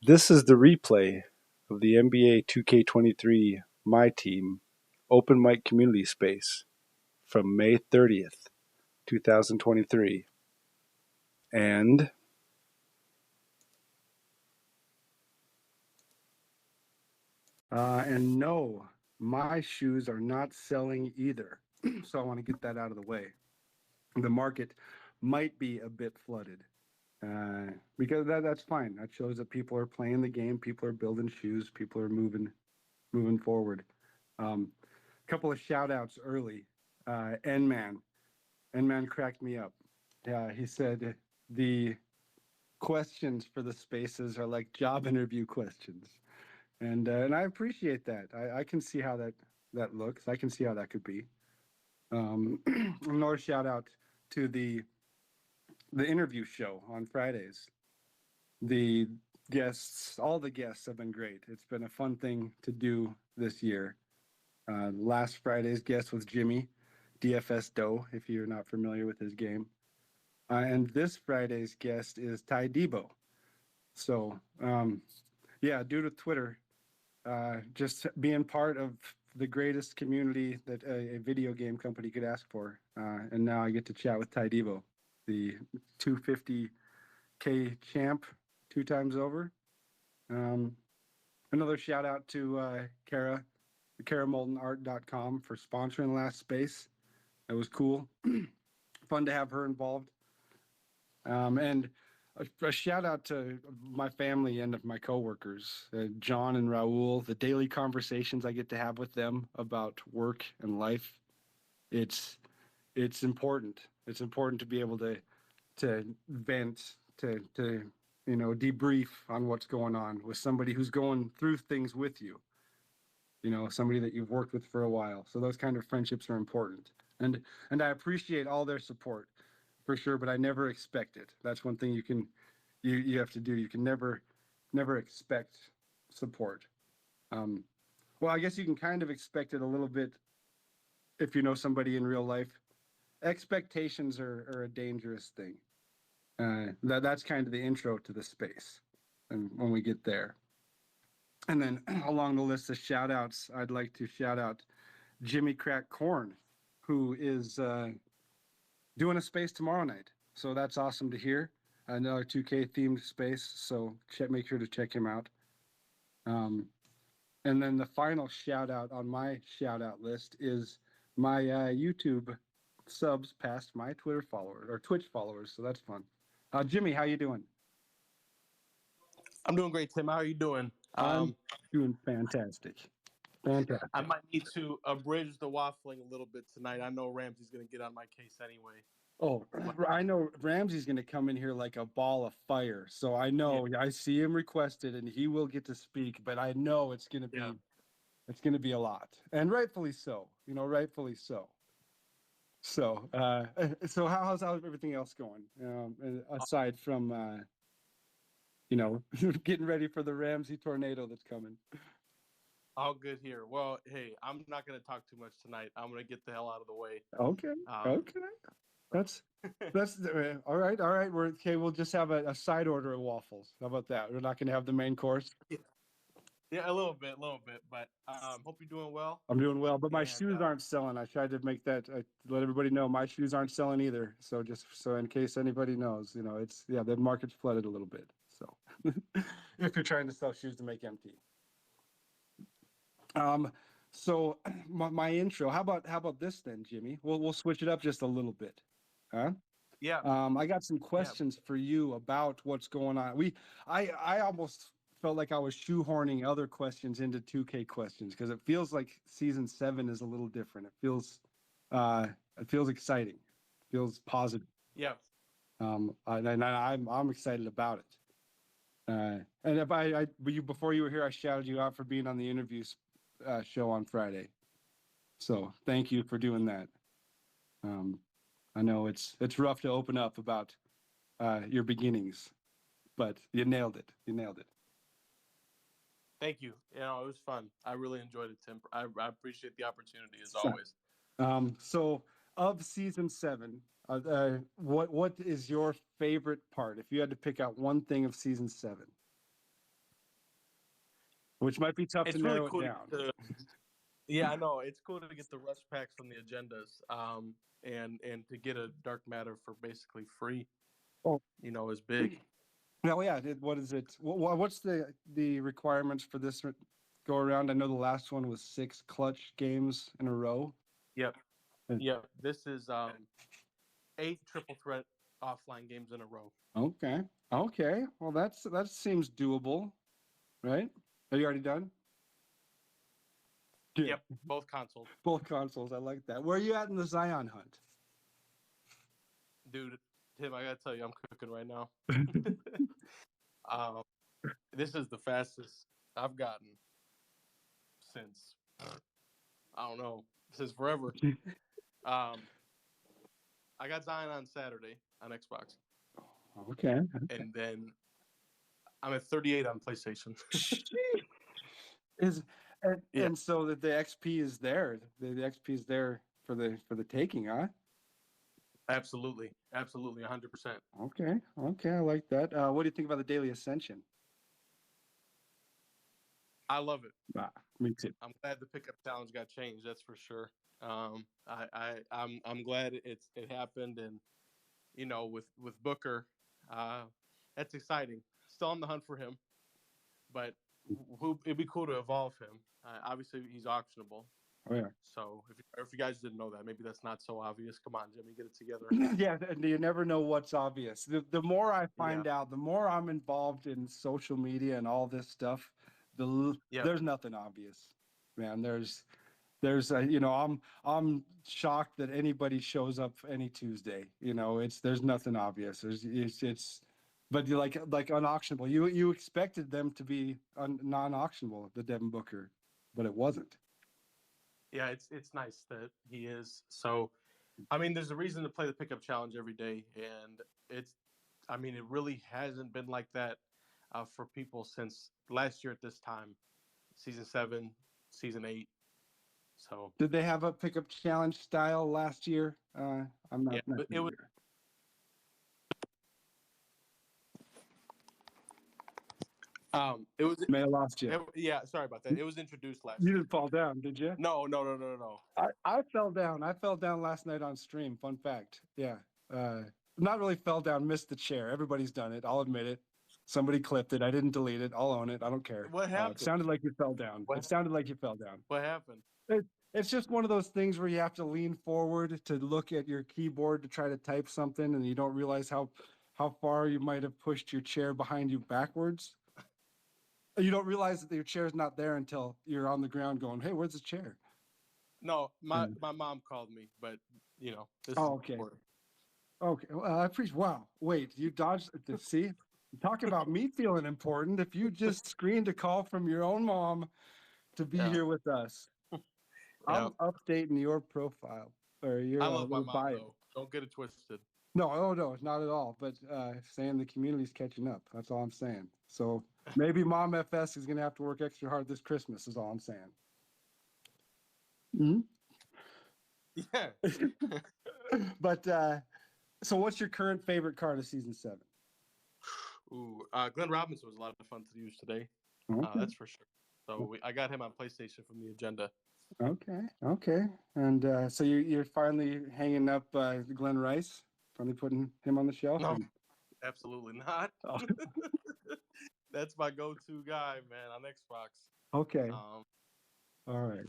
This is the replay of the NBA 2K23 MyTeam Open Mic Community Space from May 30th, 2023. And no, my shoes are not selling either. So I want to get that out of the way. The market might be a bit flooded. Because that's fine. That shows that people are playing the game, people are building shoes, people are moving forward. Couple of shout outs early. N-Man cracked me up. He said the questions for the spaces are like job interview questions, and I appreciate that. I can see how that looks. I can see how that could be. Another shout out to the interview show on Fridays. The guests, all the guests have been great. It's been a fun thing to do this year. Last Friday's guest was Jimmy, DFS Doe, if you're not familiar with his game. And this Friday's guest is Ty Debo. So, due to Twitter, just being part of the greatest community that a video game company could ask for. And now I get to chat with Ty Debo, the 250K champ 2 times over. Another shout out to Kara, KaraMoltenArt.com for sponsoring last space. It was cool. Fun to have her involved. And a shout out to my family and my coworkers, John and Raul, the daily conversations I get to have with them about work and life. It's important. It's important to be able to vent, to debrief on what's going on with somebody who's going through things with you. Somebody that you've worked with for a while. So those kind of friendships are important. And I appreciate all their support for sure, but I never expect it. That's one thing you have to do. You can never expect support. Well, I guess you can kind of expect it a little bit if you know somebody in real life. Expectations are a dangerous thing. That's kind of the intro to the space, and when we get there. And then along the list of shout outs, I'd like to shout out Jimmy Crack Corn, who is doing a space tomorrow night. So that's awesome to hear. Another 2K themed space. So make sure to check him out. And then the final shout out on my shout out list is my YouTube subs past my Twitter followers or Twitch followers. So that's fun. Jimmy, how you doing? I'm doing great, Tim. How are you doing? I'm doing fantastic. Fantastic. I might need to abridge the waffling a little bit tonight. I know Ramsey's going to get on my case anyway. Oh, I know Ramsey's going to come in here like a ball of fire. So I know I see him requested and he will get to speak, but I know it's going to be a lot, and rightfully so, rightfully so. So, how's everything else going? Aside from, getting ready for the Ramsey tornado that's coming. All good here. Well, hey, I'm not going to talk too much tonight. I'm going to get the hell out of the way. Okay. That's all right. We're okay. We'll just have a side order of waffles. How about that? We're not going to have the main course. Yeah, a little bit. But hope you're doing well. I'm doing well, but my shoes aren't selling. I tried to make that let everybody know my shoes aren't selling either. So just so in case anybody knows, the market's flooded a little bit. So if you're trying to sell shoes to make empty. So my intro. How about this then, Jimmy? We'll switch it up just a little bit. Huh? Yeah. I got some questions for you about what's going on. I almost felt like I was shoehorning other questions into 2K questions because it feels like season 7 is a little different. It feels exciting. It feels positive. Yeah. And I'm excited about it. And if before you were here, I shouted you out for being on the interviews show on Friday. So thank you for doing that. I know it's rough to open up about your beginnings, but you nailed it. Thank you. It was fun. I really enjoyed it, Tim. I appreciate the opportunity as always. So of season 7, what is your favorite part? If you had to pick out one thing of season 7. which might be tough to It's really narrow it cool down. yeah, I know. It's cool to get the rush packs from the agendas, and to get a dark matter for basically free. Oh. Is big. Now, yeah, what is it? What's the requirements for this go around? I know the last one was 6 clutch games in a row. Yep. Yep. This is 8 triple threat offline games in a row. Okay. Okay. Well, that seems doable, right? Are you already done? Good. Yep. Both consoles. Both consoles. I like that. Where are you at in the Zion hunt? Dude, Tim, I gotta tell you, I'm cooking right now. This is the fastest I've gotten since, I don't know, since forever. I got Zion on Saturday on Xbox. Okay. And then I'm at 38 on PlayStation. And so that the XP is there. The XP is there for the taking, huh? Absolutely. Absolutely. 100%. Okay. Okay. I like that. What do you think about the Daily Ascension? I love it. Me too. I'm glad the pickup challenge got changed. That's for sure. I'm glad it happened, and with Booker, that's exciting. Still on the hunt for him, but it'd be cool to evolve him. Obviously, he's auctionable. Oh yeah. So if you guys didn't know that, maybe that's not so obvious. Come on, Jimmy, get it together. Yeah, and you never know what's obvious. The more I find out, the more I'm involved in social media and all this stuff, there's nothing obvious, man. There's I'm shocked that anybody shows up any Tuesday. There's nothing obvious. But like unauctionable. You expected them to be non-auctionable, the Devin Booker, but it wasn't. Yeah, it's nice that he is. So, I mean, there's a reason to play the pickup challenge every day, and it really hasn't been like that for people since last year at this time, season 7, season 8. So, did they have a pickup challenge style last year? I'm not. Yeah, but it was. It was. May have lost you. Yeah, sorry about that. It was introduced last. You didn't fall down, did you? No. I fell down. I fell down last night on stream. Fun fact. Yeah. Not really fell down. Missed the chair. Everybody's done it. I'll admit it. Somebody clipped it. I didn't delete it. I'll own it. I don't care. What happened? It sounded like you fell down. Sounded like you fell down. What happened? It's just one of those things where you have to lean forward to look at your keyboard to try to type something, and you don't realize how far you might have pushed your chair behind you backwards. You don't realize that your chair's not there until you're on the ground going, "Hey, where's the chair?" No, my mom called me, but this is okay. important. Okay, well, I appreciate. Wow, wait, you dodged. See, talk about me feeling important. If you just screened a call from your own mom to be here with us, I'm updating your profile or your I love my mom, bio. though. Don't get it twisted. No, not at all. But saying the community's catching up. That's all I'm saying. So maybe Mom FS is going to have to work extra hard this Christmas is all I'm saying. Mm-hmm. Yeah. But so what's your current favorite card of season 7? Ooh, Glenn Robinson was a lot of fun to use today. Okay. That's for sure. So I got him on PlayStation from the agenda. Okay. And so you're finally hanging up Glenn Rice? Finally putting him on the shelf? No, absolutely not. Oh. That's my go-to guy, man, on Xbox. Okay. All right.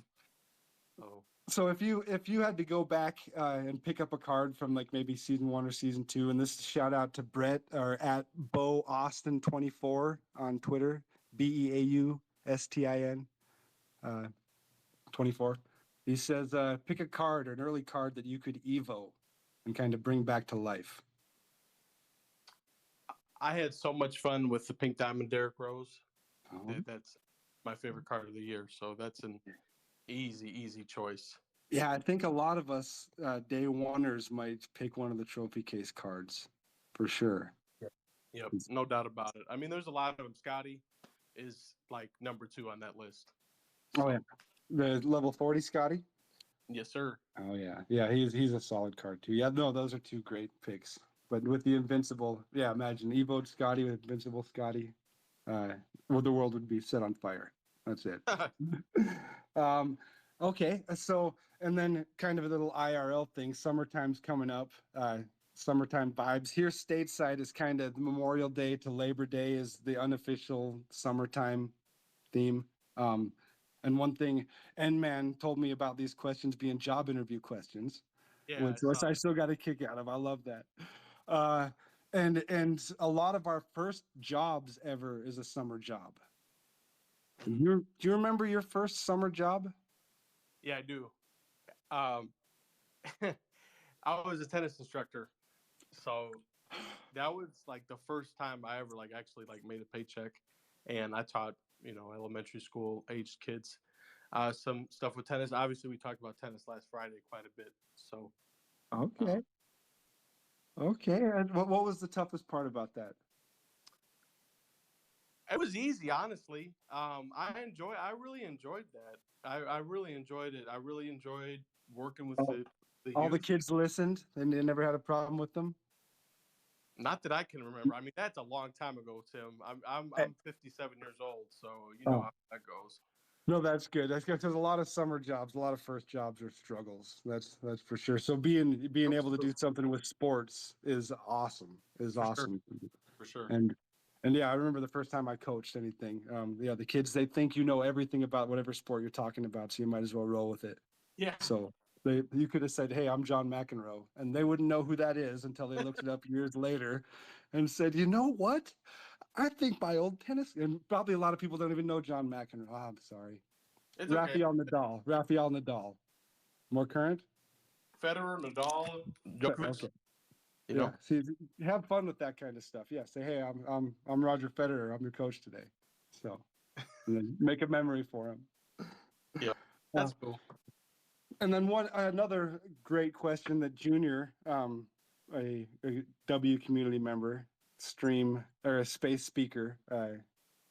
So if you had to go back and pick up a card from like maybe season 1 or season 2, and this shout out to Brett or at Bo Austin 24 on Twitter, BEAUSTIN 24. He says pick a card or an early card that you could evo and kind of bring back to life. I had so much fun with the Pink Diamond Derrick Rose. That's my favorite card of the year. So that's an easy choice. Yeah, I think a lot of us day oneers might pick one of the trophy case cards for sure. Yep, no doubt about it. I mean, there's a lot of them. Scotty is like number 2 on that list. Oh yeah, the level 40 Scotty. Yes, sir. Oh yeah. He's a solid card too. Yeah, no, those are 2 great picks. But with the Invincible, imagine Evo'd Scotty with Invincible Scotty. The world would be set on fire. That's it. um, okay, so and then kind of a little IRL thing. Summertime's coming up. Summertime vibes here stateside is kind of Memorial Day to Labor Day is the unofficial summertime theme. Um, and one thing, N-Man told me about these questions being job interview questions, Yeah, I which saw I that. still got a kick out of. I love that. Uh, and a lot of our first jobs ever is a summer job. Do you remember your first summer job? Yeah, I do. Um, I was a tennis instructor, so that was like the first time I ever like actually like made a paycheck, and I taught elementary school aged kids some stuff with tennis. Obviously, we talked about tennis last Friday quite a bit, so Okay. um, Okay. And what was the toughest part about that? it was easy, honestly. I really enjoyed that. I really enjoyed it. I really enjoyed working with Oh, the all the youth. kids listened and they never had a problem with them? Not that I can remember. I mean, that's a long time ago, Tim. Eh, I'm 57 years old, so you know Oh, how that goes. no, that's good. That's good. There's a lot of summer jobs, a lot of first jobs are struggles. That's for sure. So being able to do something with sports is awesome. Is For sure, awesome. for sure. And and yeah, I remember the first time I coached anything. Yeah, the kids they think you know everything about whatever sport you're talking about, so you might as well roll with it. Yeah, So you could have said, "Hey, I'm John McEnroe," and they wouldn't know who that is until they looked it up years later, and said, "You know what? I think my old tennis." And probably a lot of people don't even know John McEnroe. Oh, I'm sorry, it's okay. Rafael Nadal. Rafael Nadal, more current. Federer, Nadal, Djokovic. Okay, You yeah. know. See, have fun with that kind of stuff. Yeah, say, "Hey, I'm Roger Federer. I'm your coach today." So, and then make a memory for him. Yeah, Uh, that's cool. And then another great question that Junior, a W community member, stream or a space speaker,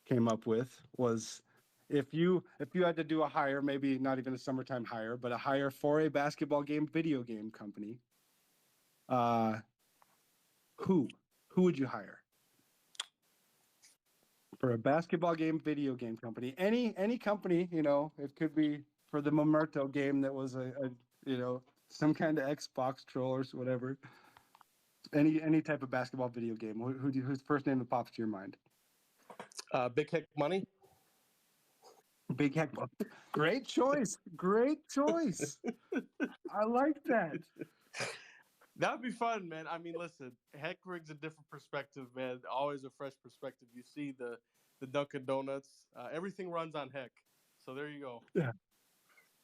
came up with was if you had to do a hire, maybe not even a summertime hire, but a hire for a basketball game video game company, uh, who who would you hire for a basketball game video game company? Any company, it could be for the Mamerto game that was a some kind of Xbox troll or whatever. Any type of basketball video game. Who's the first name that pops to your mind? Big Heck Money. Big Heck. Great choice. Great choice. I like that. That'd be fun, man. I mean, listen, Heck brings a different perspective, man. Always a fresh perspective. You see the Dunkin' Donuts. Everything runs on Heck. So there you go. Yeah.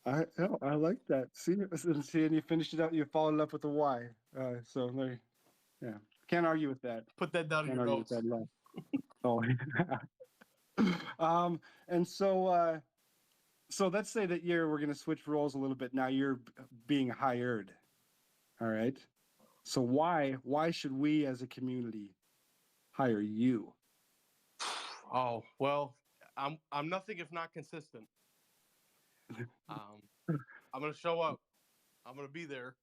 I like that. See, and you finished it up. You followed it up with a Y. So there, yeah. Can't argue with that. Put that down in Can't your argue with notes. that at all. Oh. And so let's say that we're going to switch roles a little bit. Now you're being hired. All right. So why should we as a community hire you? Oh well, I'm nothing if not consistent. Um, I'm gonna show up. I'm gonna be there.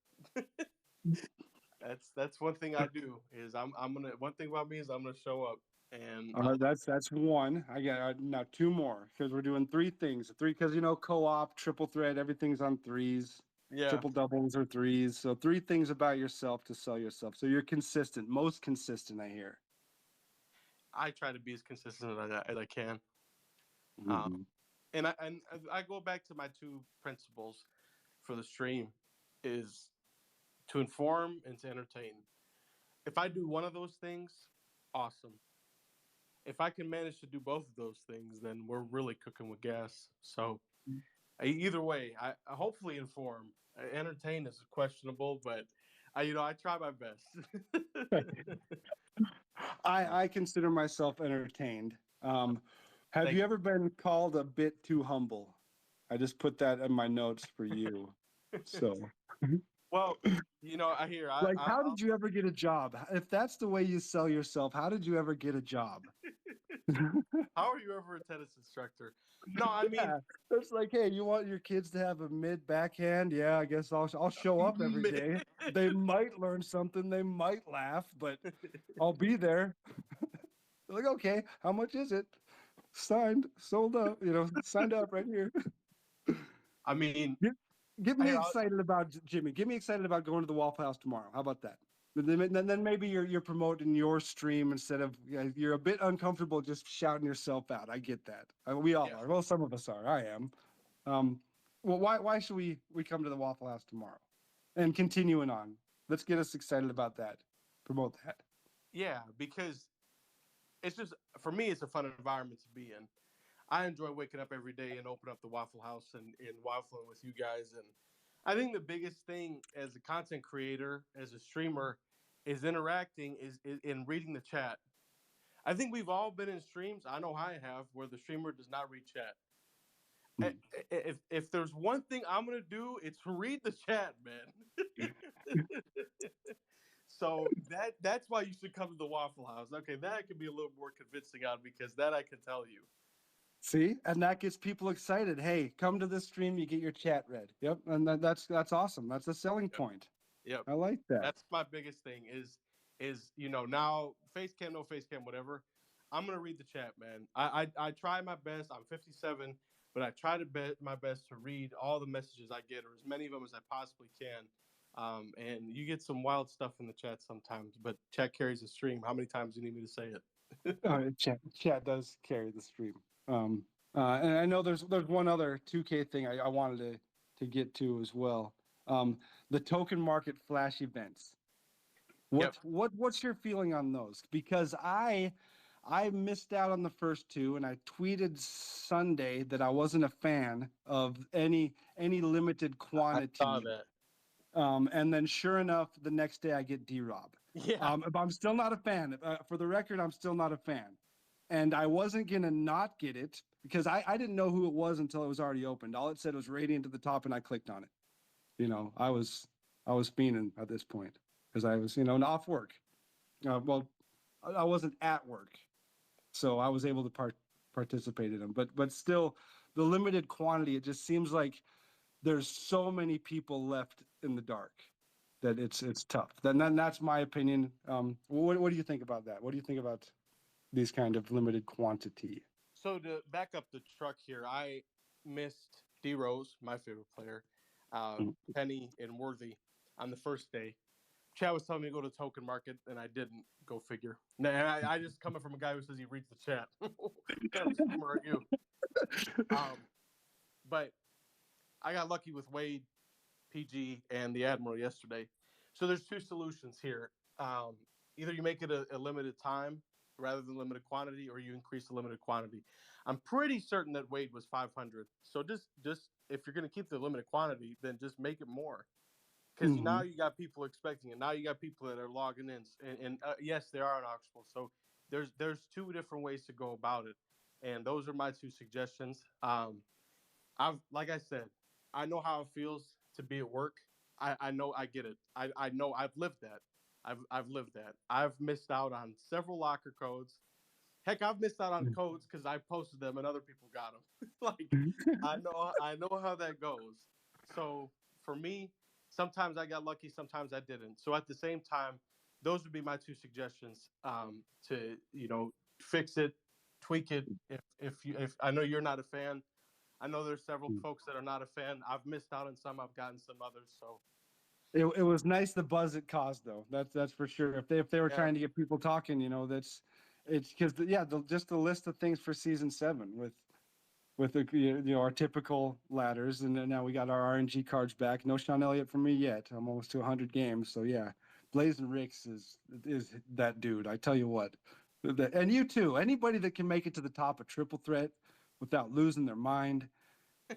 That's one thing I do is I'm gonna one thing about me is I'm gonna show up and That's one. I got now two more because we're doing three things. Three because co-op, triple threat, everything's on threes. yeah, Triple doubles are threes. So three things about yourself to sell yourself. So you're consistent, most consistent, I hear. I try to be as consistent as I can. Um, Mm-hmm. and I go back to my two principles for the stream is to inform and to entertain. If I do one of those things, awesome. If I can manage to do both of those things, then we're really cooking with gas. So either way, I hopefully inform. Entertain is questionable, but I try my best. I consider myself entertained. Have Thank you ever been called a bit too humble? I just put that in my notes for you. you. So, Well, I hear like, how did you ever get a job? If that's the way you sell yourself, how did you ever get a job? how are you ever a tennis instructor? No, I mean, Yeah, it's like, hey, you want your kids to have a mid backhand? Yeah, I guess I'll show up every day. They might learn something, they might laugh, but I'll be there. They're like, okay, how much is it? signed, sold up, signed up right here. I mean, Get, get me here, excited about Jimmy. Get me excited about going to the Waffle House tomorrow. How about that? Then maybe you're promoting your stream instead of you're a bit uncomfortable just shouting yourself out. I get that. We all yeah, are. Well, some of us are. I am. Um, well, why should we come to the Waffle House tomorrow? And continuing on, let's get us excited about that. Promote that. yeah, because it's just for me, it's a fun environment to be in. I enjoy waking up every day and open up the Waffle House and waffling with you guys. And I think the biggest thing as a content creator, as a streamer, is interacting is in reading the chat. I think we've all been in streams. I know I have where the streamer does not read chat. Hmm. If there's one thing I'm gonna do, it's read the chat, man. So that's why you should come to the Waffle House. Okay, that could be a little more convincing on because that I can tell you. See, and that gets people excited. Hey, come to this stream, you get your chat read. Yep, and that's awesome. That's a selling Yep. point. Yep. I like that. That's my biggest thing is now face cam, no face cam, whatever. I'm gonna read the chat, man. I try my best. I'm 57, but I try to my best to read all the messages I get, or as many of them as I possibly can. And you get some wild stuff in the chat sometimes, but chat carries the stream. How many times do you need me to say it? Chat does carry the stream. Um, and I know there's one other 2K thing I wanted to get to as well. The token market flash events. Yep. What's your feeling on those? Because I missed out on the first two, and I tweeted Sunday that I wasn't a fan of any limited I saw quantity. that. And then sure enough, the next day I get D-Rob. Yeah. But I'm still not a fan. For the record, I'm still not a fan. And I wasn't gonna not get it because I didn't know who it was until it was already opened. All it said was radiant to the top, and I clicked on it. I was fiending at this point because I was off work. Well, I wasn't at work, so I was able to participate in them. But still, the limited quantity. It just seems like there's so many people left in the dark that it's tough. Then that's my opinion. What do you think about that? What do you think about these kind of limited quantity? So to back up the truck here, I missed D Rose, my favorite player, Mm. Penny and Worthy on the first day. Chad was telling me to go to token market, and I didn't. Go figure. And I just coming from a guy who says he reads the chat. What kind of streamer are you? But I got lucky with Wade, PG, and the Admiral yesterday. So there's two solutions here. Either you make it a limited time rather than limited quantity, or you increase the limited quantity. I'm pretty certain that Wade was 500. So just if you're going to keep the limited quantity, then just make it more. Because Mm-hmm. now you got people expecting it. Now you got people that are logging in, and yes, they are unauctionable. So there's two different ways to go about it, and those are my two suggestions. I've like I said, I know how it feels to be at work. I know I get it. I know I've lived that. I've lived that. I've missed out on several locker codes. Heck, I've missed out on codes because I posted them and other people got them. Like I know how that goes. So for me, sometimes I got lucky, sometimes I didn't. So at the same time, those would be my two suggestions to fix it, tweak it. If I know you're not a fan, I know there's several folks that are not a fan. I've missed out on some. I've gotten some others. So It was nice the buzz it caused, though. That's for sure. If they were yeah, trying to get people talking, it's because just the list of things for season 7 with our typical ladders, and then now we got our RNG cards back. No Sean Elliott for me yet. I'm almost to 100 games, so yeah, Blazing Ricks is that dude. I tell you what, and you too. Anybody that can make it to the top of triple threat without losing their mind,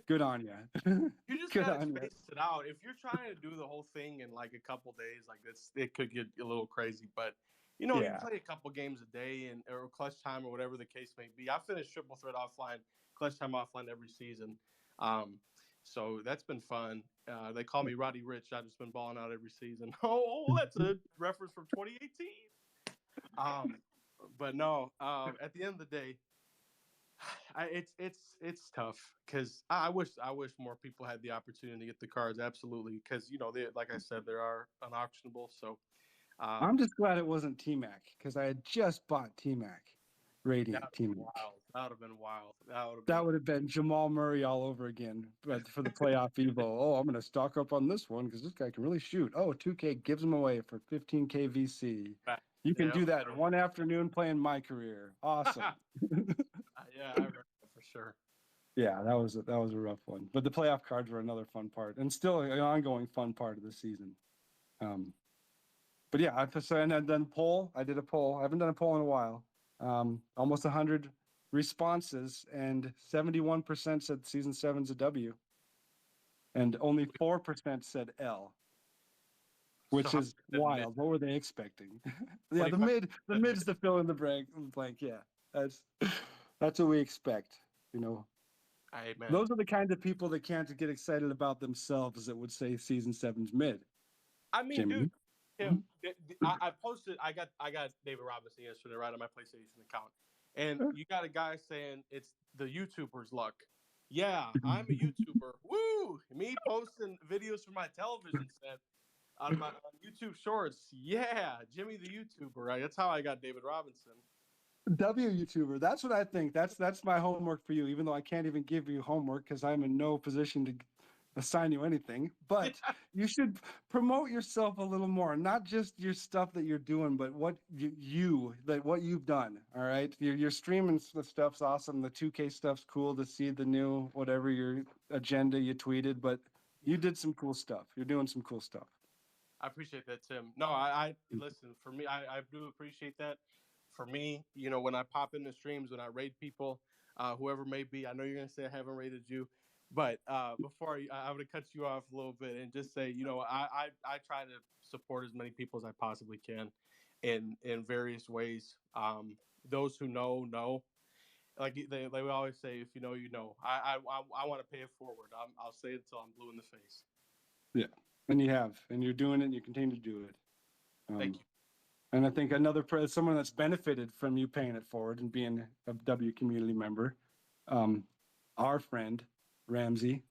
good on you. you just Good gotta on you. space it out. If you're trying to do the whole thing in like a couple days, like it could get a little crazy. But you Yeah. play a couple games a day and or clutch time or whatever the case may be. I finished triple threat offline, clutch time offline every season. Um, so that's been fun. They call me Roddy Rich. I've just been balling out every season. Oh, that's a reference from 2018. Um, but no, at the end of the day, it's tough because I wish more people had the opportunity to get the cards. Absolutely, because they, like I said, there are unauctionable. So I'm um, just glad it wasn't T Mac because I had just bought T Mac, that Radiant was T Mac. wild. That would have been wild. That would have been Jamal Murray all over again, but for the playoff Evo. Oh, I'm going to stock up on this one because this guy can really shoot. Oh, 2K gives him away for 15K VC. You can do that in one afternoon playing My Career. Awesome. Yeah, I remember that for sure. Yeah, that was a rough one. But the playoff cards were another fun part, and still an ongoing fun part of the season. But yeah, and then poll. I did a poll. I haven't done a poll in a while. Almost 100 responses, and 71% said season 7's a W, and only 4% said L, which is wild. What were they expecting? Yeah, the mid's the fill in the blank. Yeah, that's what we expect. You know, those are the kind of people that can't get excited about themselves that would say season 7's mid. I mean, Jimmy. Dude. Him, I posted. I got David Robinson yesterday right on my PlayStation account, and you got a guy saying it's the YouTuber's luck. Yeah, I'm a YouTuber. Woo! Me posting videos from my television set on my YouTube Shorts. Yeah, Jimmy the YouTuber. Right? That's how I got David Robinson. YouTuber. That's what I think. That's my homework for you. Even though I can't even give you homework because I'm in no position to assign you anything, but you should promote yourself a little more, not just your stuff that you're doing, but what what you've done. All right, your streaming stuff's awesome. The 2K stuff's cool to see, the new whatever your agenda you tweeted, but you did some cool stuff. You're doing some cool stuff. I appreciate that, Tim. No, I listen, for me, I do appreciate that. For me, when I pop in the streams, when I raid people, whoever may be, I know you're gonna say I haven't raided you. But before I would cut you off a little bit and just say, I try to support as many people as I possibly can in various ways. Those who know. Like they always say, if you know, you know. I want to pay it forward. I'll say it until I'm blue in the face. Yeah, and you have, and you're doing it, and you continue to do it. Thank you. And I think someone that's benefited from you paying it forward and being a W community member, our friend Ramsey.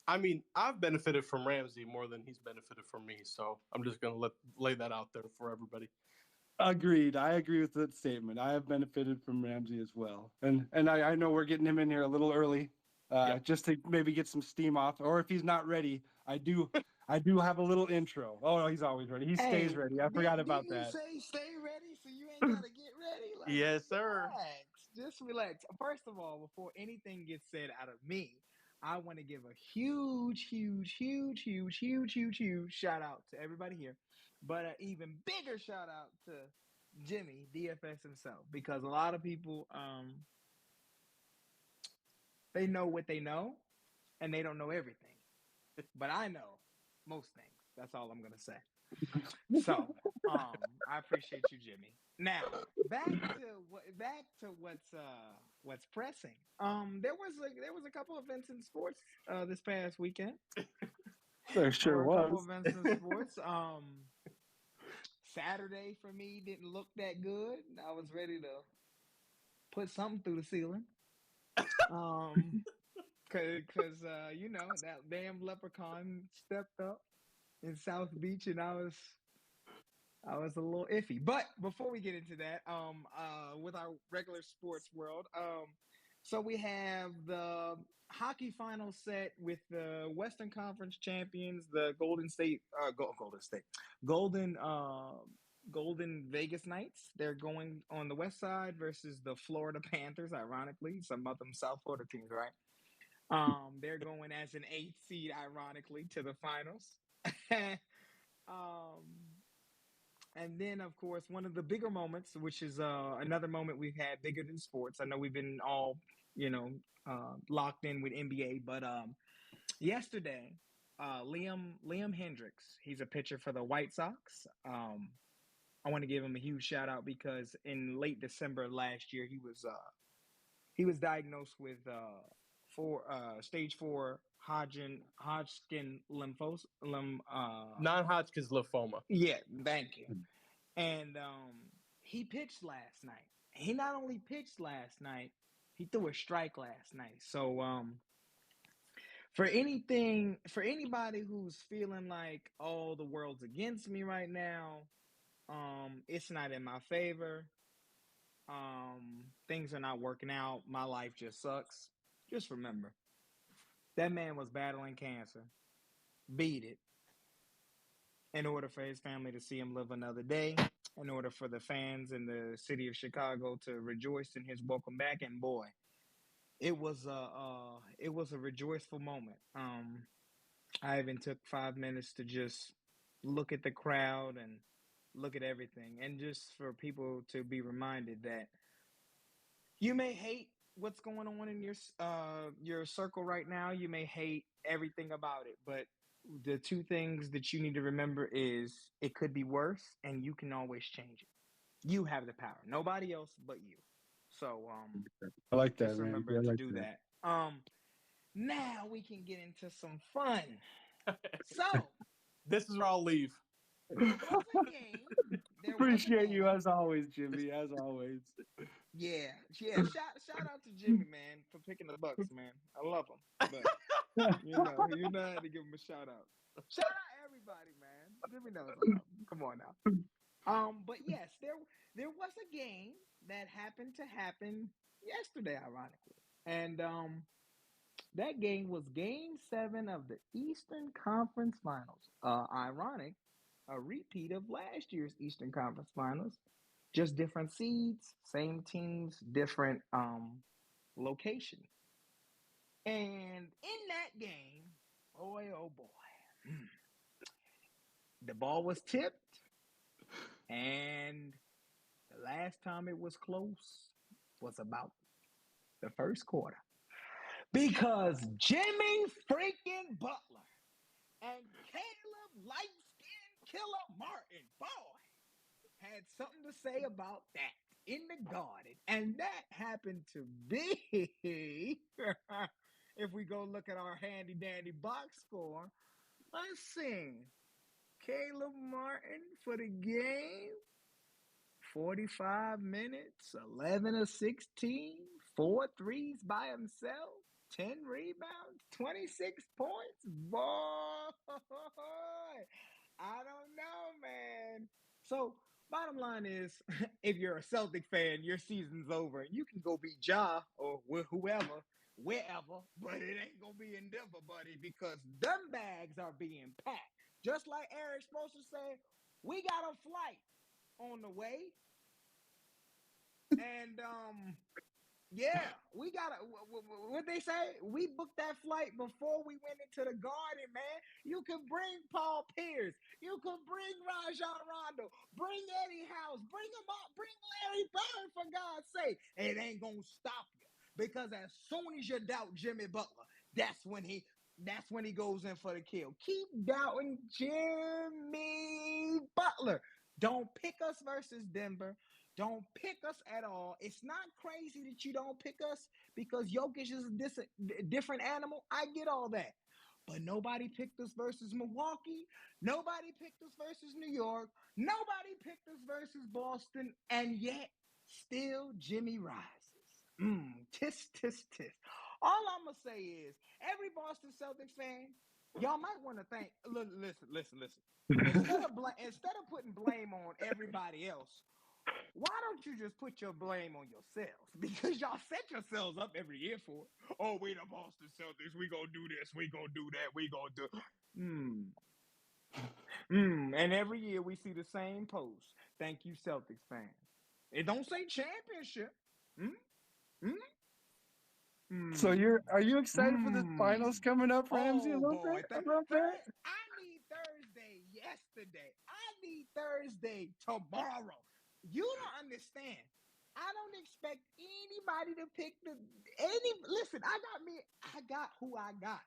I mean, I've benefited from Ramsey more than he's benefited from me, so I'm just gonna lay that out there for everybody. Agreed. I agree with that statement. I have benefited from Ramsey as well, and I know we're getting him in here a little early, just to maybe get some steam off, or if he's not ready, I do have a little intro. Oh no, he's always ready. He stays ready. I forgot about that. Didn't you say stay ready so you ain't gotta get ready? Like, yes, sir. Relax. Just relax. First of all, before anything gets said out of me, I want to give a huge shout out to everybody here, but an even bigger shout out to Jimmy DFS himself, because a lot of people they know what they know and they don't know everything, but I know most things. That's all I'm gonna say. So I appreciate you, Jimmy. Now back to what's pressing. There was a couple of events in sports this past weekend. There sure was. A couple of events in sports. Saturday for me didn't look that good. I was ready to put something through the ceiling. Cause that damn leprechaun stepped up in South Beach, and I was a little iffy. But before we get into that, with our regular sports world, so we have the hockey final set with the Western Conference champions, the Golden Vegas Knights. They're going on the west side versus the Florida Panthers. Ironically, some of them South Florida teams, right? They're going as an 8th seed, ironically, to the finals. And then, of course, one of the bigger moments, which is another moment we've had bigger than sports. I know we've been all, locked in with NBA, but yesterday, Liam Hendricks, he's a pitcher for the White Sox. I want to give him a huge shout out because in late December last year, he was diagnosed with stage 4 Hodgkin lymphoma. Non-Hodgkin's lymphoma. Yeah, thank you. And he pitched last night. He not only pitched last night, he threw a strike last night. So for anybody who's feeling like, oh, the world's against me right now, it's not in my favor. things are not working out, my life just sucks. Just remember, that man was battling cancer, beat it, in order for his family to see him live another day, in order for the fans in the city of Chicago to rejoice in his welcome back. And boy, it was a rejoiceful moment. I even took 5 minutes to just look at the crowd and look at everything, and just for people to be reminded that you may hate what's going on in your circle right now. You may hate everything about it, but the two things that you need to remember is it could be worse, and you can always change it. You have the power. Nobody else but you. So I like that, just man. remember I to like do that. that. Now we can get into some fun. So This is where I'll leave. there was a game. There was a Appreciate you game. as always, Jimmy. As always. Yeah. Shout out to Jimmy, man, for picking the Bucks, man. I love him, but you know how to give him a shout out. Shout out everybody, man. Jimmy knows I love him. Come on now. But yes, there was a game that happened to happen yesterday, ironically, and that game was Game 7 of the Eastern Conference Finals. Ironic, a repeat of last year's Eastern Conference Finals, just different seeds, same teams, different location. And in that game, boy, oh boy, the ball was tipped, and the last time it was close was about the first quarter. Because Jimmy freaking Butler and Caleb Light Skin Killer Martin, boy, had something to say about that in the garden. And that happened to be, if we go look at our handy dandy box score, let's see. Caleb Martin for the game, 45 minutes, 11 of 16, 4 threes by himself, 10 rebounds, 26 points. Boy, I don't know, man. So, bottom line is, if you're a Celtic fan, your season's over. You can go beat Ja or whoever, wherever, but it ain't going to be in Denver, buddy, because them bags are being packed. Just like Eric's supposed to say, we got a flight on the way. And yeah, we got what they say. We booked that flight before we went into the garden, man. You can bring Paul Pierce, you can bring Rajon Rondo, bring Eddie House, bring him up, bring Larry Bird, for God's sake. It ain't gonna stop you, because as soon as you doubt Jimmy Butler, that's when he goes in for the kill. Keep doubting Jimmy Butler. Don't pick us versus Denver. Don't pick us at all. It's not crazy that you don't pick us because Jokic is a different animal. I get all that. But nobody picked us versus Milwaukee. Nobody picked us versus New York. Nobody picked us versus Boston. And yet, still Jimmy rises. Tisk, tisk, tisk. All I'm going to say is, every Boston Celtics fan, y'all might want to think, listen. Instead of putting blame on everybody else, why don't you just put your blame on yourselves? Because y'all set yourselves up every year for it. Oh, we the Boston Celtics. We gonna do this. We gonna do that. We gonna do. And every year we see the same post. Thank you, Celtics fans. It don't say championship. So are you excited for the finals coming up, Ramsey? Oh boy, A little bit? I need Thursday yesterday. I need Thursday tomorrow. You don't understand. I don't expect anybody to pick listen, I got who I got.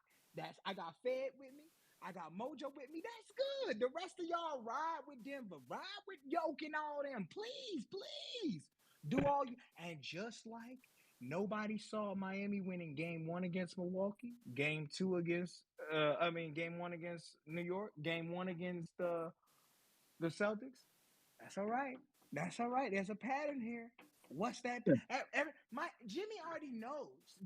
I got Fed with me. I got Mojo with me. That's good. The rest of y'all ride with Denver. Ride with Yoke and all them. Please. Do all you. And just like nobody saw Miami winning game 1 against Milwaukee, game 1 against New York, game 1 against the Celtics. That's all right. There's a pattern here. What's that? Jimmy already knows.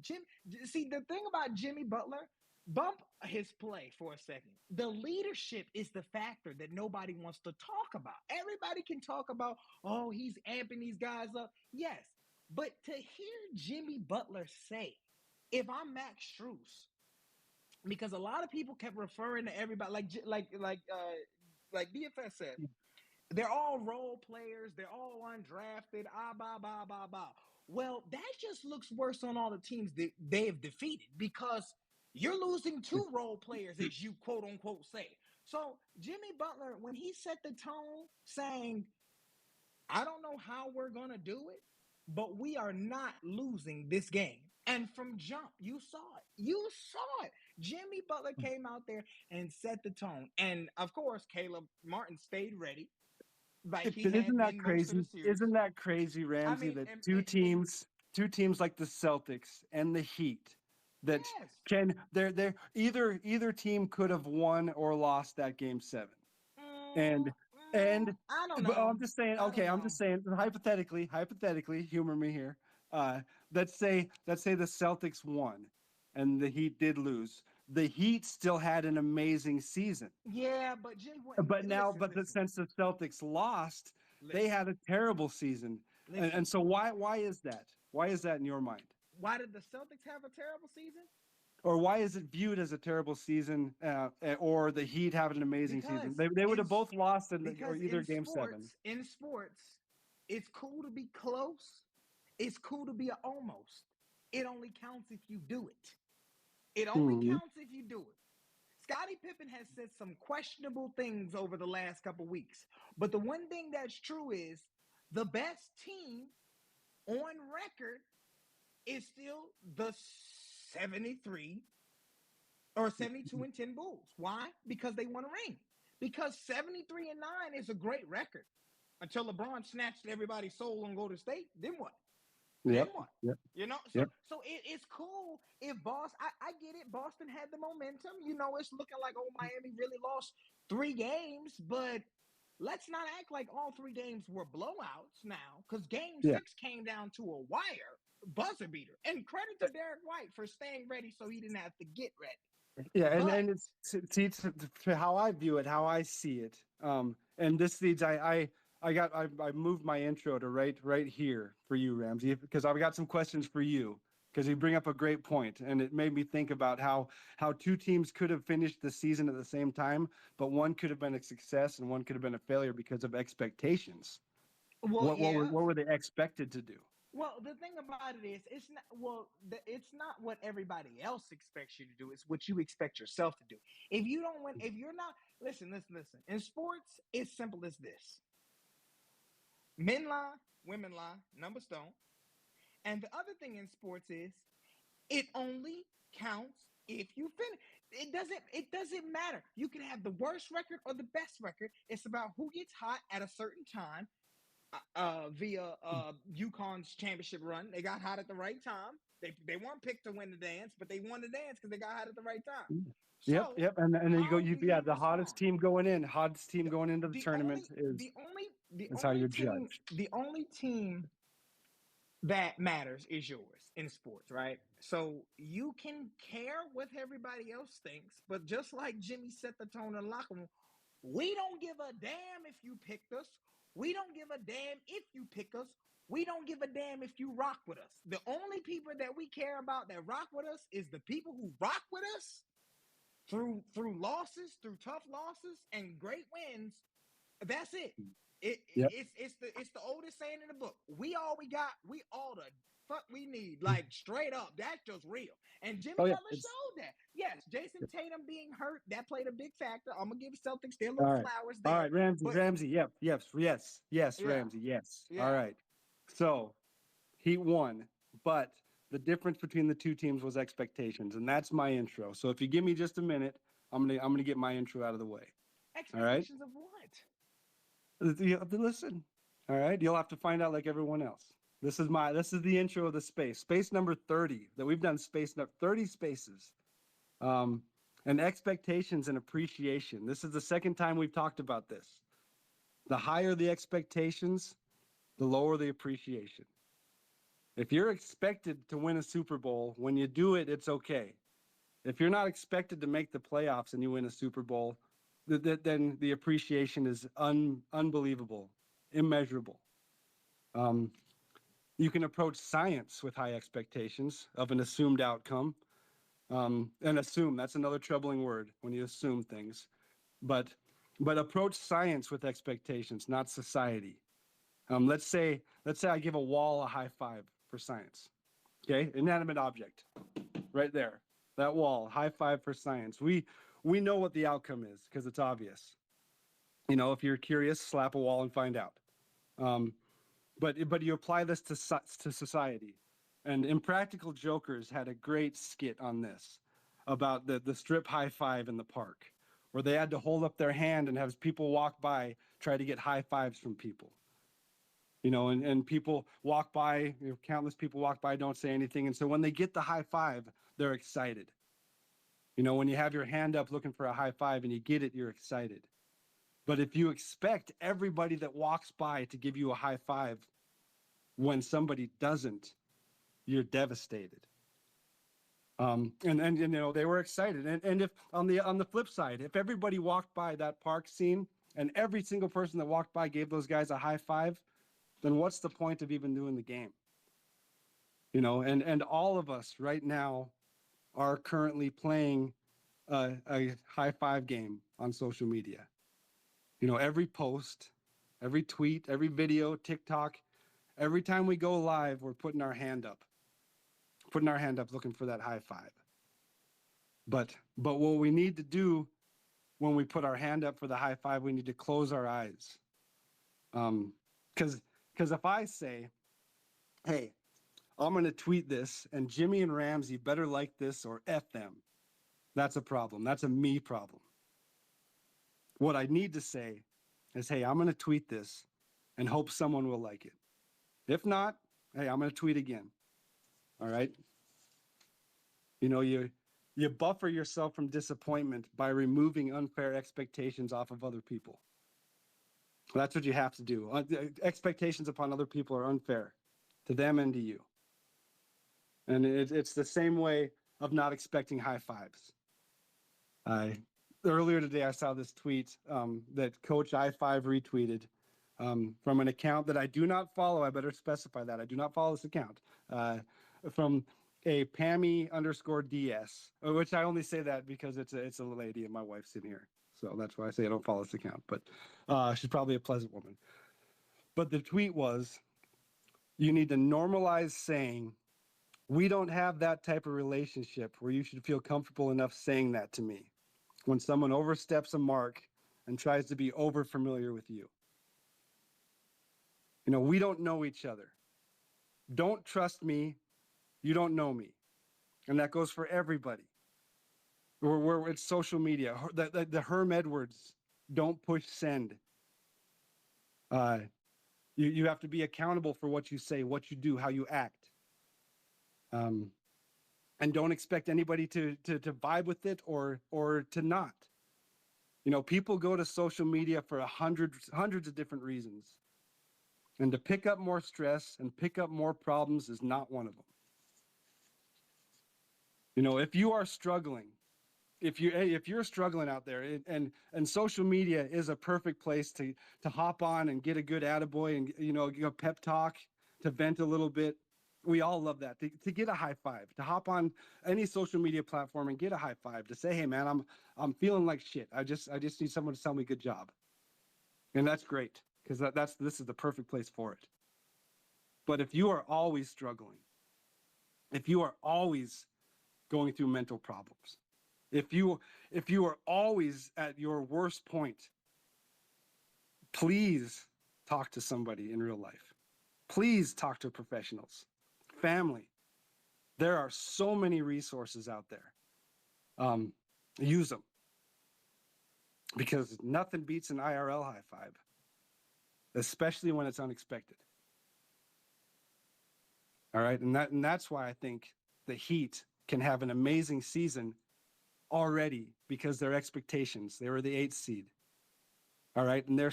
See, the thing about Jimmy Butler, bump his play for a second. The leadership is the factor that nobody wants to talk about. Everybody can talk about, oh, he's amping these guys up. Yes, but to hear Jimmy Butler say, if I'm Max Strus, because a lot of people kept referring to everybody like BFS said, they're all role players, they're all undrafted, blah. Well, that just looks worse on all the teams that they have defeated because you're losing two role players, as you quote unquote say. So Jimmy Butler, when he set the tone saying, I don't know how we're going to do it, but we are not losing this game. And from jump, you saw it. You saw it. Jimmy Butler came out there and set the tone. And of course, Caleb Martin stayed ready. Like he Isn't had that been most of crazy? the series. Isn't that crazy, I Ramsey? mean, That two teams like the Celtics and the Heat, that yes. can they're either team could have won or lost that game 7. And I don't but know. I'm just saying, okay, I'm just saying hypothetically, humor me here. Let's say the Celtics won and the Heat did lose. The Heat still had an amazing season. Yeah, but Jimmy, Since the Celtics lost, they had a terrible season. And so why is that? Why is that in your mind? Why did the Celtics have a terrible season? Or why is it viewed as a terrible season, or the Heat have an amazing season? They would have both lost or either game 7. In sports, it's cool to be close. It's cool to be almost. It only counts if you do it. It only counts if you do it. Scottie Pippen has said some questionable things over the last couple weeks. But the one thing that's true is the best team on record is still the 73 or 72-10 Bulls. Why? Because they won a ring. Because 73-9 is a great record. Until LeBron snatched everybody's soul on Golden State, then what? Yep. Then what? Yep. You know, so it's cool if Boston. I get it. Boston had the momentum. You know, it's looking like Miami really lost 3 games, but let's not act like all 3 games were blowouts now, because Game 6 came down to a wire buzzer beater. And credit to Derek White for staying ready so he didn't have to get ready. Yeah, and it's to how I view it, how I see it. And this leads I moved my intro to right here for you, Ramsey, because I've got some questions for you, because you bring up a great point, and it made me think about how 2 teams could have finished the season at the same time, but one could have been a success and one could have been a failure because of expectations. Well, what were they expected to do? Well, the thing about it is, it's not what everybody else expects you to do. It's what you expect yourself to do. If you don't win, if you're not, listen. In sports, it's simple as this. Men lie, women lie, numbers don't. And the other thing in sports is, it only counts if you finish. It doesn't matter. You can have the worst record or the best record. It's about who gets hot at a certain time. Via UConn's championship run, they got hot at the right time. They weren't picked to win the dance, but they won the dance because they got hot at the right time. Yep. And then the hottest team going into the tournament is how you're judged. The only team that matters is yours in sports, right? So you can care what everybody else thinks, but just like Jimmy set the tone in the locker room, we don't give a damn if you picked us. We don't give a damn if you pick us. We don't give a damn if you rock with us. The only people that we care about that rock with us is the people who rock with us through losses, through tough losses and great wins. That's it. It's the oldest saying in the book. We all we got. We all the fuck we need. Like straight up. That's just real. And Jimmy Butler showed that. Yes, Jason Tatum being hurt, that played a big factor. I'm gonna give Celtics their little flowers there. All right, Ramsey. Yes, Ramsey. Yes. Yeah. All right. So he won, but the difference between the 2 teams was expectations, and that's my intro. So if you give me just a minute, I'm gonna get my intro out of the way. Expectations of what? You have to listen. All right. You'll have to find out like everyone else. This is the intro of the space number 30 that we've done 30 spaces. And expectations and appreciation. This is the second time we've talked about this. The higher the expectations, the lower the appreciation. If you're expected to win a Super Bowl, when you do it, it's okay. If you're not expected to make the playoffs and you win a Super Bowl, then the appreciation is unbelievable, immeasurable. You can approach science with high expectations of an assumed outcome. And assume, that's another troubling word when you assume things. But approach science with expectations, not society. Let's say I give a wall a high five for science. Okay, inanimate object, right there. That wall, high five for science. We know what the outcome is because it's obvious. You know, if you're curious, slap a wall and find out. But you apply this to society. And Impractical Jokers had a great skit on this about the strip high five in the park, where they had to hold up their hand and have people walk by, try to get high fives from people. You know, and people walk by, you know, countless people walk by, don't say anything. And so when they get the high five, they're excited. You know, when you have your hand up looking for a high five and you get it, you're excited. But if you expect everybody that walks by to give you a high five when somebody doesn't, you're devastated. And you know, they were excited. And if on the flip side, if everybody walked by that park scene and every single person that walked by gave those guys a high five, then what's the point of even doing the game? You know, and all of us right now are currently playing a high five game on social media. You know, every post, every tweet, every video, TikTok, every time we go live, we're putting our hand up looking for that high five. But what we need to do when we put our hand up for the high five, we need to close our eyes. Because if I say, hey, I'm going to tweet this and Jimmy and Ramsey better like this or F them, that's a problem. That's a me problem. What I need to say is, hey, I'm going to tweet this and hope someone will like it. If not, hey, I'm going to tweet again. All right. You know, you buffer yourself from disappointment by removing unfair expectations off of other people. That's what you have to do. Expectations upon other people are unfair to them and to you. And it's the same way of not expecting high fives. Earlier today, I saw this tweet that Coach I5 retweeted from an account that I do not follow. I better specify that. I do not follow this account. From a Pammy_DS, which I only say that because it's a lady and my wife's in here. So that's why I say I don't follow this account. But she's probably a pleasant woman. But the tweet was, you need to normalize saying, we don't have that type of relationship where you should feel comfortable enough saying that to me when someone oversteps a mark and tries to be over familiar with you. You know, we don't know each other. Don't trust me. You don't know me. And that goes for everybody. It's social media. The Herm Edwards, don't push send. You have to be accountable for what you say, what you do, how you act. And don't expect anybody to vibe with it or to not. You know, people go to social media for hundreds of different reasons. And to pick up more stress and pick up more problems is not one of them. You know, if you are struggling, if you're struggling out there, and social media is a perfect place to hop on and get a good attaboy and, you know, pep talk, to vent a little bit. We all love that, to get a high five, to hop on any social media platform and get a high five, to say, hey man, I'm feeling like shit. I just need someone to tell me good job. And that's great, because this is the perfect place for it. But if you are always struggling, if you are always going through mental problems, if you are always at your worst point, please talk to somebody in real life. Please talk to professionals, family. There are so many resources out there. Use them, because nothing beats an IRL high five, especially when it's unexpected. All right, and that's why I think the Heat can have an amazing season already, because their expectations, they were the 8th seed. All right, and they're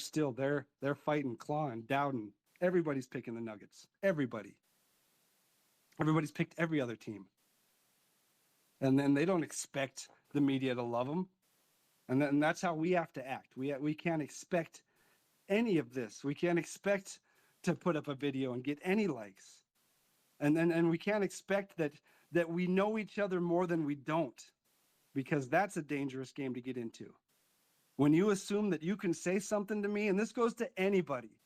fighting, clawing, doubting. Everybody's picking the Nuggets. Everybody's picked every other team. and then they don't expect the media to love them. And that's how we have to act. We can't expect any of this. We can't expect to put up a video and get any likes. And we can't expect that we know each other more than we don't, because that's a dangerous game to get into. When you assume that you can say something to me, and this goes to anybody,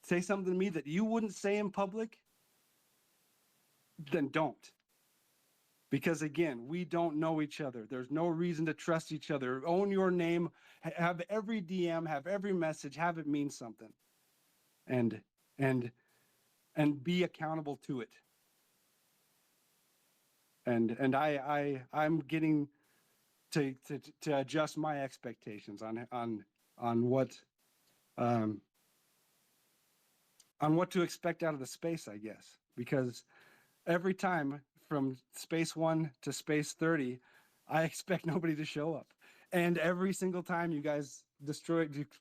say something to me that you wouldn't say in public, then don't. Because again, we don't know each other. There's no reason to trust each other. Own your name, have every DM, have every message, have it mean something. And be accountable to it. And I'm getting to adjust my expectations on what to expect out of the space, I guess, because every time from space 1 to space 30, I expect nobody to show up, and every single time you guys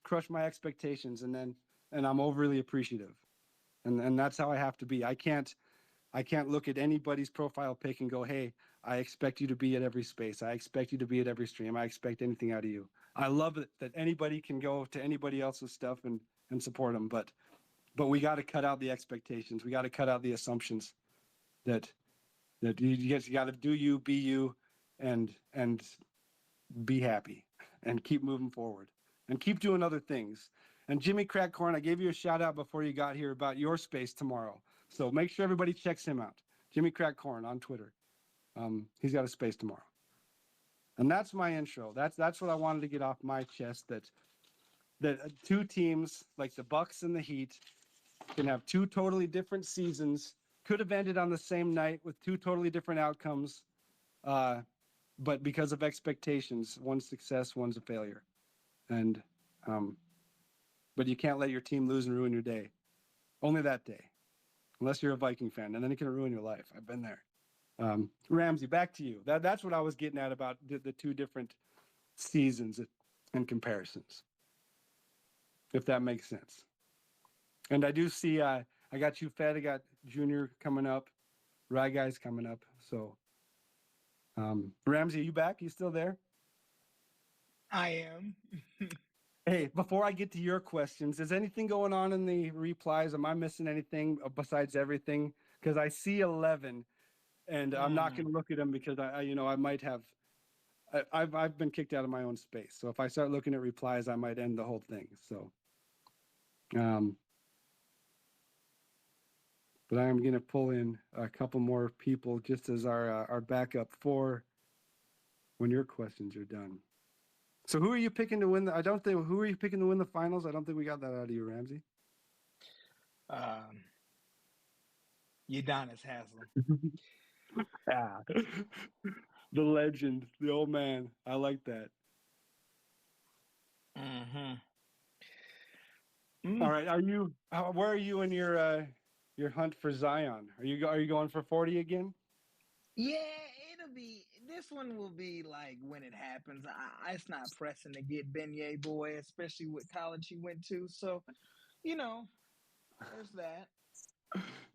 crush my expectations, and I'm overly appreciative, and that's how I have to be. I can't look at anybody's profile pic and go, hey, I expect you to be at every space. I expect you to be at every stream. I expect anything out of you. I love it that anybody can go to anybody else's stuff and support them. But we got to cut out the expectations. We got to cut out the assumptions that you got to do you, be you, and be happy and keep moving forward and keep doing other things. And Jimmy Crackcorn, I gave you a shout out before you got here about your space tomorrow. So make sure everybody checks him out. Jimmy Crackcorn on Twitter. He's got a space tomorrow. And that's my intro. That's what I wanted to get off my chest, that two teams like the Bucks and the Heat can have two totally different seasons, could have ended on the same night with two totally different outcomes. But because of expectations, one's success, one's a failure. And but you can't let your team lose and ruin your day. Only that day. Unless you're a Viking fan, and then it can ruin your life. I've been there. Ramsey, back to you. That's what I was getting at about the two different seasons and comparisons, if that makes sense. And I do see, I got you fed. I got Junior coming up. Rye Guy's coming up. So, Ramsey, are you back? You still there? I am. Hey, before I get to your questions, is anything going on in the replies? Am I missing anything besides everything? Because I see 11, and I'm not going to look at them because I might have. I've been kicked out of my own space. So if I start looking at replies, I might end the whole thing. So, but I am going to pull in a couple more people just as our backup for when your questions are done. So who are you picking to win? Who are you picking to win the finals? I don't think we got that out of you, Ramsey. Udonis Haslem. Ah, the legend, the old man. I like that. Mm-hmm. All right, where are you in your hunt for Zion? Are you going for 40 again? Yeah, this one will be like when it happens. It's not pressing to get Beignet boy, especially what college he went to. So, there's that.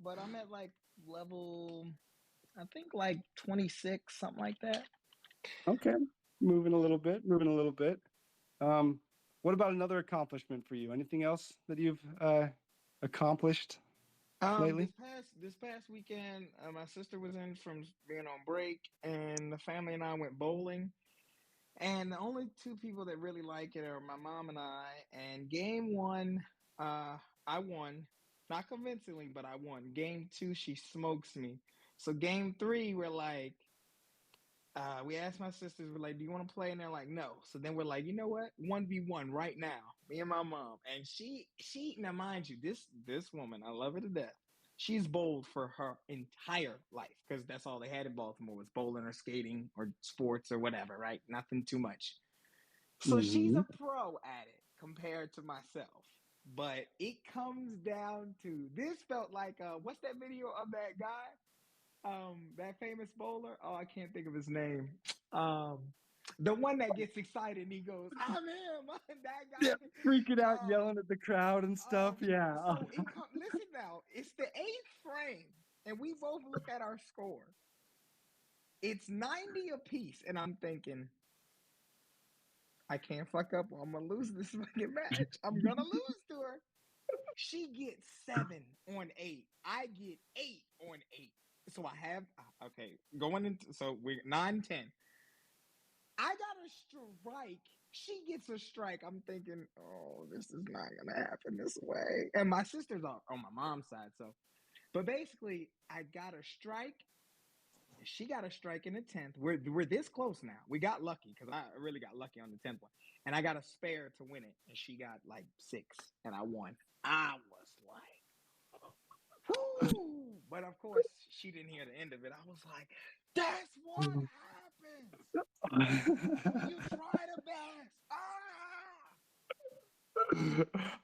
But I'm at like level, I think like 26, something like that. Okay, moving a little bit. What about another accomplishment for you? Anything else that you've accomplished lately? This past weekend, my sister was in from being on break, and the family and I went bowling. And the only two people that really like it are my mom and I. And game one, I won. Not convincingly, but I won. Game two, she smokes me. So game three, we're like, we asked my sisters, we're like, do you want to play? And they're like, no. So then we're like, you know what? 1v1 right now. Me and my mom. And she now mind you, this woman, I love her to death. She's bowled for her entire life because that's all they had in Baltimore was bowling or skating or sports or whatever, right? Nothing too much. So she's a pro at it compared to myself. But it comes down to this felt like what's that video of that guy? That famous bowler. Oh, I can't think of his name. The one that gets excited and he goes, "I'm him." That guy. Yeah, freaking out, yelling at the crowd and stuff. Yeah. So listen now. It's the 8th frame, and we both look at our score. It's 90 apiece, and I'm thinking, I can't fuck up or I'm gonna lose this fucking match. I'm gonna lose to her. She gets 7 on 8. I get 8 on 8. So I have okay, going into so we're 9-10. I got a strike. She gets a strike. I'm thinking, oh, this is not gonna happen this way. And my sisters are on my mom's side, so but basically I got a strike. She got a strike in the 10th. We're this close now. We got lucky because I really got lucky on the 10th one. And I got a spare to win it. And she got like 6 and I won. I was like, whoo! But of course, she didn't hear the end of it. I was like, that's what happens when you try the best.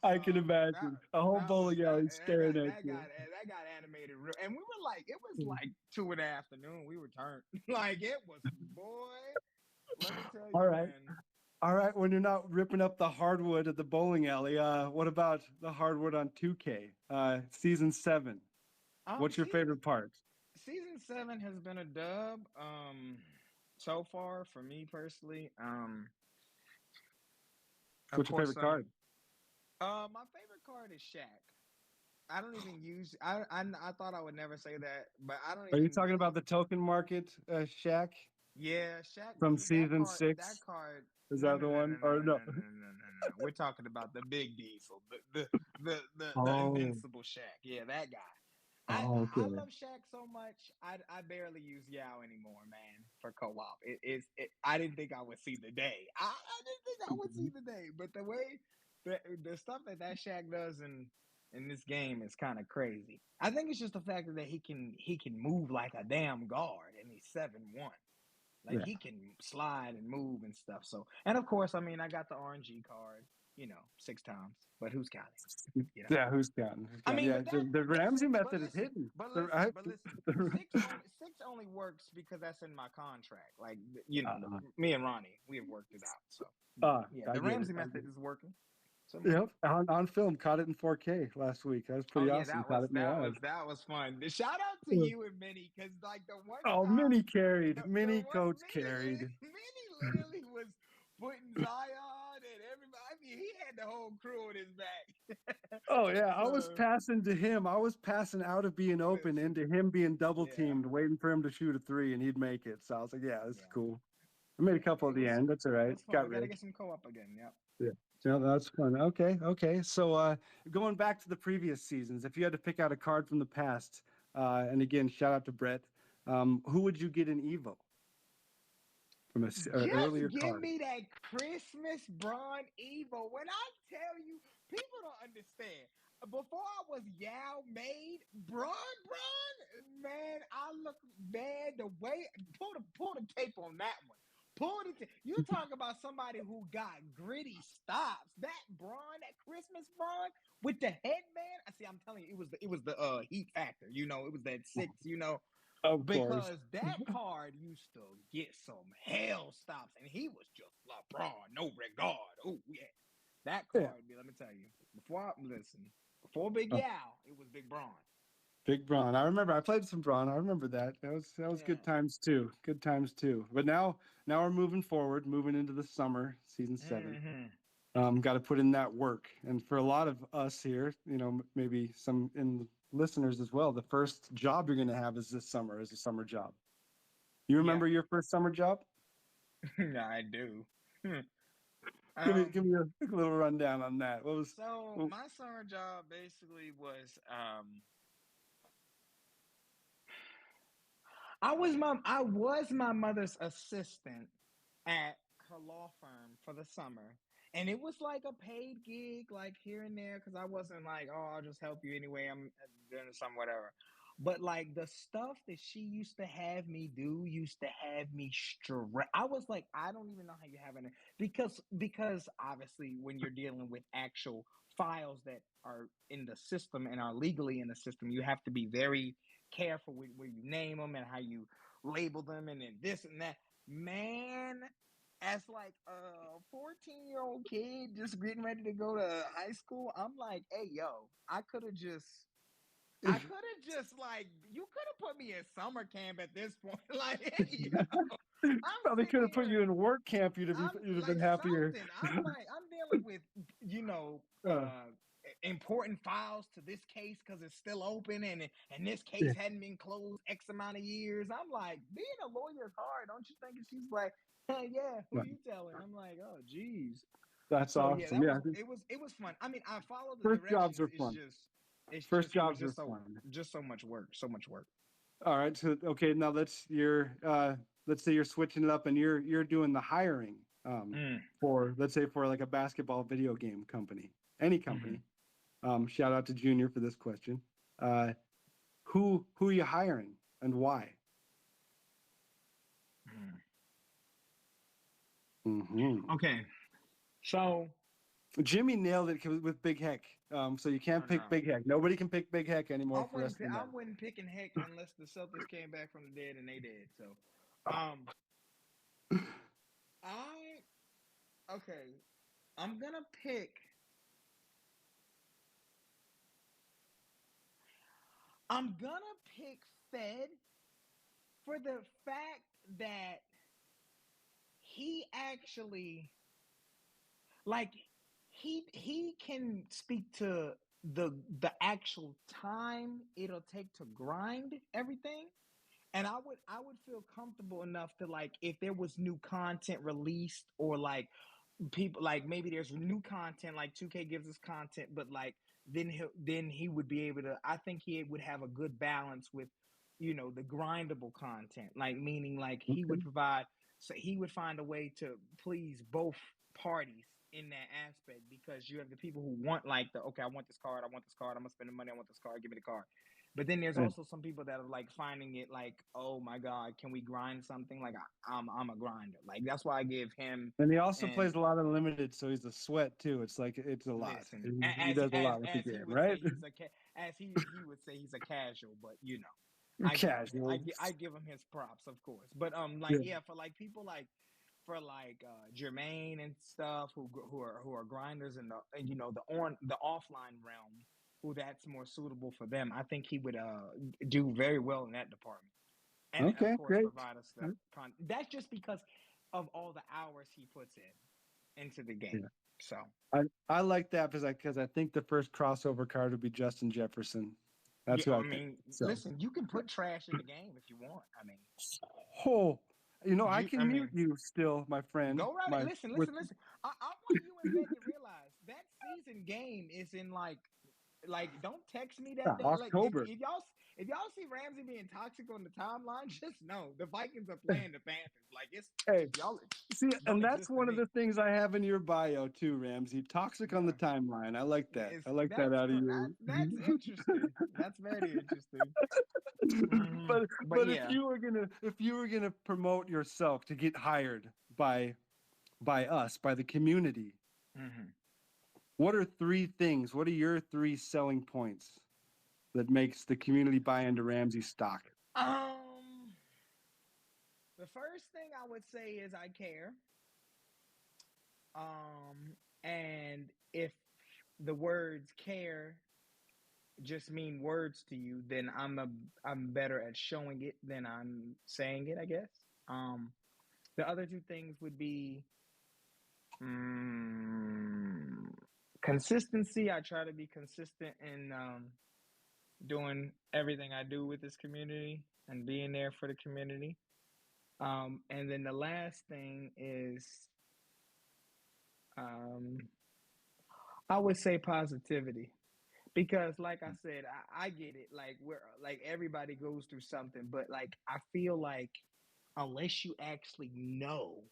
I can So imagine a whole bowling alley staring at you. that got animated real, and we were like, it was like 2 in the afternoon. We returned like it was, boy. Let me tell you, All right. man. All right, when you're not ripping up the hardwood at the bowling alley, what about the hardwood on 2K? Season 7. What's your favorite part? Season 7 has been a dub. So far for me personally. What's your favorite card? My favorite card is Shaq. I don't even use. I thought I would never say that, but I don't. Are you even talking about the token market, Shaq? Yeah, Shaq From that season card, 6? That card. Is No, that no, the no, one? no, no, Or no, no? no, no, no, no, no. We're talking about the big diesel, the Oh, invincible Shaq. Yeah, that guy. oh, I okay. love Shaq so much. I barely use Yao anymore, man, for co-op. I didn't think I would see the day. I didn't think I would see the day. But the way the stuff that Shaq does in this game is kind of crazy. I think it's just the fact that he can move like a damn guard and he's 7'1". Like Yeah. he can slide and move and stuff. So, and of course, I mean, I got the RNG card, 6 times, but who's counting? Yeah, who's counting? I mean, Yeah, but that, the but Ramsey but method is listen, hidden. but The- listen, I- but listen. the- Six only works because that's in my contract. Like me and Ronnie, we have worked it out. So yeah, I the get it. Ramsey I get method it. is working. So Yep, on film, caught it in 4K last week. That was oh pretty yeah, awesome. Caught it in the live. that was fun. The shout out to you and Minnie because like the one Oh, time Mini carried. the Mini one coach carried. Minnie literally was putting Zion and everybody. I mean, he had the whole crew on his back. Oh yeah, I was So passing to him. I was passing out of being open listen, into him being double yeah, teamed, waiting for him to shoot a 3, and he'd make it. So I was like, yeah, this is yeah. cool. I made a couple at It the was end. That's all it right. was fun. Got We got to rich. get some co-op again. Yep. Yeah. Yeah, that's fun. Okay, okay. So going back to the previous seasons, if you had to pick out a card from the past, and again, shout out to Brett, who would you get in Evo from an Just earlier give card? me that Christmas Braun Evo. When I tell you, people don't understand. Before I was Yao made, Braun, man, I look man the way pull the tape on that one. You talk about somebody who got gritty stops. That Braun, that Christmas Braun with the headband. I see. I'm telling you, it was the heat factor. It was that 6. Of course. Because that card used to get some hell stops, and he was just LeBron, no regard. Oh yeah, that Yeah. card. Let me tell you, before Big Oh, Yao, it was Big Braun. big Braun. I remember I played some Braun. I remember that. That was good Yeah. times too. Good times too. But now we're moving forward, moving into the summer, season 7. Got to put in that work. And for a lot of us here, maybe some in listeners as well, the first job you're going to have is this summer, is a summer job. You remember your first summer job? Yeah, I do. Give me a little rundown on that. What was So my summer job basically was I was my mother's assistant at her law firm for the summer. And it was like a paid gig, like here and there, because I wasn't like, oh, I'll just help you anyway. I'm doing something, whatever. But like the stuff that she used to have me do used to have me stress. I was like, I don't even know how you're having it because obviously when you're dealing with actual files that are in the system and are legally in the system, you have to be very careful with where you name them and how you label them and then this and that. Man, as like a 14-year-old kid just getting ready to go to high school, I'm like, hey, yo, I could have just I could have just like you could have put me in summer camp at this point. Like, I'm Probably sitting could have put you here. in work camp. You'd I'm have been like happier. something. I'm dealing with Uh, important files to this case because it's still open and this case hadn't been closed X amount of years. I'm like, being a lawyer is hard, don't you think? And she's like, hey, yeah, who yeah, you telling? I'm like, oh geez. that's So yeah, awesome. Yeah, it was fun. I mean, I follow the first jobs directions. are fun. It was Jobs are fun. just so much work, so much work. All right. So okay, now let's say you're switching it up and you're doing the hiring for, let's say, for like a basketball video game company, any company. Shout out to Junior for this question. Who are you hiring and why? Okay, so Jimmy nailed it with Big Heck. So you can't pick Big Heck. Nobody can pick Big Heck anymore for the rest of the night. I wouldn't picking Heck unless the Celtics came back from the dead and they did. So, I'm gonna pick. I'm gonna pick Fed for the fact that he actually like he can speak to the actual time it'll take to grind everything. And I would feel comfortable enough to like if there was new content released or like people like maybe there's new content like 2K gives us content, but like then he would be able to. I think he would have a good balance with the grindable content, like meaning like he would provide. So he would find a way to please both parties in that aspect because you have the people who want like I want this card, I'm gonna spend the money, I want this card, give me the card. But then there's also some people that are like finding it like, oh my God, can we grind something? Like I'm a grinder. Like that's why I give him. And he also plays a lot of limited, so he's a sweat too. It's like it's a lot. Listen, He does a lot with the game, right? As he would say he's a casual, but I Casual. I give him his props, of course. But for like people like Jermaine and stuff who are grinders in the offline realm, who that's more suitable for them. I think he would do very well in that department. And of course great. provide us the that's just because of all the hours he puts into the game. So I like that because I think the first crossover card would be Justin Jefferson. That's who I mean. So. Listen, you can put trash in the game if you want. I mean, I can mute you still, my friend. Go right. Listen. I want you and Ben to realize that season game is in like don't text me that day. October. Like, if y'all see Ramsey being toxic on the timeline, just know the Vikings are playing the Panthers. Like y'all see, and that's one of the things I have in your bio too, Ramsey. Toxic on the timeline. I like that. I like that out of you. That's interesting. That's very interesting. But if you were gonna promote yourself to get hired by us, by the community, what are what are your 3 selling points that makes the community buy into Ramsey stock? The first thing I would say is I care. And if the words care just mean words to you, then I'm better at showing it than I'm saying it, I guess. The other 2 things would be consistency. I try to be consistent in doing everything I do with this community and being there for the community. And then the last thing is I would say positivity. Because like I said, I get it. Like everybody goes through something, but like I feel like unless you actually know,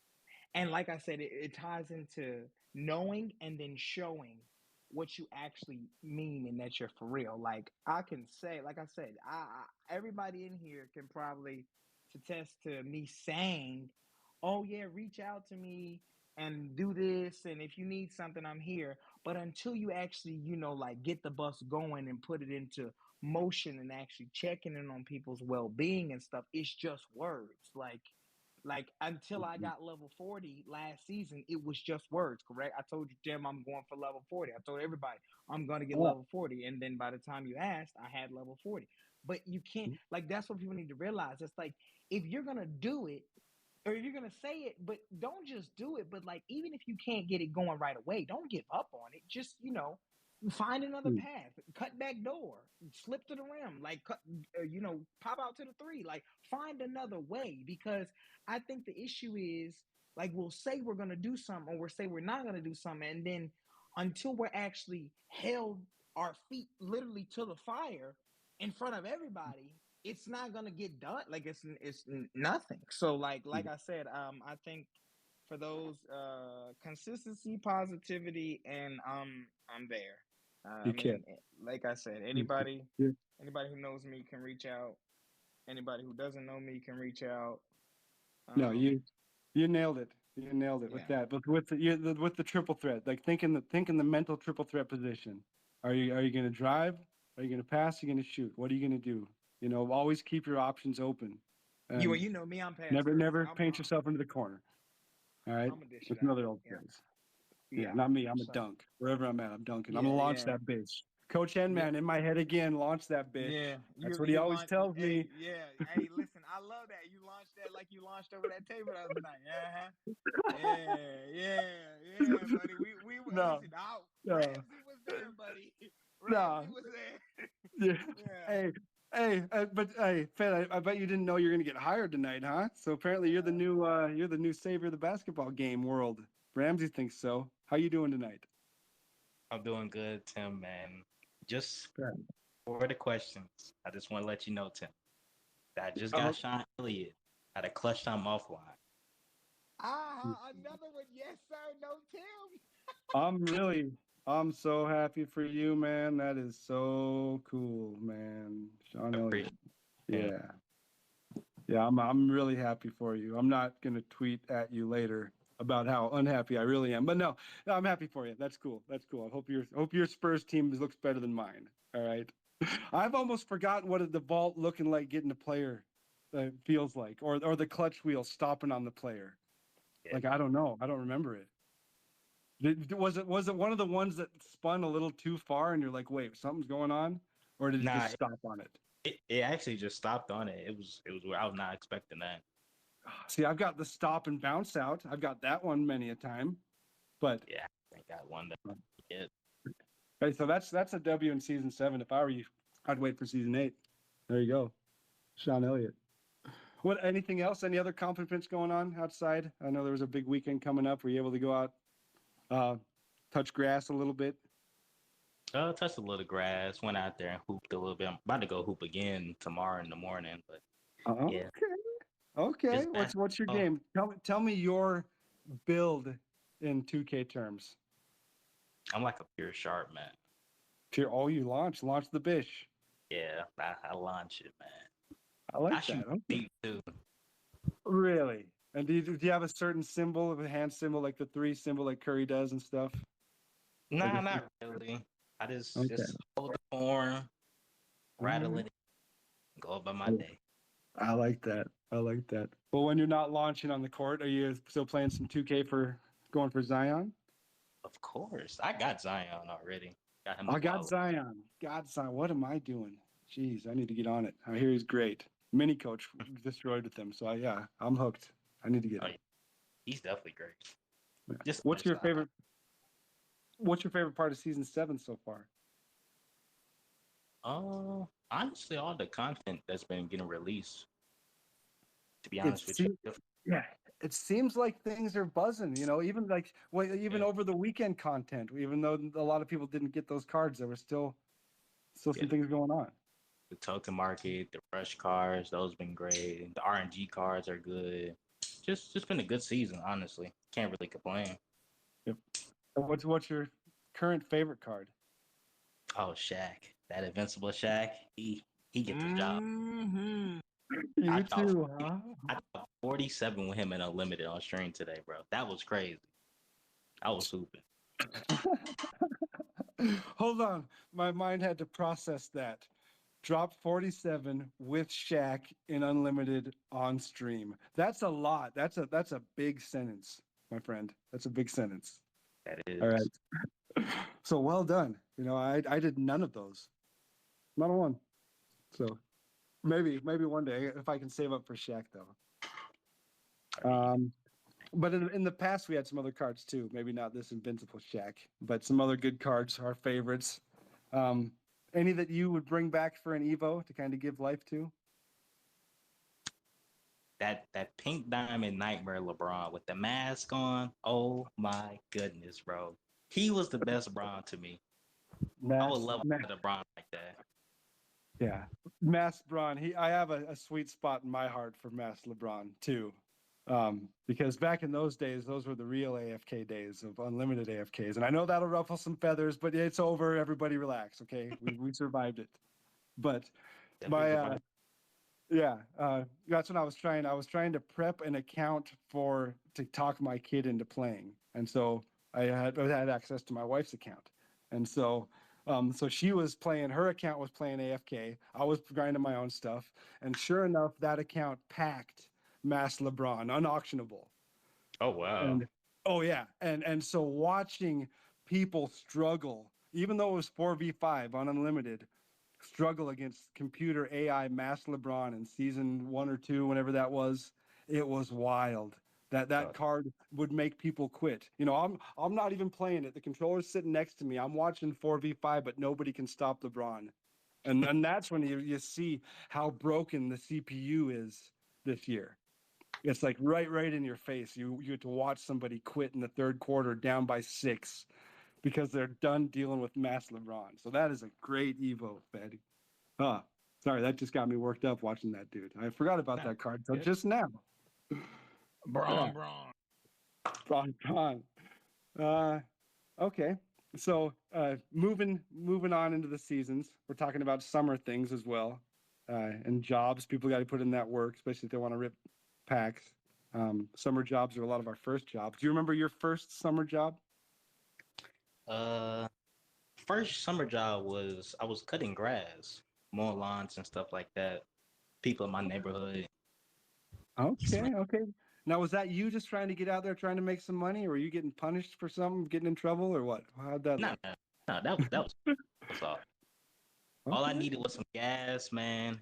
and like I said, it ties into knowing and then showing what you actually mean and that you're for real. Like I can say, like I said, everybody in here can probably attest to me saying, "Oh yeah, reach out to me and do this, and if you need something, I'm here." But until you actually, like get the bus going and put it into motion and actually checking in on people's well-being and stuff, it's just words. Like Like until I got level 40 last season, it was just words, correct? I told you, Jim, I'm going for level 40. I told everybody I'm gonna get Oh, level 40. And then by the time you asked, I had level 40. But you can't, like, that's what people need to realize. It's like if you're gonna do it, or you're gonna say it, but don't just do it. But like, even if you can't get it going right away, don't give up on it. Just find another mm, path, cut back door, slip to the rim, like cut, pop out to the three. Like find another way because I think the issue is like we'll say we're gonna do something or we'll say we're not gonna do something, and then until we're actually held our feet literally to the fire in front of everybody, it's not gonna get done. Like it's nothing. So like I said, I think for those consistency, positivity, and I'm there. I you can't. mean, like I said, You can't. anybody who knows me can reach out. Anybody who doesn't know me can reach out. No, Um, you nailed it. You nailed it with yeah. that. But with the triple threat, like thinking the mental triple threat position. Are you going to drive? Are you going to pass? Are you going to shoot? What are you going to do? Always keep your options open, You and you know me, I'm pass first. never paint yourself into the corner. All right, I'm a dish it it's out. another old Yeah, phrase. Yeah, yeah. not me. I'm a So dunk. Wherever I'm at, I'm dunking. I'm yeah, gonna launch yeah. that bitch. Coach Yeah, Henman in my head again. Launch that bitch. yeah, That's you what he you always launch. tells me. Hey, yeah. Hey, listen, I love that you launched that like you launched over that table the other night. Uh-huh. Yeah, buddy. We No, listen. Now no, Ramsey was there, buddy. no. Ramsey was there. Yeah. Yeah. Hey, but hey, Fed, I bet you didn't know you're gonna get hired tonight, huh? So apparently you're the new savior of the basketball game world. Ramsey thinks so. How you doing tonight? I'm doing good, Tim, man. Just Good. for the questions, I just want to let you know, Tim, that I just got Oh, Sean Elliott at a clutch time offline. Another one. Yes, sir. No, Tim. I'm really, I'm so happy for you, man. That is so cool, man. Sean Elliott. Appreciate it. Yeah. Yeah, I'm really happy for you. I'm not gonna tweet at you later about how unhappy I really am. But no, I'm happy for you. That's cool. That's cool. I hope your Spurs team looks better than mine. All right. I've almost forgotten what the vault looking like getting a player feels like, or the clutch wheel stopping on the player. Yeah. Like I don't know. I don't remember it. Was it one of the ones that spun a little too far and you're like, wait, something's going on? Or did it Nah, just stop on it? it actually just stopped on it. It was where I was not expecting that. See, I've got the stop and bounce out. I've got that one many a time. But Yeah, I got one that yeah. hey, so that's a W in season 7. If I were you, I'd wait for season 8. There you go. Sean Elliott. What anything else? Any other accomplishments going on outside? I know there was a big weekend coming up. Were you able to go out, touch grass a little bit? Touched a little grass, went out there and hooped a little bit. I'm about to go hoop again tomorrow in the morning, but yeah, Okay. Okay. just What's your basketball. game? Tell me your build in 2K terms. I'm like a pure sharp man. You launch the bish. Yeah, I launch it, man. I I like shoot that. Okay. deep too. Really? And do you have a certain symbol, a hand symbol, like the 3 symbol, like Curry does and stuff? Like Nah, a, not really. I just okay. just hold the form, rattle Mhm. it, go about my day. I like that. I like that. Well, when you're not launching on the court, are you still playing some 2K for going for Zion? Of course, I got Zion already. Got him a I got follow. Zion. Got Zion. What am I doing? Jeez, I need to get on it. I hear he's great. Mini coach destroyed with him. So yeah, I'm hooked. I need to get Oh, him. yeah, he's definitely great. Yeah. Just What's your versatile. favorite? What's your favorite part of season 7 so far? Honestly, all the content that's been getting released. To be It honest with seems, you, yeah, it seems like things are buzzing. Even like even yeah, over the weekend content. Even though a lot of people didn't get those cards, there were still yeah, some things going on. the token market, the rush cards, those been great. The RNG cards are good. Just been a good season, honestly. Can't really complain. Yep. What's your current favorite card? Oh, Shaq, that invincible Shaq, he get the job. Mm-hmm. I You thought too, huh? I thought 47 with him in Unlimited on stream today, bro. That was crazy. I was hooping. Hold on. My mind had to process that. dropped 47 with Shaq in unlimited on stream. That's a lot. That's a big sentence, my friend. That's a big sentence. That is. All right. So well done. I did none of those. Not a one. So maybe one day if I can save up for Shaq though. But in the past we had some other cards too. Maybe not this Invincible Shaq, but some other good cards, our favorites. Any that you would bring back for an Evo to kind of give life to? That pink diamond nightmare LeBron with the mask on. Oh my goodness, bro. He was the best Bron to me. I would love a Bron like that. Yeah. Masked Bron. I have a sweet spot in my heart for Masked LeBron too. Because back in those days, those were the real AFK days of unlimited AFKs. And I know that'll ruffle some feathers, but it's over. Everybody relax, okay? We survived it. But that's what I was trying. I was trying to prep an account to talk my kid into playing. And so I had access to my wife's account. And so she was playing, her account was playing AFK. I was grinding my own stuff. And sure enough, that account packed Mass LeBron, unauctionable. Oh, wow. And and so watching people struggle, even though it was 4v5 on Unlimited, struggle against computer AI Mass LeBron in season 1 or 2, whenever that was, it was wild. That card would make people quit. I'm not even playing it. The controller's sitting next to me. I'm watching 4v5, but nobody can stop LeBron. And that's when you see how broken the CPU is this year. It's like right in your face. You get to watch somebody quit in the third quarter down by 6 because they're done dealing with Mass LeBron. So that is a great Evo, Fed. Sorry, that just got me worked up watching that dude. I forgot about that card until just now. Bron. Okay. So moving on into the seasons, we're talking about summer things as well, and jobs. People got to put in that work, especially if they want to rip packs. Summer jobs are a lot of our first jobs. Do you remember your first summer job? First summer job was I was cutting grass, mowing lawns and stuff like that. People in my neighborhood. Okay. Now, was that you just trying to get out there, trying to make some money, or were you getting punished for something, getting in trouble, or what? How'd that look? No, that was all. Okay. All I needed was some gas, man,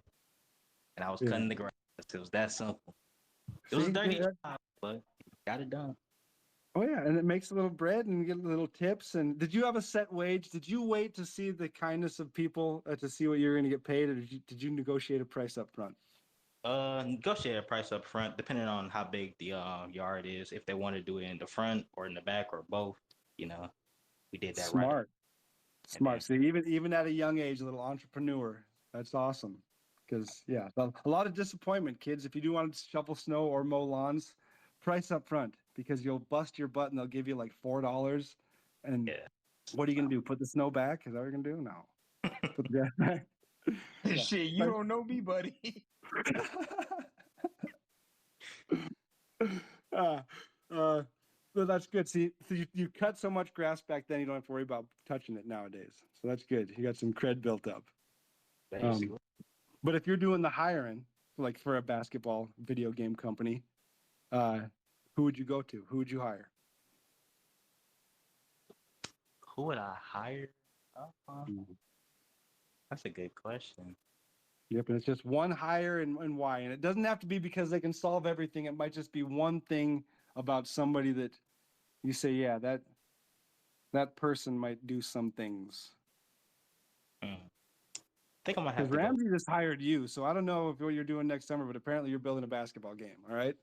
and I was cutting the grass. It was that simple. It was a dirty job, but got it done. Oh yeah, and it makes a little bread and you get little tips. And did you have a set wage? Did you wait to see the kindness of people to see what you're going to get paid, or did you negotiate a price up front? Negotiate a price up front, depending on how big the yard is. If they want to do it in the front or in the back or both, we did that Smart. Then, So even at a young age, a little entrepreneur. That's awesome. Because a lot of disappointment, kids. If you do want to shovel snow or mow lawns, price up front because you'll bust your butt and they'll give you like $4. And what are you gonna do? Put the snow back? Is that what you're gonna do? No. Put the gas back. Shit, you don't know me, buddy. Well, that's good. See, so you cut so much grass back then, you don't have to worry about touching it nowadays. So that's good. You got some cred built up. But if you're doing the hiring, like for a basketball video game company, who would you go to? Who would you hire? Who would I hire? That's a good question. Yep, and it's just one hire and why. And it doesn't have to be because they can solve everything. It might just be one thing about somebody that you say, yeah, that person might do some things. I think I'm gonna have to Ramsey just hired you, so I don't know what you're doing next summer, but apparently you're building a basketball game. All right.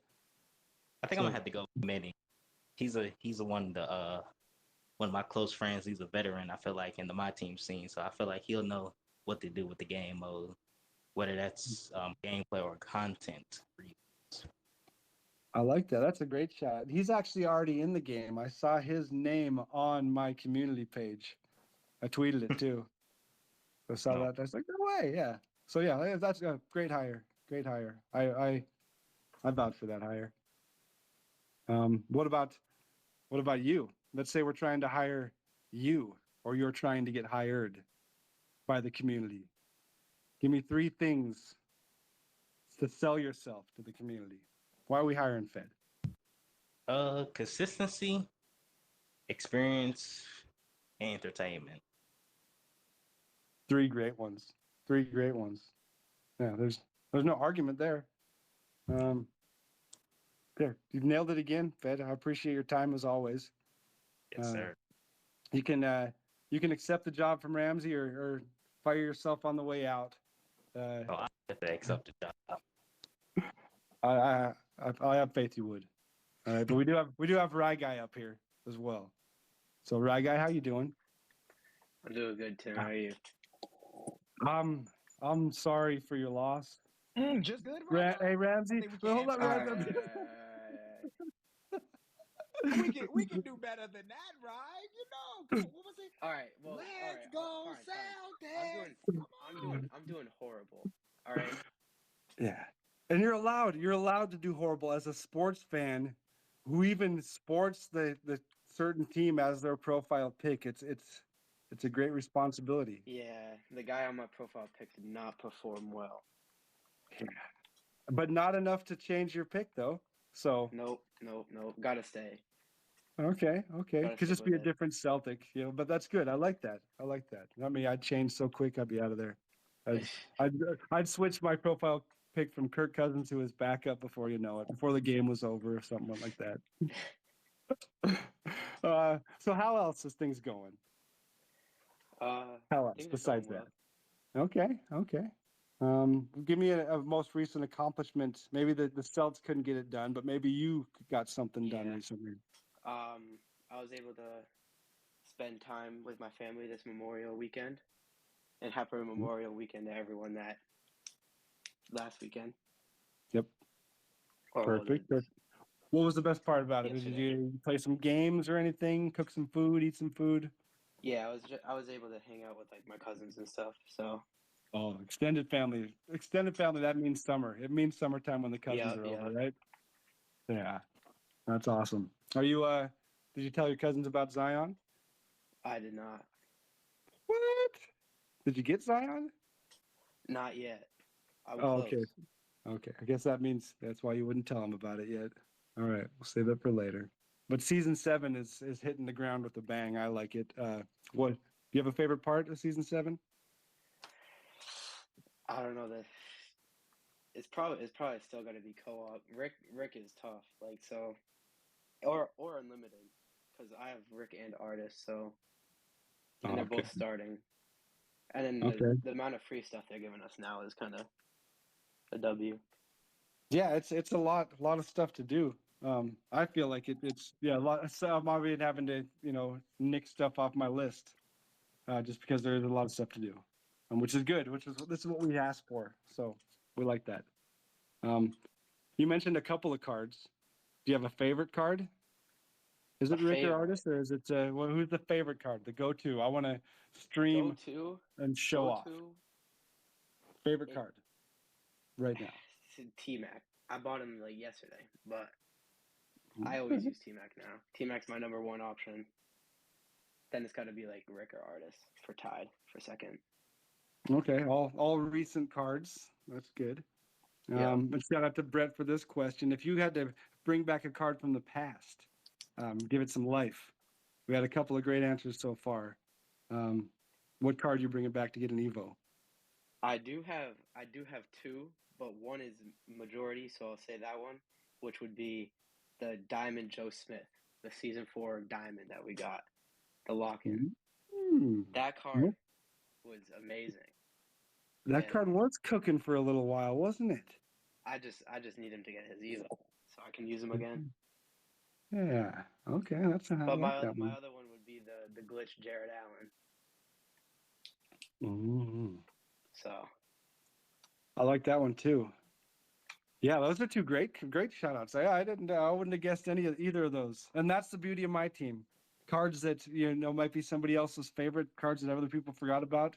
I think I'm gonna have to go with Manny. He's a one of my close friends. He's a veteran. I feel like in the MyTeam scene, so I feel like he'll know what to do with the game mode, whether that's gameplay or content. I like that. That's a great shot. He's actually already in the game. I saw his name on my community page. I tweeted it too. I saw that. I was like, no way. Yeah. So yeah, that's a great hire. Great hire. I vouch for that hire. What about you? Let's say we're trying to hire you, or you're trying to get hired by the community. Give me 3 things to sell yourself to the community. Why are we hiring Fed? Consistency, experience, and entertainment. 3 great ones. 3 great ones. Yeah, there's no argument there. There, you've nailed it again, Fed. I appreciate your time as always. Yes, sir. You can accept the job from Ramsey or fire yourself on the way out. I have to accept the job. I have faith you would. All right, but we do have Rye Guy up here as well. So Rye Guy, how you doing? I'm doing good, Tim. How are you? I'm sorry for your loss. Just good, right? Hey Ramsey, hold on, All Ramsey. right. We can do better than that, right? You know, come on, what was it? All right. Well, Let's all go, right, fine. Celtics. I'm doing horrible. All right. Yeah, and you're allowed to do horrible as a sports fan, who even sports the certain team as their profile pick. It's a great responsibility. Yeah, the guy on my profile pick did not perform well. Yeah. But not enough to change your pick though. So Nope. Gotta stay. okay. Gotta Could just stick be a with it. different Celtic, but that's good. I like that. I mean, I'd change so quick, I'd be out of there. I'd switch my profile pick from Kirk Cousins to his backup before you know it, before the game was over or something like that. So how else is things going? How else Things are besides going that? Okay. Give me a most recent accomplishment. Maybe the Celts couldn't get it done, but maybe you got something done Yeah. recently. I was able to spend time with my family this Memorial weekend, and happy Memorial Weekend to everyone that last weekend. Yep. Or was Perfect. it What was the best part about it? Did yesterday? you play some games or anything? Cook some food? Eat some food? Yeah, I was able to hang out with like my cousins and stuff. So Oh, extended family. Extended family, that means summer. It means summertime when the cousins Yeah, are yeah. over, right? Yeah. That's awesome. Are you did you tell your cousins about Zion? I did not. What? Did you get Zion? Not yet. I'm Oh, close. okay. Okay. I guess that means that's why you wouldn't tell them about it yet. All right. We'll save that for later. But season 7 is hitting the ground with a bang. I like it. What do you have a favorite part of season 7? I don't know that it's probably still gonna be co-op. Rick is tough, like so, or unlimited, because I have Rick and Artist, so and they're Okay. both starting, and then Okay. the amount of free stuff they're giving us now is kind of a W. Yeah, it's a lot of stuff to do. I feel like it's a lot. So I'm already having to nick stuff off my list, just because there's a lot of stuff to do, which is good. This is what we asked for, so we like that. You mentioned a couple of cards. Do you have a favorite card? Is it Rick or Artist, or is it who's the favorite card? The go-to. I want to stream and show off. Favorite card right now. T-Mac. I bought him like yesterday, but I always use T-Mac now. T-Mac's my number one option. Then it's got to be like Rick or Artist for tied for second. Okay, all recent cards. That's good. And shout out to Brett for this question. If you had to bring back a card from the past, give it some life. We had a couple of great answers so far. What card you bring it back to get an Evo? I do have 2, but one is majority, so I'll say that one, which would be the Diamond Joe Smith, the season 4 Diamond that we got, the lock-in. That card was amazing. That card was cooking for a little while, wasn't it? I just need him to get his Evo so I can use him again. Yeah. Okay, that's a But my that other one would be the glitch Jared Allen. So I like that one too. Yeah, those are 2 great shout outs. I wouldn't have guessed either of those. And that's the beauty of my team. Cards that might be somebody else's favorite, cards that other people forgot about.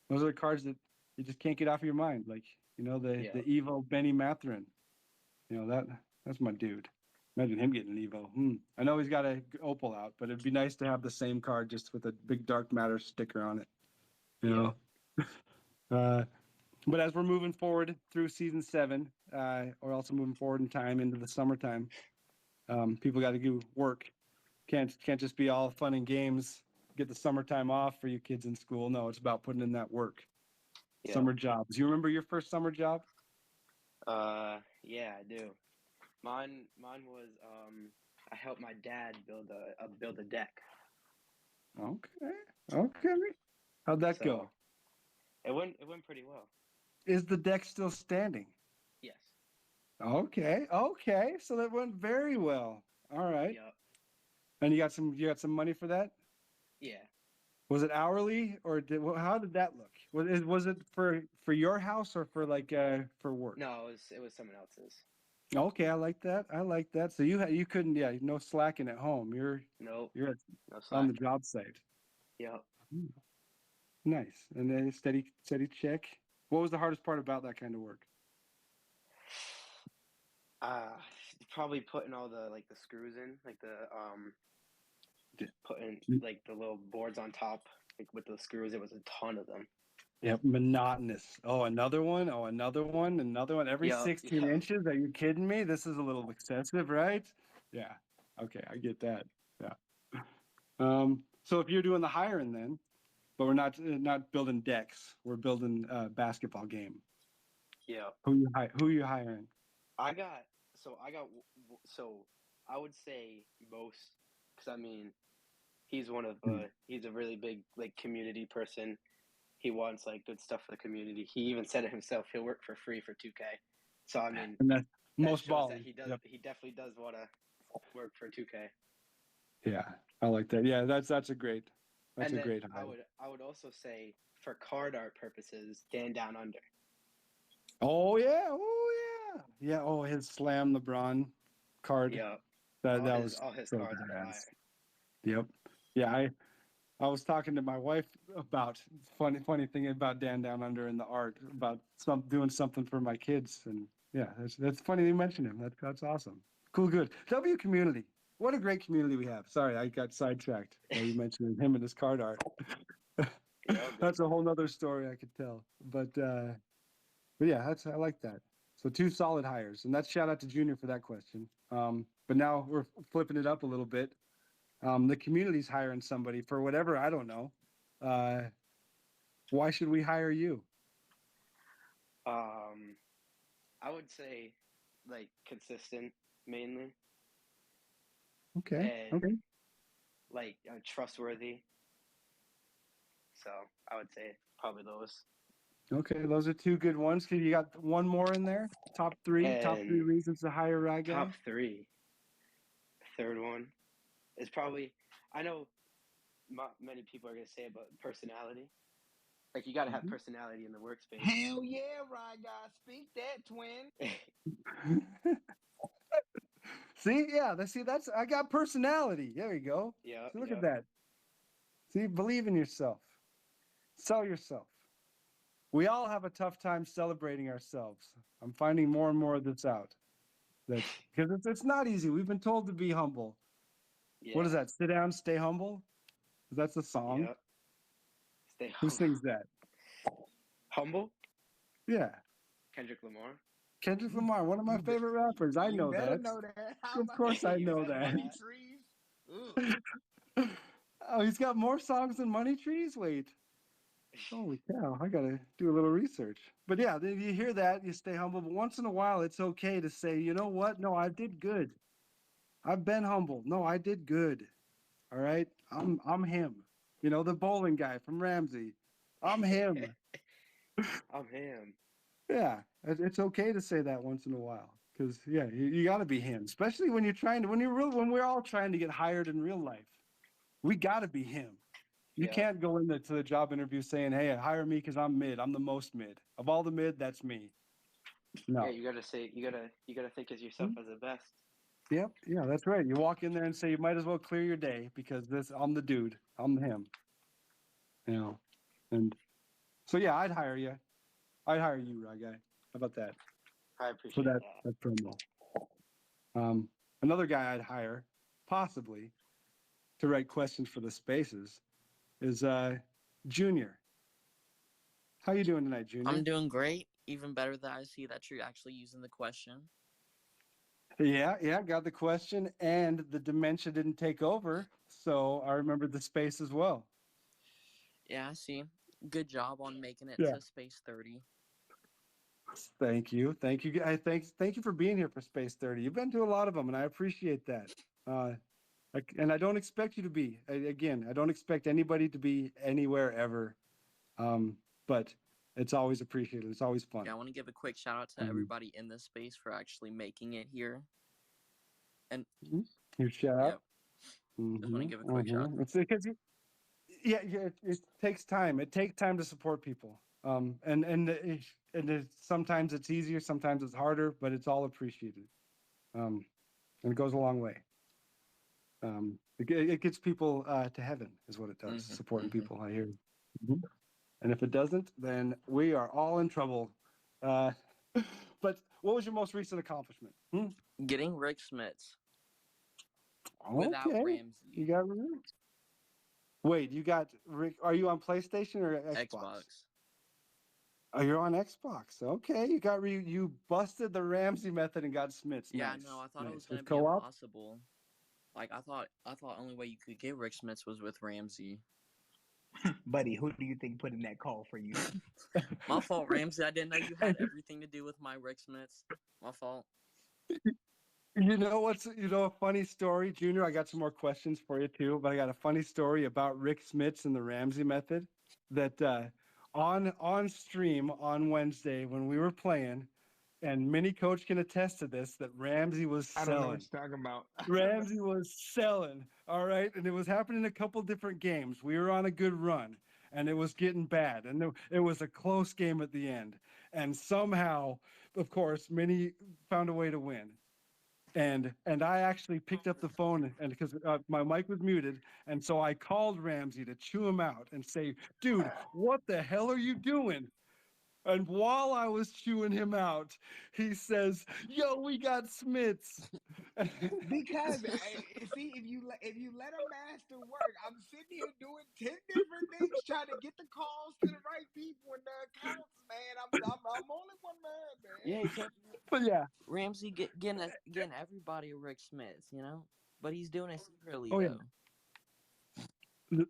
Those are the cards that you just can't get off of your mind. Like, the Evo Benny Matherin. That's my dude. Imagine him getting an Evo. I know he's got a Opal out, but it'd be nice to have the same card just with a big Dark Matter sticker on it. You know? But as we're moving forward through season 7, we're also moving forward in time into the summertime. People got to do work. Can't just be all fun and games. Get the summertime off for you kids in school. No, it's about putting in that work. Yeah. Summer jobs. You remember your first summer job? Yeah, I do. Mine was I helped my dad build a deck. Okay. How'd that So go? it went pretty well. Is the deck still standing? Yes. Okay. So that went very well. All right. Yep. And you got some money for that? Yeah. Was it hourly or how did that look? Was it for your house or for for work? No, it was someone else's. Okay, I like that. So you couldn't, no slacking at home. Nope. You're No on the slack. job site. Yep. Nice. And then steady check. What was the hardest part about that kind of work? Probably putting all the screws in, putting the little boards on top, with the screws. It was a ton of them. Yep, monotonous. Oh, another one. Every Yep. 16 Yep. inches. Are you kidding me? This is a little excessive, right? Yeah. Okay, I get that. Yeah. So if you're doing the hiring then, but we're not building decks, we're building a basketball game. Yep. Who are you hiring? I got I would say most, because I mean he's he's a really big community person. He wants good stuff for the community. He even said it himself. He'll work for free for 2K. So I mean, And that's that most shows balling. that he does. Yep. He definitely does want to work for 2K. Yeah, I like that. Yeah, that's a great And then great I hire. would also say for card art purposes, Dan Down Under. Oh yeah. Yeah. Oh, his Slam LeBron card. Yep. That was all his so cards are badass. fire. Yep. Yeah, I was talking to my wife about funny thing about Dan Down Under and the art about doing something for my kids, and yeah, that's funny you mentioned him. That's awesome. Cool, good. W community. What a great community we have. Sorry, I got sidetracked while you mentioned him and his card art. Yeah, all good. That's a whole nother story I could tell. But yeah, I like that. So 2 solid hires, and that's shout out to Junior for that question. But now we're flipping it up a little bit. The community's hiring somebody for whatever, I don't know. Why should we hire you? I would say consistent mainly. Okay. And Okay. trustworthy. So I would say probably those. Okay. Those are 2 good ones. You got one more in there? Top 3 And reasons to hire Rye Guy? top 3. Third one is probably, I know many people are going to say it, but personality. You got to have personality in the workspace. Hell yeah, right, guys. Speak that, twin. See, yeah, that's I got personality. There you go. Yeah. See, look at that. See, believe in yourself. Sell yourself. We all have a tough time celebrating ourselves. I'm finding more and more of this out. Because it's not easy. We've been told to be humble. Yeah. What is that? Sit down, stay humble? That's the song. Yep. Stay Who humble. sings that? Humble? Yeah. Kendrick Lamar. Kendrick Lamar, one of my favorite rappers. I know You better that. know that. Of course I know that. Money trees. Oh, he's got more songs than Money Trees? Wait. Holy cow, I gotta do a little research. But yeah, then you hear that, you stay humble. But once in a while, it's okay to say, you know what? No, I did good. I've been humble. No, I did good. All right, I'm him. You know, the bowling guy from Ramsey. I'm him. I'm him. Yeah, it's okay to say that once in a while, because yeah, you got to be him. Especially when when we're all trying to get hired in real life, we got to be him. You can't go into the job interview saying, "Hey, hire me because I'm mid. I'm the most mid of all the mid. That's me." No. Yeah, you gotta think of yourself as the best. Yep. Yeah, that's right. You walk in there and say, "You might as well clear your day because I'm the dude. I'm him." You know, and so yeah, I'd hire you. I'd hire you, Rye Guy. How about that? I For appreciate that promo. Another guy I'd hire, possibly, to write questions for the spaces, is Junior. How you doing tonight, Junior? I'm doing great. Even better that I see that you're actually using the question. Yeah, got the question, and the dementia didn't take over, so I remembered the space as well. Yeah, I see. Good job on making it Yeah. to Space 30. Thank you. Thank you for being here for Space 30. You've been to a lot of them, and I appreciate that. And I don't expect you to be. Again, I don't expect anybody to be anywhere ever. But it's always appreciated. It's always fun. Yeah, I want to give a quick shout out to everybody in this space for actually making it here. And You shout out. Just want to give a quick shout out. It's because it takes time. It takes time to support people. Sometimes it's easier, sometimes it's harder, but it's all appreciated. And it goes a long way. It gets people to heaven, is what it does. Supporting people, I hear. And if it doesn't, then we are all in trouble. But what was your most recent accomplishment? Getting Rick Smits without Ramsey. You got Rick. Wait, you got Rick? Are you on PlayStation or Xbox? Oh, you're on Xbox. Okay, you busted the Ramsey method and got Smits. Yeah, nice. no, I thought it was With gonna be co-op? impossible. Like I thought only way you could get Rick Smits was with Ramsey. Buddy, who do you think put in that call for you? My fault, Ramsey. I didn't know you had everything to do with my Rick Smits. My fault. You know a funny story, Junior? I got some more questions for you too, but I got a funny story about Rick Smits and the Ramsey method. That on stream on Wednesday when we were playing, and Mini Coach can attest to this, that Ramsey was selling. I don't know what you're talking about. Ramsey was selling, all right? And it was happening a couple different games. We were on a good run, and it was getting bad. And it was a close game at the end. And somehow, of course, Mini found a way to win. And I actually picked up the phone, and because my mic was muted, and so I called Ramsey to chew him out and say, dude, what the hell are you doing? And while I was chewing him out, he says, yo, we got Smits. Because see, if you let a master work, I'm sitting here doing 10 different things, trying to get the calls to the right people and the accounts, man. I'm only one man, man. Yeah, you can't. But yeah, Ramsey getting everybody a Rick Smits, you know, but he's doing it secretly Oh, yeah. though.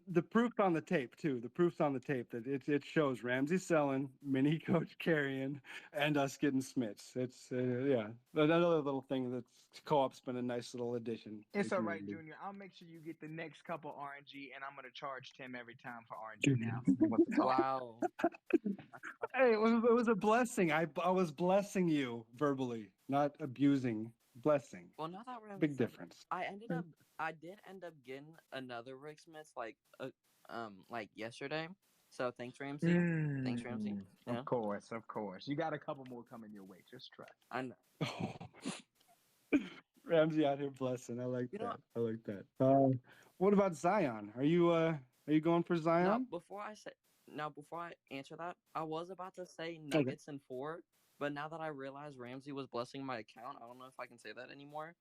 The proof's on the tape too. The proof's on the tape that it shows Ramsey selling, Mini Coach carrying, and us getting Smits. It's another little thing that's co-op's been a nice little addition. to It's the all right, community. Junior. I'll make sure you get the next couple RNG, and I'm gonna charge Tim every time for RNG now. Wow. Hey, it was a blessing. I was blessing you verbally, not abusing. Blessing. Well, not that Ramsey. Big difference. I did end up getting another Rick Smits like yesterday. So thanks, Ramsey. Thanks, Ramsey. Yeah. Of course. You got a couple more coming your way. Just trust. I know. Ramsey out here blessing. I like You know that. I like that. What about Zion? Are you going for Zion? Now, before I answer that, I was about to say Nuggets and 4, but now that I realize Ramsey was blessing my account, I don't know if I can say that anymore.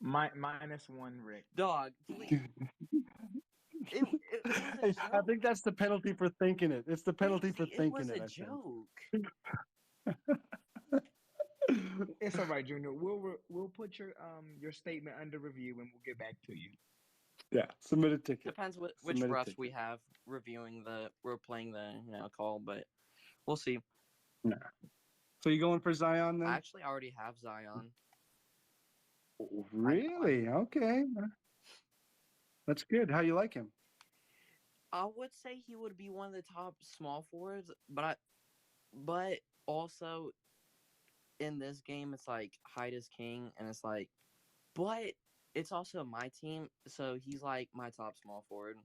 -1, Rick. Dog, please. It was a joke. I think that's the penalty for thinking it. It's the penalty for thinking it. It was a joke. It's all right, Junior. We'll put your statement under review, and we'll get back to you. Yeah, submit a ticket. Depends which refs we have reviewing we're playing the call, but we'll see. Nah. So you going for Zion then? I actually already have Zion. Really? Okay. That's good. How you like him? I would say he would be one of the top small forwards, but also in this game it's like height is king, and it's like, but it's also my team, so he's like my top small forward.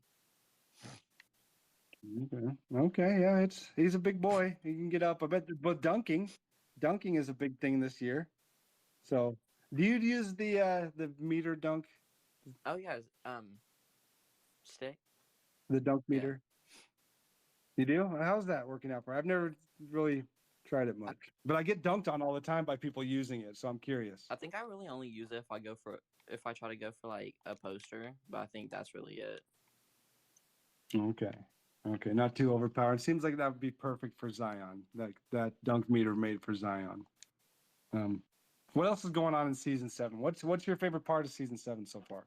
Okay, yeah, he's a big boy. He can get up. I bet, but dunking is a big thing this year. So, do you use the meter dunk? Oh yeah, stick. The dunk meter. You do? How's that working out for you? I've never really tried it much, but I get dunked on all the time by people using it, so I'm curious. I think I really only use it if I try to go for like a poster, but I think that's really it. Okay. Okay, not too overpowered. Seems like that would be perfect for Zion. That dunk meter made for Zion. What else is going on in season 7? What's your favorite part of season 7 so far?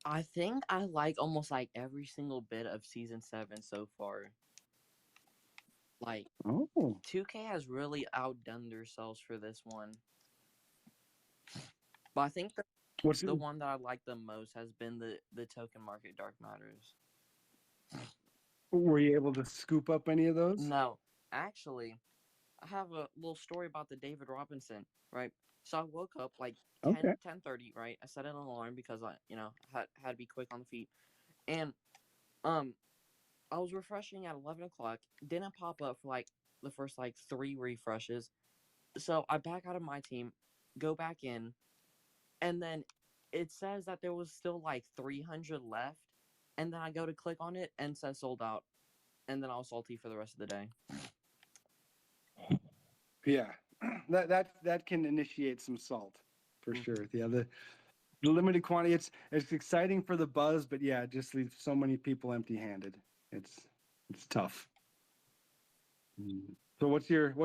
I think I like almost like every single bit of season 7 so far. Like Oh, 2K has really outdone themselves for this one. But I think what's the one that I like the most has been the token market Dark Matters. Were you able to scoop up any of those? No, actually, I have a little story about the David Robinson, right? So I woke up like 10, Okay. 10:30, right? I set an alarm because I, had to be quick on the feet. And I was refreshing at 11 o'clock, didn't pop up for like the first like 3 refreshes. So I back out of my team, go back in, and then it says that there was still like 300 left. And then I go to click on it and it says sold out. And then I was salty for the rest of the day. Yeah, that can initiate some salt for sure. Yeah, the limited quantity. It's exciting for the buzz, but yeah, it just leaves so many people empty-handed. It's tough. So what's your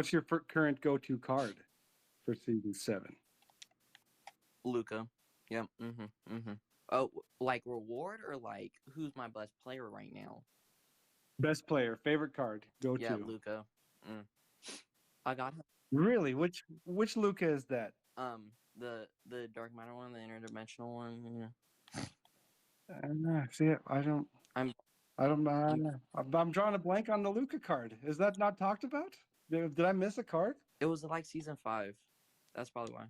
current go-to card for season 7? Luca. Yep. Oh, like reward or like who's my best player right now? Best player, favorite card, go Yeah, to. Luca. I got him. Really? Which Luca is that? The dark matter one, the interdimensional one. See, I don't I'm know. I'm drawing a blank on the Luca card. Is that not talked about? Did I miss a card? It was like season 5. That's probably why.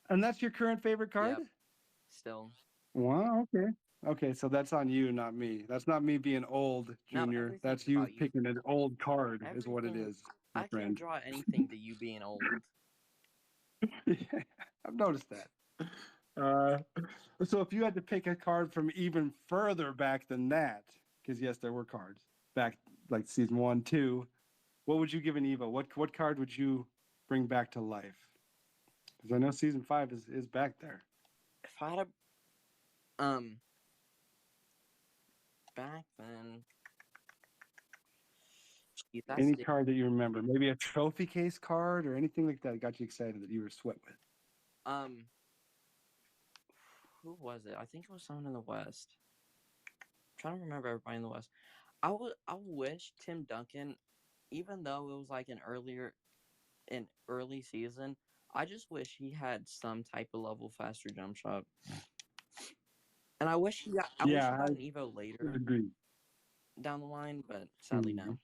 And that's your current favorite card? Yep. Still. Wow, okay. Okay, so that's on you, not me. That's not me being old, No, Junior. everything's That's you about you. picking an old card, is what it Everything. is, my I can't friend. draw anything to you being old. I've noticed that. So if you had to pick a card from even further back than that, because yes, there were cards back like season 1, 2, what would you give an Evo? What card would you bring back to life? Because I know season 5 is back there. If I had a back then, geez, that's Any card that you remember, maybe a trophy case card or anything like that got you excited that you were sweat with. Who was it? I think it was someone in the West. I'm trying to remember everybody in the West. I wish Tim Duncan, even though it was like an early season, I just wish he had some type of level faster jump shot. And I wish he got an Evo later Agreed. down the line, but sadly no.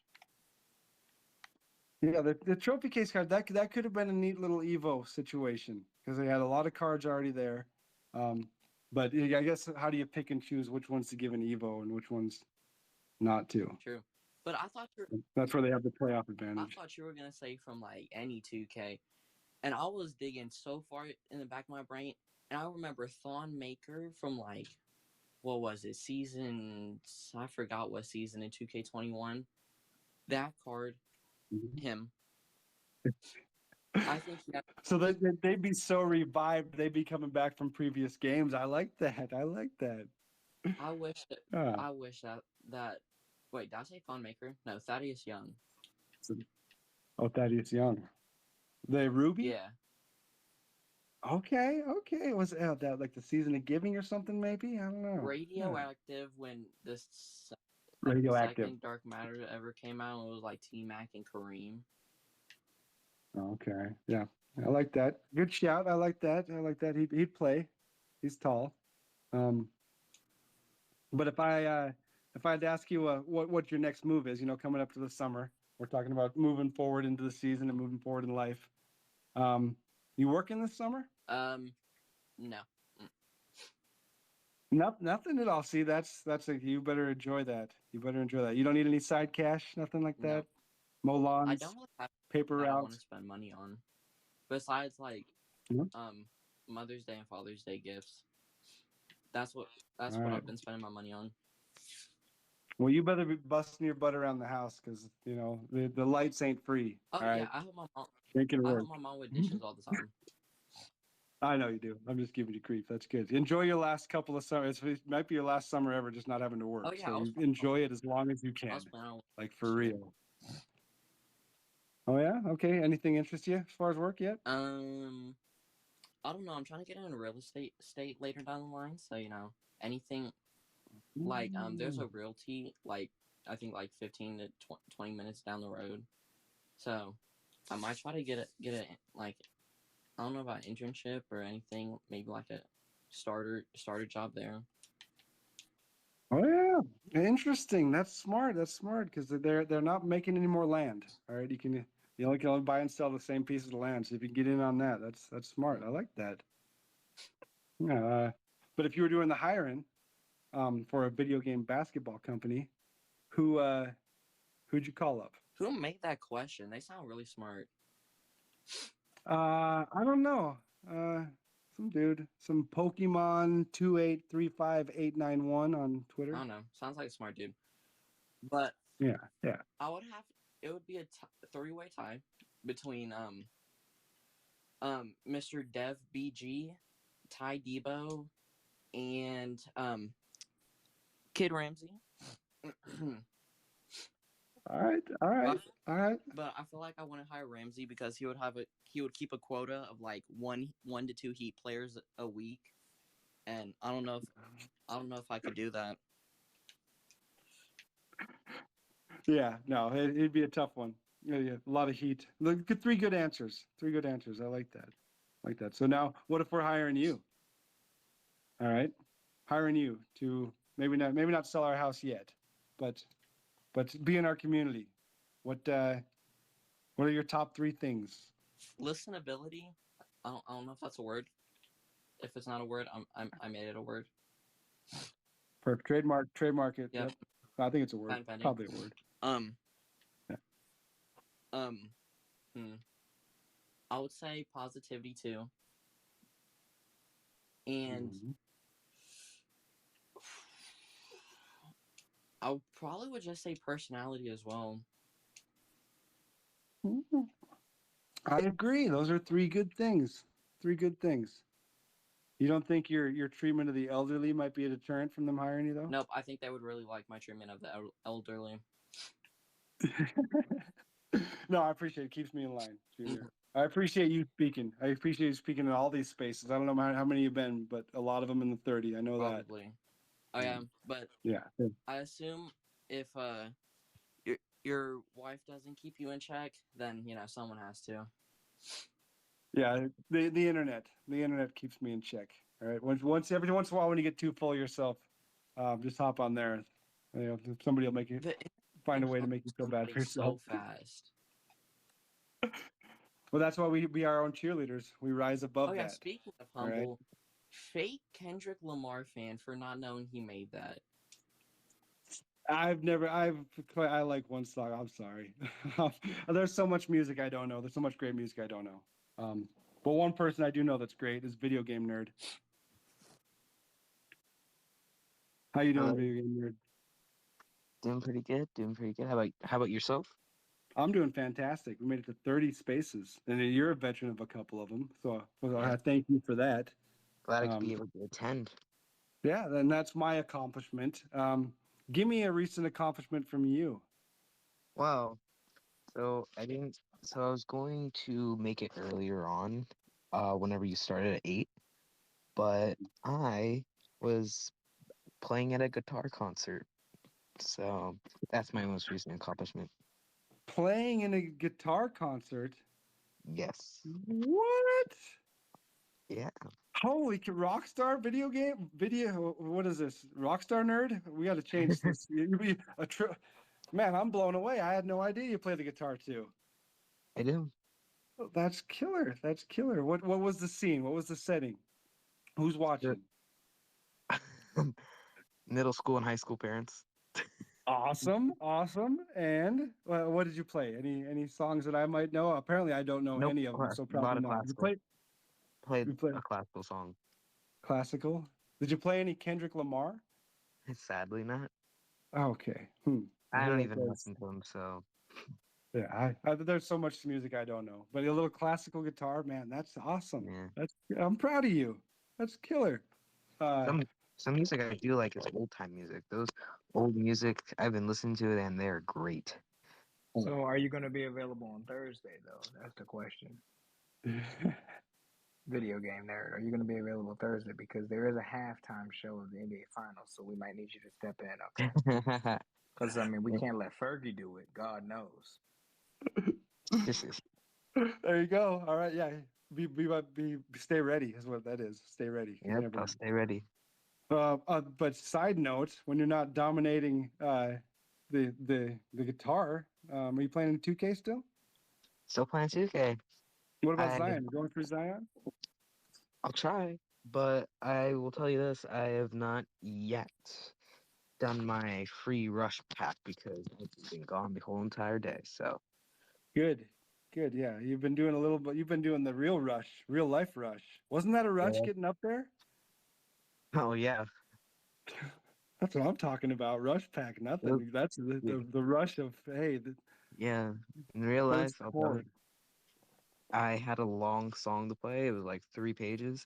Yeah, the trophy case card, that could have been a neat little Evo situation because they had a lot of cards already there. But I guess how do you pick and choose which ones to give an Evo and which ones not to? True. But I thought that's where they have the playoff advantage. I thought you were gonna say from like any 2K, and I was digging so far in the back of my brain, and I remember Thon Maker from like, what was it, season? I forgot what season in 2K21. That card, him. I think. So they'd be so revived. They'd be coming back from previous games. I like that. I wish that. Wait, did I say Thon Maker? No, Thaddeus Young. Oh, Thaddeus Young. The Ruby? Yeah. Okay. Was that like the season of giving or something? Maybe I don't know. Radioactive when this second Dark Matter ever came out. It was like T-Mac and Kareem. Okay. Yeah, I like that. Good shout. I like that. He'd play. He's tall. But if I had to ask you what your next move is, coming up to the summer, we're talking about moving forward into the season and moving forward in life. You working this summer? No. Nothing at all. See, that's you better enjoy that. You don't need any side cash, nothing like that. No. Mow lawns, I don't really have paper routes. I want to spend money on. Besides, like, Mother's Day and Father's Day gifts. That's what I've been spending my money on. Well, you better be busting your butt around the house because the lights ain't free. Oh all yeah, right? I help my mom. I help my mom with dishes all the time. I know you do. I'm just giving you grief. That's good. Enjoy your last couple of summers. It might be your last summer ever, just not having to work. Oh yeah, So I was you enjoy it as long as you I can, was planning on like for real. Oh yeah. Okay. Anything interest you as far as work yet? I don't know. I'm trying to get into real estate later down the line. So anything like there's a realty like I think like 15 to 20 minutes down the road. So I might try to get a like I don't know about internship or anything. Maybe like a starter job there. Oh yeah, interesting. That's smart. That's smart because they're not making any more land. All right, you only can only buy and sell the same pieces of land. So if you can get in on that, that's smart. I like that. Yeah. But if you were doing the hiring, for a video game basketball company, who who'd you call up? Who made that question? They sound really smart. I don't know. Some dude, some Pokemon 2835891 on I Twitter. don't know. Sounds like a smart dude. But Yeah, yeah. I would have it would be a three-way tie between Mr. Dev BG, Ty Debo, and Kid Ramsey. All right, all right, all right. But I feel like I want to hire Ramsey because he would keep a quota of like one to two Heat players a week, and I don't know if I could do that. Yeah, no, it'd be a tough one. Yeah, yeah, a lot of heat. Look, three good answers. Three good answers. I like that. Like that. So now, what if we're hiring you? All right, hiring you to maybe not sell our house yet, but be in our community. What are your top three things? Listenability. I don't know if that's a word. If it's not a word, I made it a word. Perfect. Trademark it. Yep. I think it's a word. Patent pending. Probably a word. Yeah. I would say positivity too, and Mhm. I probably would just say personality as well. I agree. Those are three good things. Three good things. You don't think your treatment of the elderly might be a deterrent from them hiring you, though? Nope, I think they would really like my treatment of the elderly. No, I appreciate it. Keeps me in line, Junior. I appreciate you speaking. I appreciate you speaking in all these spaces. I don't know how many you've been, but a lot of them in the 30. I know that. Probably. Oh yeah, but Yeah. I assume if your wife doesn't keep you in check, then someone has to. Yeah. The internet keeps me in check. All right. Every once in a while, when you get too full of yourself, just hop on there. Somebody will make you find a way to make you feel bad for yourself. So fast. Well, that's why we are our own cheerleaders. We rise above that. Speaking of humble, fake Kendrick Lamar fan for not knowing he made that. I like one song. I'm sorry. There's so much music I don't know. There's so much great music I don't know. But one person I do know that's great is Video Game Nerd. How you doing, Video Game Nerd? Doing pretty good. Doing pretty good. How about yourself? I'm doing fantastic. We made it to 30 spaces, and you're a veteran of a couple of them. So I thank you for that. Glad I could be able to attend. Yeah, then that's my accomplishment. Give me a recent accomplishment from you. Wow. So I was going to make it earlier on, whenever you started at 8, but I was playing at a guitar concert. So that's my most recent accomplishment. Playing in a guitar concert? Yes. What? Yeah. Holy Rockstar video. What is this? Rockstar Nerd? We got to change this. Man, I'm blown away. I had no idea you play the guitar too. I do. Oh, that's killer. That's killer. What was the scene? What was the setting? Who's watching? Middle school and high school parents. Awesome. And what did you play? Any songs that I might know? Apparently, I don't know Nope. any of them, so A lot probably of not. classical. Played You play a classical song. classical. Did you play any Kendrick Lamar? Sadly not. Okay. I don't even listen to him, so. Yeah, there's so much music I don't know, but a little classical guitar, man, that's awesome. Yeah. I'm proud of you. That's killer. Uh, Some some music I do like is old time music. Those old music I've been listening to it and they're great. So, are you going to be available on Thursday, though? That's the question. Video game nerd, are you going to be available Thursday? Because there is a halftime show of the NBA Finals, so we might need you to step in, okay? Because, I mean, we can't let Fergie do it. God knows. there you go. All right, yeah. Stay ready is what that is. Stay ready. You Yep, never I'll know. stay ready. But side note, when you're not dominating the guitar, are you playing in 2K still? Still playing 2K. What about I Zion? You going for Zion? I'll try, but I will tell you this: I have not yet done my free rush pack because I've been gone the whole entire day. So Good, good. Yeah, you've been doing a little, but you've been doing the real rush, real life rush. Wasn't that a rush yeah. getting up there? Oh yeah. That's what I'm talking about. Rush pack, Yep. nothing. That's the Yeah. the rush of hey, Yeah. In real life, first I'll tell you, chord. I had a long song to play. It was like 3 pages.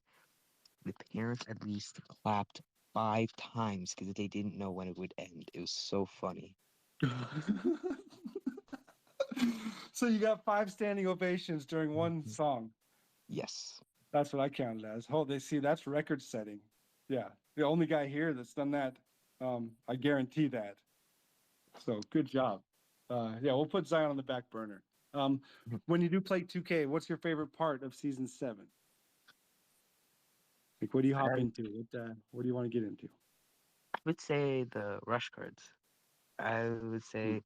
The parents at least clapped 5 times because they didn't know when it would end. It was so funny. So you got 5 standing ovations during one song. Yes. That's what I counted as. Oh, they see that's record setting. Yeah, the only guy here that's done that. I guarantee that. So good job. Yeah, we'll put Zion on the back burner. When you do play 2K, what's your favorite part of season 7? Like, what do you hop I into? What do you want to get into? would say the rush cards. I would Hmm. say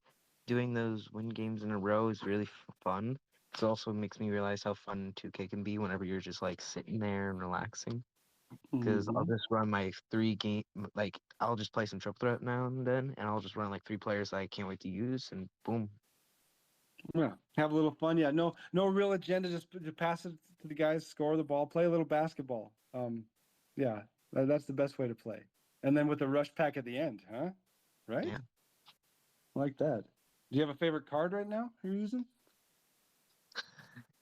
doing those win games in a row is really fun. It also makes me realize how fun 2K can be whenever you're just like sitting there and relaxing. Because I'll Mhm. just run my 3 game, like I'll just play some triple threat now and then, and I'll just run like 3 players I can't wait to use, and boom. Yeah, have a little fun. Yeah, no real agenda. Just to pass it to the guys, score the ball, play a little basketball. Yeah, that's the best way to play. And then with the rush pack at the end, huh? Right? Yeah. Like that. Do you have a favorite card right now you're using?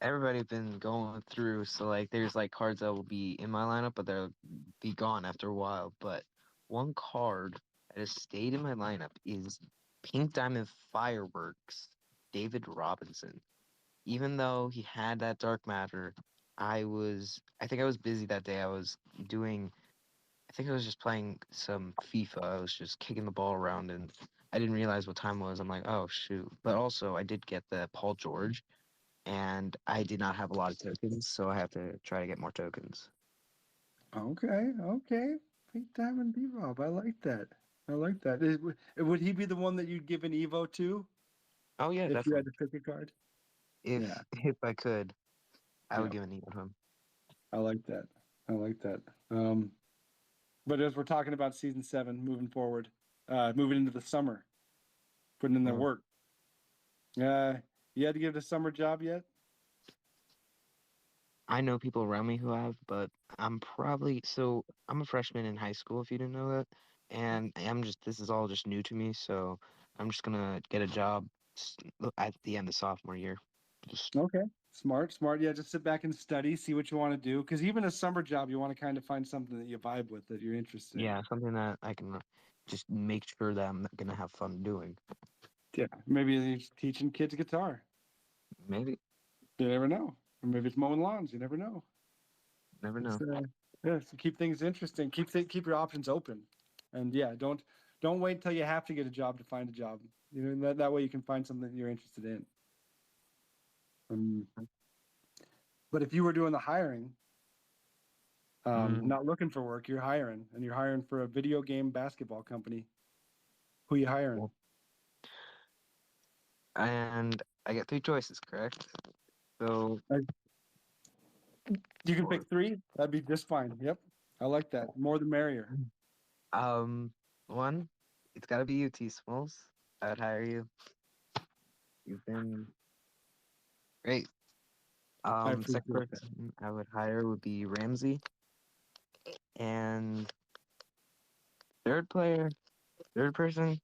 Everybody been going through, so like there's like cards that will be in my lineup, but they'll be gone after a while. But one card that has stayed in my lineup is Pink Diamond Fireworks, David Robinson. Even though he had that dark matter, I think I was busy that day. I think I was just playing some FIFA. I was just kicking the ball around and I didn't realize what time it was. I'm like, oh shoot. But also I did get the Paul George and I did not have a lot of tokens, so I have to try to get more tokens. Okay, okay. Pink Diamond Bebop. I like that. I like that. Would he be the one that you'd give an Evo to Oh yeah, if you had definitely. to pick a card? If Yeah, if I could, I would yeah. give an E to him. I like that. I like that. Um, but as we're talking about season 7 moving forward, moving into the summer, putting in their Mm. work. You had to give it a summer job yet? I know people around me who have, but I'm a freshman in high school if you didn't know that. And this is all just new to me, so I'm just gonna get a job at the end of sophomore year. Just Okay. Smart, smart. Yeah, just sit back and study, see what you want to do. Because even a summer job, you want to kind of find something that you vibe with, that you're interested in. yeah, something that I can just make sure that I'm gonna have fun doing. Yeah. Maybe you're teaching kids guitar. Maybe, You never know. Or maybe it's mowing lawns. You never know. never It's know. yeah. So keep things interesting. Keep your options open, and yeah, don't wait until you have to get a job to find a job. You know that way you can find something that you're interested in. Um, but if you were doing the hiring, Mm, not looking for work, you're hiring, and you're hiring for a video game basketball company. Who you hiring? well, and I get 3 choices, correct? So, Uh, You can or, pick 3. That'd be just fine. Yep, I like that. More the merrier. um, one, it's gotta be you, T Smalls. I would hire you. You've been great. I Second appreciate that. person I would hire would be Ramsey, and third player, third person.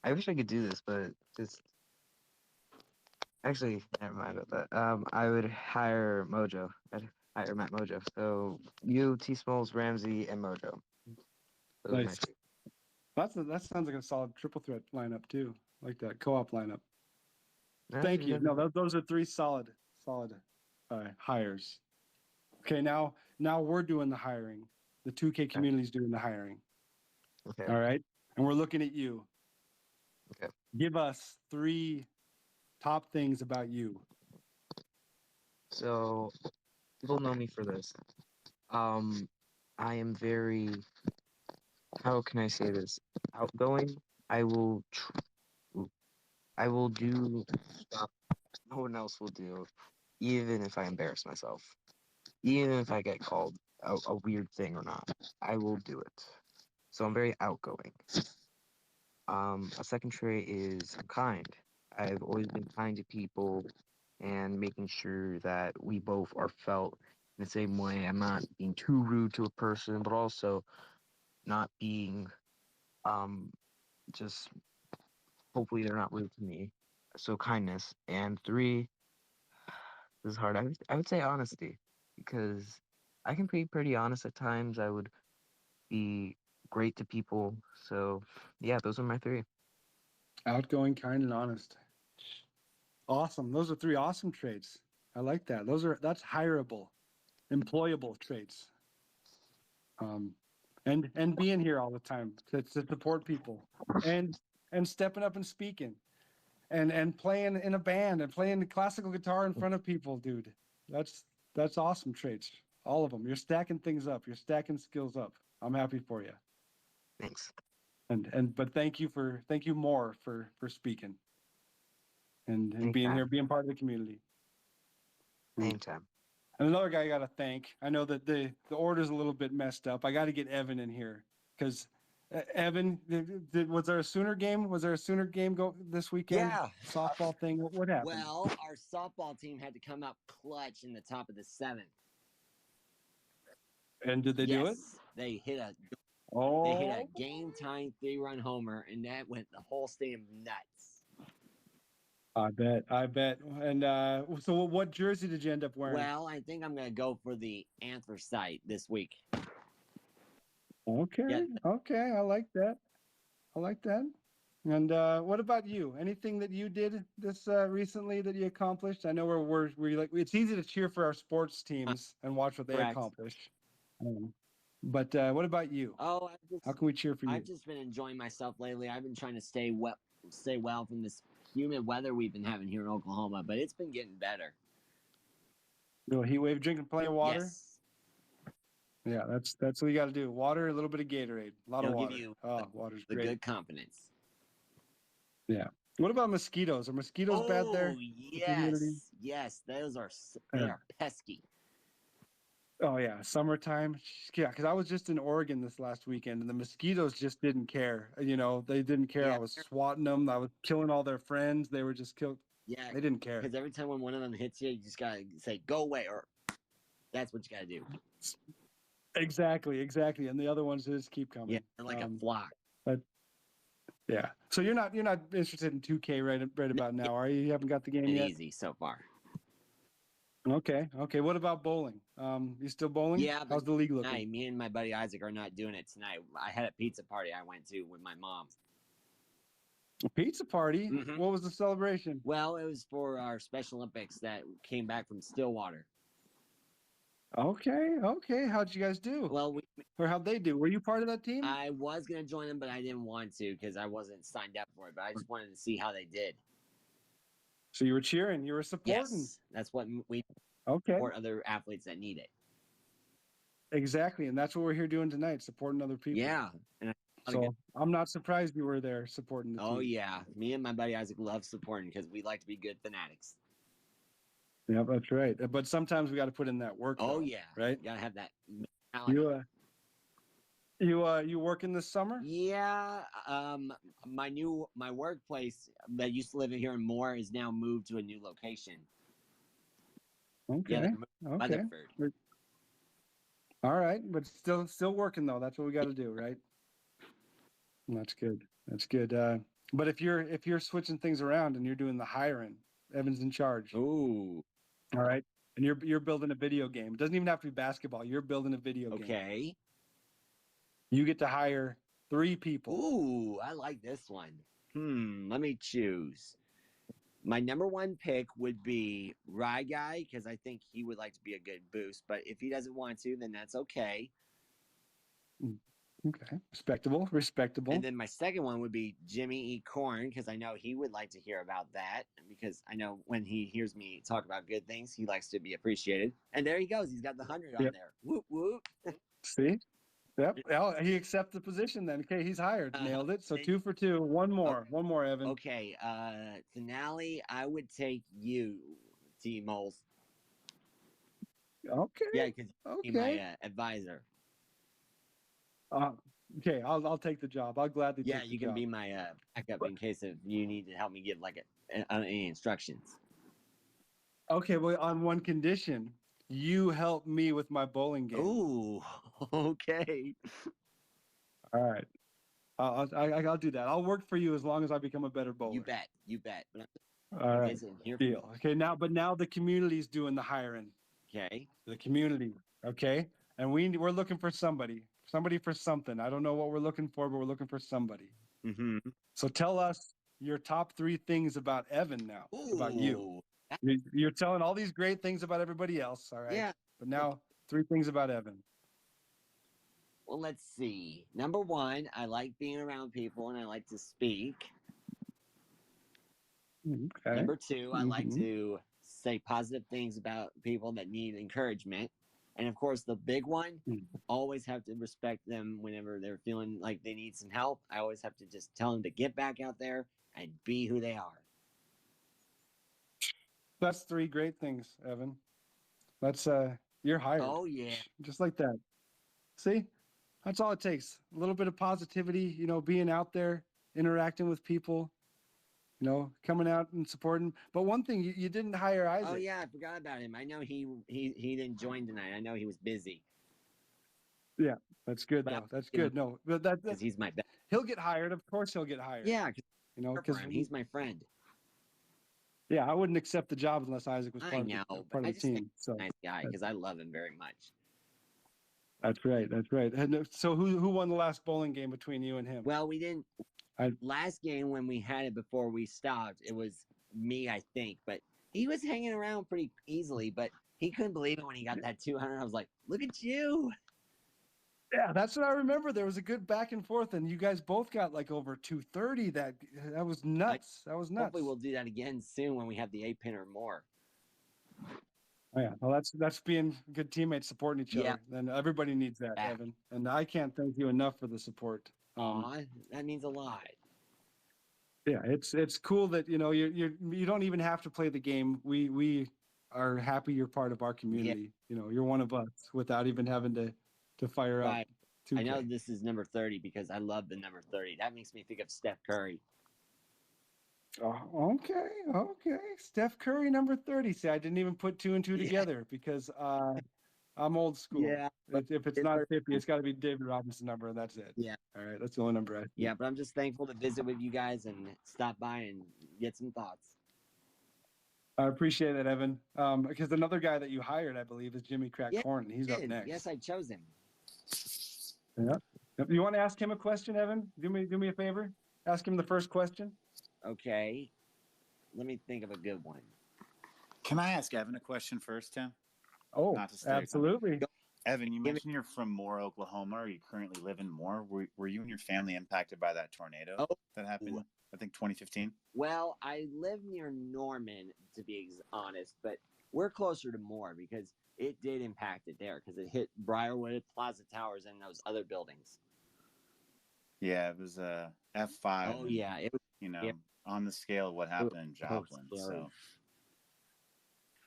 I wish I could do this, but just Actually, never mind about that. I would hire Mojo. I'd hire Matt Mojo. So you, T Smalls, Ramsey, and Mojo. Those are my Nice. three. That sounds like a solid triple threat lineup too. Like that co-op lineup. No, Thank you. no, No, those are three solid hires. Okay, now we're doing the hiring. The 2K community's doing the hiring. okay. All right, and we're looking at you. Okay. Give us 3 top things about you. So people know me for this. I am very, how can I say this? Outgoing. I will I will do stuff no one else will do, even if I embarrass myself, even if I get called a weird thing or not. I will do it. So I'm very outgoing. A second trait is I'm kind. I've always been kind to people and making sure that we both are felt in the same way. I'm not being too rude to a person, but also not being um just hopefully they're not rude to me. So kindness. And three, this is hard. I would say honesty because I can be pretty honest at times. I would be great to people. So yeah, those are my three. Outgoing, kind, and honest. Awesome. Those are 3 awesome traits. I like that. That's hireable, employable traits. Um, and being here all the time to support people, and stepping up and speaking, and playing in a band and playing the classical guitar in front of people, dude. That's awesome traits. All of them. You're stacking things up. You're stacking skills up. I'm happy for you. Thanks. But thank you more for speaking and being Anytime. here, being part of the community. Anytime. And another guy I got to thank. I know that the order's a little bit messed up. I got to get Evan in here because Evan, was there a Sooner game? Was there a Sooner game go this weekend? Yeah. Softball thing. What happened? Well, our softball team had to come out clutch in the top of the 7th. And did they do it? They hit a Oh, game tying 3-run homer, and that went the whole stadium nuts. I bet. And so what jersey did you end up wearing? Well, I think I'm gonna go for the anthracite this week. Okay. Yeah. Okay. I like that. And what about you? Anything that you did this recently that you accomplished? I know we're like, it's easy to cheer for our sports teams and watch what they Correct. accomplish. But what about you? Oh, How can we cheer for you? I've just been enjoying myself lately. I've been trying to stay well from this humid weather we've been having here in Oklahoma, but it's been getting better. Little heat wave, drinking plenty of water. Yes. Yeah, that's what you got to do. Water, a little bit of Gatorade, a lot of It'll water. give you water's the great. good confidence. Yeah. What about mosquitoes? Are mosquitoes bad there? Yes, those are they are pesky. Oh yeah, summertime. Yeah, because I was just in Oregon this last weekend, and the mosquitoes just didn't care. You know, they didn't care. Yeah. I was swatting them. I was killing all their friends. They were just killed. Yeah, They didn't care. because every time when one of them hits you, you just gotta say "go away," or that's what you gotta do. Exactly. And the other ones just keep coming. Yeah, they're like a flock. But yeah. So you're not interested in 2K right about now, are you? You haven't got the game yet. Easy so far. Okay. What about bowling? You still bowling? Yeah, but How's the league looking? tonight, me and my buddy Isaac are not doing it tonight. I had a pizza party I went to with my mom. A pizza party? Mhm. What was the celebration? Well, it was for our Special Olympics that came back from Stillwater. Okay. How'd you guys do? Well, Or how'd they do? Were you part of that team? I was gonna join them, but I didn't want to because I wasn't signed up for it. But I just wanted to see how they did. So you were cheering, you were supporting. Yes, that's what we Okay. support other athletes that need it. Exactly. And that's what we're here doing tonight, supporting other people. Yeah. And So I'm not surprised you were there supporting the team. oh yeah, me and my buddy Isaac love supporting because we like to be good fanatics. Yeah, that's right. But sometimes we got to put in that work. Oh though, yeah, right. You gotta have that mentality. You working this summer? Yeah, my workplace that used to live here in Moore is now moved to a new location. Okay. Yeah, they're moved to Okay. Weatherford. All right, but still working though. That's what we got to do, right? That's good. But if you're switching things around and you're doing the hiring, Evan's in charge. Ooh, All right. And you're building a video game. It doesn't even have to be basketball. You're building a video game. okay. You get to hire 3 people. Ooh, I like this one. Let me choose. My number 1 pick would be Rye Guy because I think he would like to be a good boost. But if he doesn't want to, then that's okay. Okay. Respectable. And then my second one would be Jimmy E. Corn because I know he would like to hear about that because I know when he hears me talk about good things, he likes to be appreciated. And there he goes. He's got the 100 on Yep. there. Whoop, whoop. See? Yep. Well, he accepts the position then. Okay, he's hired. Nailed it. So 2 for 2. One more. One more, Evan. Okay, finale, I would take you, T. Moles. Okay. Yeah, because Okay. you're my advisor. Okay, I'll take the job. I'll gladly Yeah, take the you can job. be my backup in case if you need to help me give like any instructions. Okay, well, on one condition. You help me with my bowling game. Ooh, okay. All right. I'll do that. I'll work for you as long as I become a better bowler. You bet. You bet. But All right. I'm here. Deal. Okay, now the community's doing the hiring. Okay. The community. Okay? And we're looking for somebody. Somebody for something. I don't know what we're looking for, but we're looking for somebody. Mm-hmm. So tell us your top 3 things about Evan now. About you. Ooh. You're telling all these great things about everybody else, all right? Yeah. But now 3 things about Evan. Well, let's see. Number 1, I like being around people and I like to speak. Okay. Number 2, I like Mhm. to say positive things about people that need encouragement. And of course, the big one, always have to respect them whenever they're feeling like they need some help. I always have to just tell them to get back out there and be who they are. That's 3 great things, Evan. That's you're hired. Oh, yeah. Just like that. See? That's all it takes. A little bit of positivity, being out there, interacting with people, coming out and supporting. But one thing, you didn't hire Isaac. Oh, yeah, I forgot about him. I know he didn't join tonight. I know he was busy. Yeah, that's good, But though. That's good. No, but because he's my best. he'll get hired. Of course he'll get hired. Yeah, because he's my friend. Yeah, I wouldn't accept the job unless Isaac was I part know, of but the I just think team. So he's a nice guy because I love him very much. that's right. That's right. And so who won the last bowling game between you and him? Well, we didn't. I- Last game when we had it before we stopped, it was me, I think. But he was hanging around pretty easily. But he couldn't believe it when he got that 200. I was like, "Look at you!" Yeah, that's what I remember. There was a good back and forth, and you guys both got like over 230. That was nuts. That was nuts. Hopefully, we'll do that again soon when we have the 8-pin or more. Oh, yeah, well, that's being good teammates, supporting each Yeah. other. And everybody needs that, Yeah. Evan. And I can't thank you enough for the support. Aw, that means a lot. Yeah, it's cool that you don't even have to play the game. We are happy you're part of our community. You're one of us without even having to fire Right. up. 2K. I know this is number 30 because I love the number 30. That makes me think of Steph Curry. Oh, okay. Steph Curry, number 30. See, I didn't even put 2 and 2 Yeah. together because I'm old school. Yeah, but If it's not 50, it's got to be David Robinson number, and that's it. Yeah. All right, that's the only number I see. Yeah, but I'm just thankful to visit with you guys and stop by and get some thoughts. I appreciate that, Evan. Because another guy that you hired, I believe, is Jimmy Crack Yeah, Corn. He's up Did. next. Yes, I chose him. Yeah. You want to ask him a question, Evan? Do me a favor. Ask him the first question. Okay. Let me think of a good one. Can I ask Evan a question first, Tim? Oh, Not to stereotype. absolutely. Evan, you mentioned you're from Moore, Oklahoma. Or you currently live in Moore. Were you and your family impacted by that tornado that happened, I think, 2015? Well, I live near Norman, to be honest, but we're closer to Moore because it did impact it there because it hit Briarwood, Plaza Towers, and those other buildings. Yeah, it was a F5. Oh, yeah. It was, on the scale of what happened in Joplin. So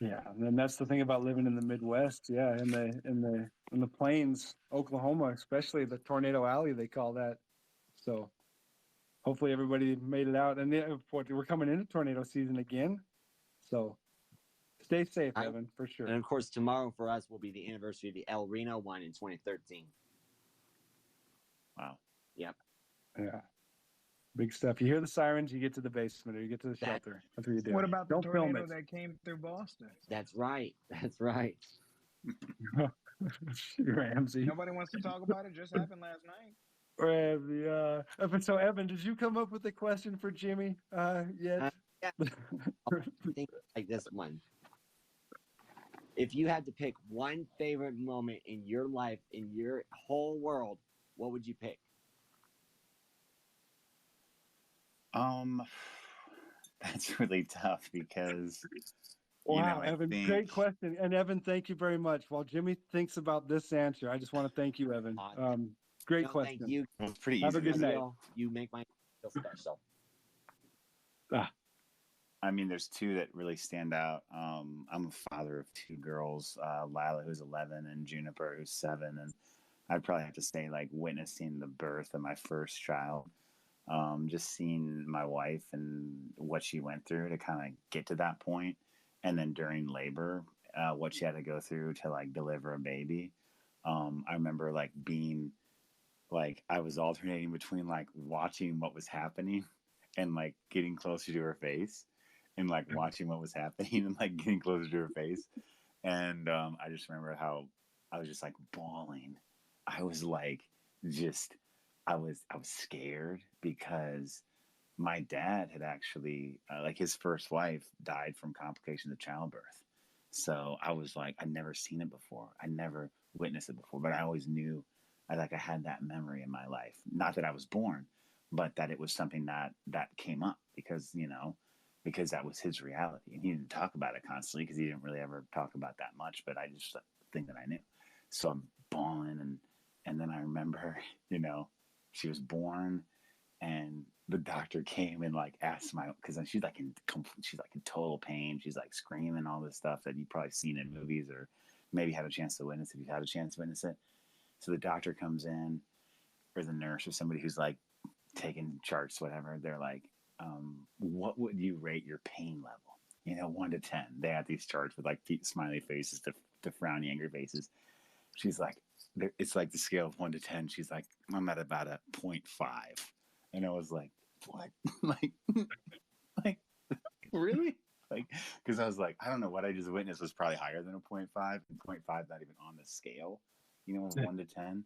Yeah, and then that's the thing about living in the Midwest. Yeah, in the plains, Oklahoma, especially the Tornado Alley, they call that. So hopefully everybody made it out. And we're coming into tornado season again. So stay safe, Evan, for sure. And of course, tomorrow for us will be the anniversary of the El Reno one in 2013. Wow. Yep. Yeah. Big stuff. You hear the sirens, you get to the basement or you get to the That- shelter. That's what you do. What about the Don't film tornado it. that came through Boston? That's right. That's right. Ramsey. Nobody wants to talk about it. Just happened last night. Ramsey. So Evan, did you come up with a question for Jimmy yet? Yeah. I think like this one. If you had to pick one favorite moment in your life, in your whole world, what would you pick? That's really tough because Wow, I Evan, think great question. And Evan, thank you very much. While Jimmy thinks about this answer, I just want to thank you, Evan. Great No, question. thank you. it's pretty Have easy. a good night. You make my feel special. I mean, there's two that really stand out. I'm a father of two girls, Lila, who's 11, and Juniper, who's 7. And I'd probably have to say, like, witnessing the birth of my first child, just seeing my wife and what she went through to kind of get to that point. And then during labor, what she had to go through to, like, deliver a baby. I remember, like, being, like, I was alternating between, like, watching what was happening and, like, getting closer to her face. And like watching what was happening and like getting closer to her face. And I just remember how I was just like bawling. I was like, I was scared because my dad had actually, like his first wife died from complications of childbirth. So I was like, I'd never seen it before. I never witnessed it before, but I always knew I had that memory in my life. Not that I was born, but that it was something that came up because that was his reality. And he didn't talk about it constantly because he didn't really ever talk about that much, but I just think that I knew. So I'm bawling. And then I remember, she was born and the doctor came and like asked because she's like in total pain. She's like screaming all this stuff that you've probably seen in movies or maybe had a chance to witness if you've had a chance to witness it. So the doctor comes in or the nurse or somebody who's like taking charts, whatever. They're like, what would you rate your pain level? 1 to 10. They had these charts with like smiley faces to frowny, angry faces. She's like, it's like the scale of 1 to 10. She's like, I'm at about a 0.5. And I was like, what? like, really? Like, because I was like, I don't know what I just witnessed was probably higher than a 0.5. And 0.5 not even on the scale, of 1 to 10.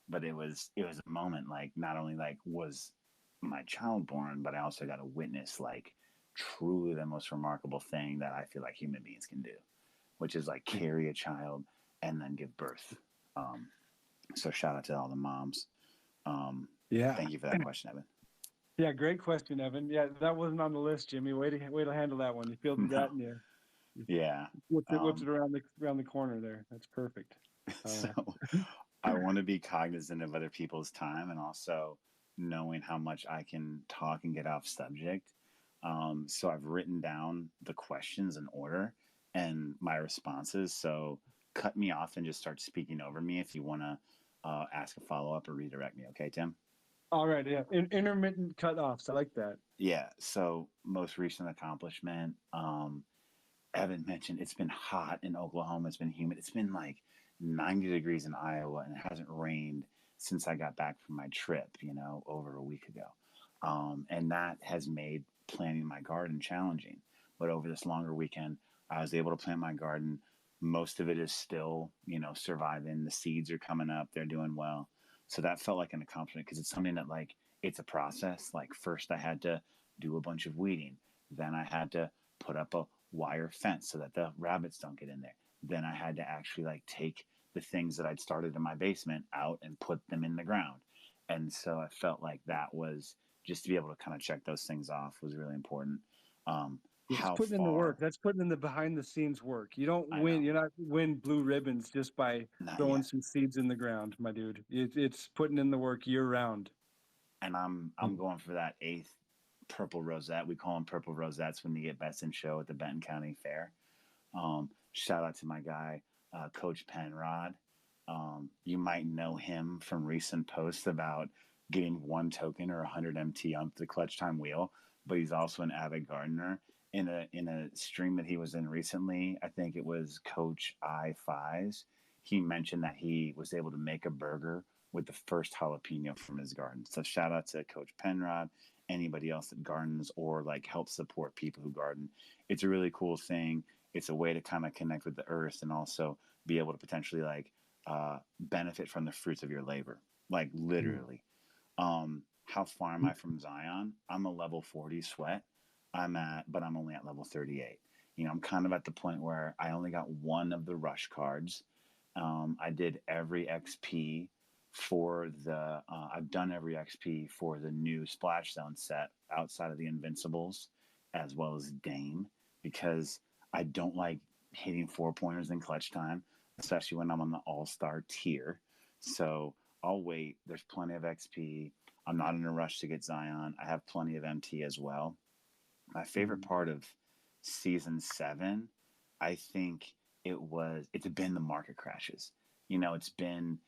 But it was a moment like not only like was my child born, but I also got to witness like truly the most remarkable thing that I feel like human beings can do, which is like carry a child and then give birth. So shout out to all the moms. Yeah. Thank you for that question, Evan. Yeah, great question, Evan. Yeah, that wasn't on the list, Jimmy. Way to handle that one. You fielded that and you whipped it around the corner there. That's perfect. So I want to be cognizant of other people's time and also knowing how much I can talk and get off subject. So I've written down the questions in order and my responses. So cut me off and just start speaking over me if you want to ask a follow-up or redirect me. Okay, Tim? All right. Yeah. Intermittent cut-offs. I like that. Yeah. So most recent accomplishment, Evan mentioned it's been hot in Oklahoma. It's been humid. It's been like 90 degrees in Iowa and it hasn't rained since I got back from my trip, over a week ago. And that has made planting my garden challenging. But over this longer weekend, I was able to plant my garden. Most of it is still, surviving. The seeds are coming up. They're doing well. So that felt like an accomplishment because it's something that like, it's a process. Like first I had to do a bunch of weeding. Then I had to put up a wire fence so that the rabbits don't get in there. Then I had to actually like take the things that I'd started in my basement out and put them in the ground. And so I felt like that was just to be able to kind of check those things off was really important. It's putting in the work. That's putting in the behind the scenes work. You don't win. You're not win blue ribbons just by throwing some seeds in the ground, my dude. It's putting in the work year round. And I'm going for that 8th purple rosette. We call them purple rosettes when you get best in show at the Benton County Fair. Shout out to my guy, Coach Penrod. You might know him from recent posts about getting 1 token or 100 MT on the clutch time wheel, but he's also an avid gardener. In a stream that he was in recently, I think it was Coach I5's, he mentioned that he was able to make a burger with the first jalapeno from his garden. So shout out to Coach Penrod anybody else that gardens or like helps support people who garden. It's a really cool thing. It's a way to kind of connect with the earth and also be able to potentially like benefit from the fruits of your labor, like literally. How far am I from Zion? I'm a level 40 sweat. But I'm only at level 38. You know, I'm kind of at the point where I only got one of the rush cards. I did every XP for I've done every XP for the new Splash Zone set outside of the Invincibles, as well as Dame, because I don't like hitting 4-pointers in clutch time, especially when I'm on the All-Star tier. So I'll wait. There's plenty of XP. I'm not in a rush to get Zion. I have plenty of MT as well. My favorite part of season 7, I think it's been the market crashes. You know, it's been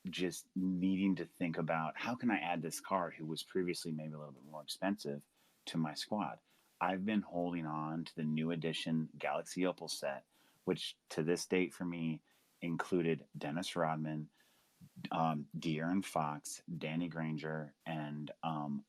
just needing to think about how can I add this card who was previously maybe a little bit more expensive to my squad. I've been holding on to the new edition Galaxy Opal set, which to this date for me included Dennis Rodman, De'Aaron Fox, Danny Granger, and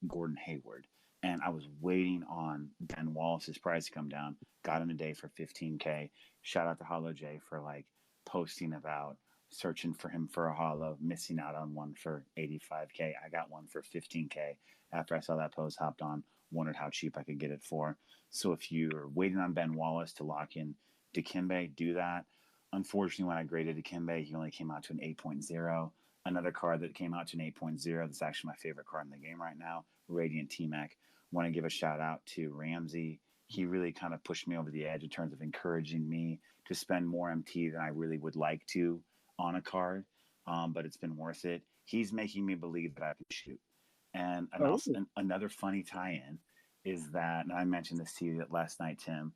Gordon Hayward. And I was waiting on Ben Wallace's price to come down. Got him today for 15K. Shout out to Hollow J for like posting about searching for him for a hollow, missing out on one for 85K. I got one for 15K. After I saw that post, hopped on, wondered how cheap I could get it for. So if you're waiting on Ben Wallace to lock in Dikembe, do that. Unfortunately, when I graded Dikembe, he only came out to an 8.0. Another card that came out to an 8.0 that's actually my favorite card in the game right now, Radiant T-Mac. Want to give a shout out to Ramsey. He really kind of pushed me over the edge in terms of encouraging me to spend more MT than I really would like to on a card, but it's been worth it. He's making me believe that I can shoot. And another funny tie-in is that, and I mentioned this to you last night, Tim,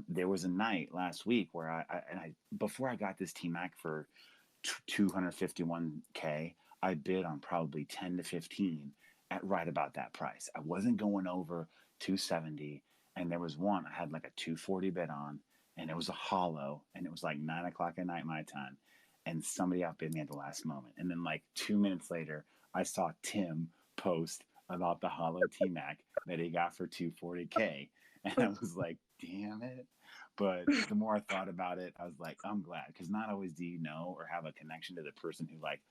there was a night last week where I before I got this T-Mac for 251K, I bid on probably 10 to 15 at right about that price. I wasn't going over 270, and there was one I had like a 240 bid on, and it was a hollow, and it was like 9 o'clock at night my time, and somebody outbid me at the last moment. And then like 2 minutes later, I saw Tim post about the hollow T-Mac that he got for 240K, and I was like, damn it. But the more I thought about it, I was like, I'm glad, because not always do you know or have a connection to the person who like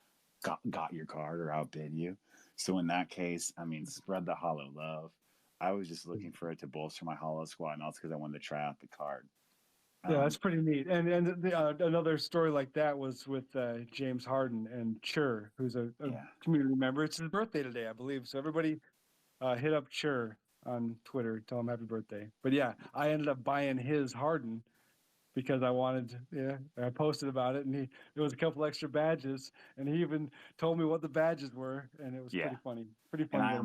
got your card or outbid you. So in that case, I mean, spread the hollow love. I was just looking for it to bolster my hollow squad, and also because I wanted to try out the card. Yeah, that's pretty neat. And another story like that was with James Harden and Chur, who's a community member. It's his birthday today, I believe. So everybody hit up Chur on Twitter, tell him happy birthday. But yeah, I ended up buying his Harden because I wanted to, I posted about it, and there was a couple extra badges, and he even told me what the badges were, and it was pretty funny. Pretty funny. And I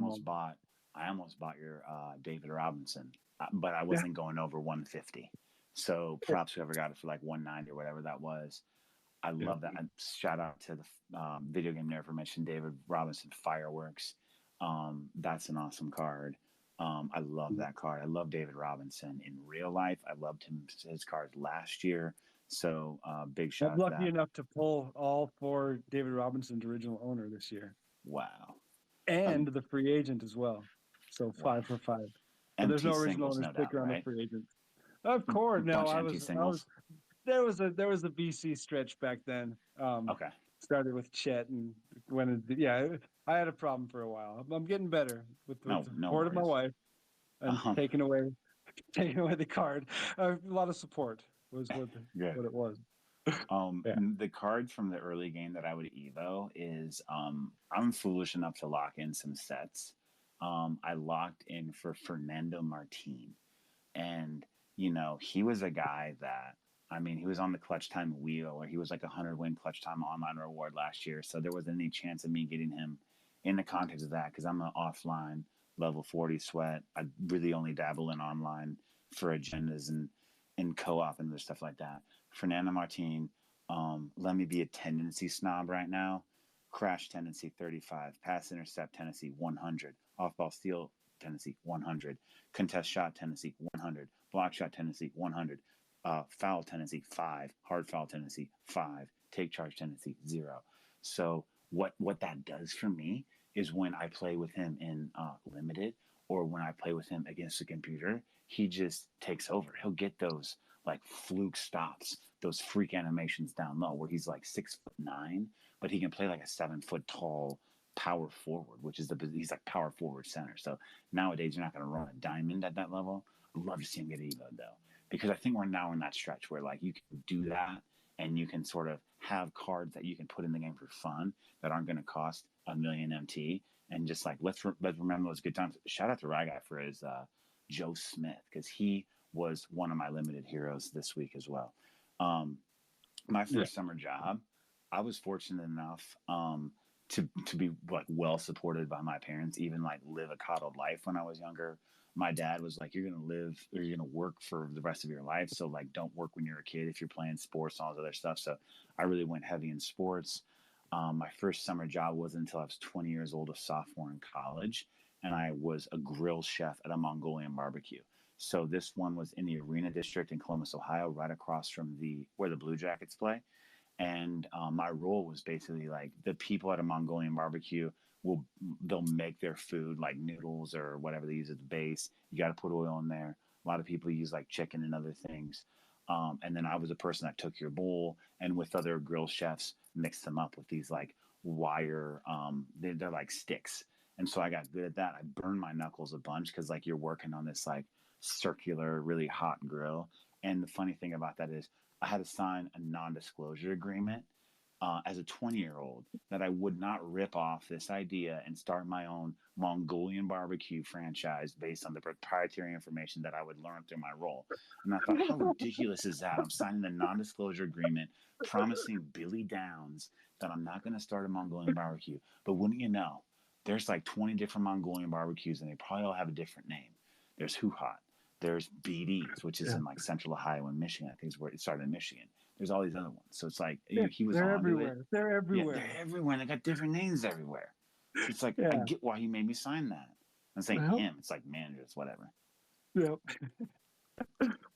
almost bought your David Robinson, but I wasn't going over 150. So props whoever got it for like 190 or whatever that was. I love that. And shout out to the video game nerd mentioned David Robinson Fireworks. That's an awesome card. I love that card. I love David Robinson in real life. I loved his cards last year. So big shout out to that. I'm lucky enough to pull all 4 David Robinson's original owner this year. Wow. And the free agent as well. So 5 for 5. But there's no original owner sticker on the free agent. Of course, no. There was a VC stretch back then. Okay. Started with Chet and I had a problem for a while. I'm getting better with the support of my wife and taking away the card. A lot of support was what it was. The cards from the early game that I would Evo is I'm foolish enough to lock in some sets. I locked in for Fernando Martin, and he was a guy that, I mean, he was on the clutch time wheel, or he was like 100-win clutch time online reward last year. So there wasn't any chance of me getting him in the context of that, because I'm an offline level 40 sweat. I really only dabble in online for agendas and co-op and other stuff like that. Fernando Martin, let me be a tendency snob right now. Crash tendency 35, pass intercept tendency 100, off-ball steal tendency 100, contest shot tendency 100, block shot tendency 100, foul tendency 5, hard foul tendency 5, take charge tendency 0. So what that does for me is when I play with him in limited, or when I play with him against the computer. He just takes over. He'll get those like fluke stops, those freak animations down low where he's like 6'9", but he can play like a 7-foot tall power forward, which is he's like power forward center. So nowadays you're not going to run a diamond at that level. I'd love to see him get Evo though, because I think we're now in that stretch where like you can do that and you can sort of have cards that you can put in the game for fun that aren't going to cost a million MT, and just like let's remember those good times. Shout out to Rye Guy for his Joe Smith, because he was one of my limited heroes this week as well. My first summer job, I was fortunate enough to be like well supported by my parents, even like live a coddled life when I was younger. My dad was like, you're gonna live or you're gonna work for the rest of your life, so like don't work when you're a kid if you're playing sports and all this other stuff. So I really went heavy in sports. My first summer job wasn't until I was 20 years old, a sophomore in college, and I was a grill chef at a Mongolian barbecue. So this one was in the Arena District in Columbus, Ohio, right across from where the Blue Jackets play. And my role was basically like the people at a Mongolian barbecue they'll make their food like noodles or whatever they use as the base. You got to put oil in there. A lot of people use like chicken and other things. And then I was a person that took your bowl and with other grill chefs mixed them up with these like wire. They're like sticks. And so I got good at that. I burned my knuckles a bunch because like you're working on this like circular, really hot grill. And the funny thing about that is I had to sign a non-disclosure agreement as a 20-year-old that I would not rip off this idea and start my own Mongolian barbecue franchise based on the proprietary information that I would learn through my role. And I thought, how ridiculous is that? I'm signing a non-disclosure agreement promising Billy Downs that I'm not going to start a Mongolian barbecue. But wouldn't you know, there's like 20 different Mongolian barbecues and they probably all have a different name. There's Hoo Hot. There's BD's, which is in like Central Ohio and Michigan. I think is where it started in Michigan. There's all these other ones. So it's like he was they're onto everywhere. it. They're everywhere. Yeah, they're everywhere. They got different names everywhere. So it's like I get why he made me sign that. I'm saying him. It's like managers, whatever. Yeah.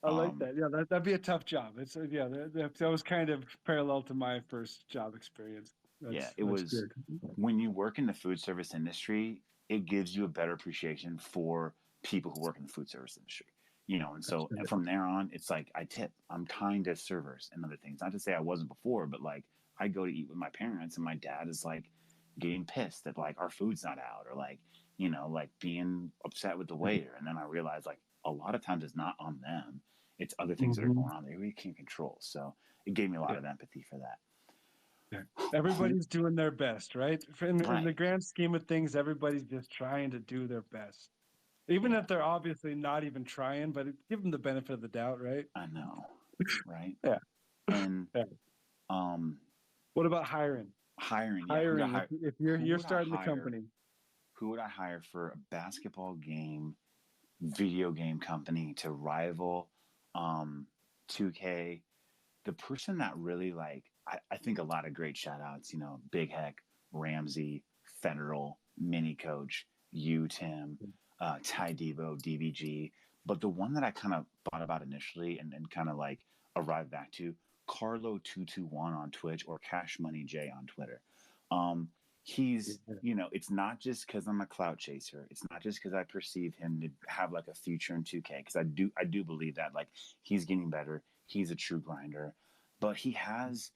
I like that. Yeah, that'd be a tough job. It's that was kind of parallel to my first job experience. It was good. When you work in the food service industry, it gives you a better appreciation for people who work in the food service industry. You know, and so and from there on, it's like I tip. I'm kind to servers and other things. Not to say I wasn't before, but like I go to eat with my parents, and my dad is like getting pissed that like our food's not out, or like like being upset with the waiter. And then I realized like a lot of times it's not on them; it's other things that are going on that we can't control. So it gave me a lot of empathy for that. Yeah. Everybody's doing their best, right? In the grand scheme of things, everybody's just trying to do their best. Even if they're obviously not even trying, but give them the benefit of the doubt, right? I know, right? Yeah. And what about hiring? Hiring. If you're starting the company, who would I hire for a basketball game, video game company to rival 2K? The person that really like I think a lot of great shout outs, Big Heck, Ramsey, Federal, Mini Coach, you, Tim, Ty Debo, DBG. But the one that I kind of thought about initially and kind of like arrived back to, Carlo221 on Twitch or Cash Money J on Twitter. He's, it's not just because I'm a clout chaser. It's not just because I perceive him to have like a future in 2K, because I do believe that like he's getting better. He's a true grinder, but he has,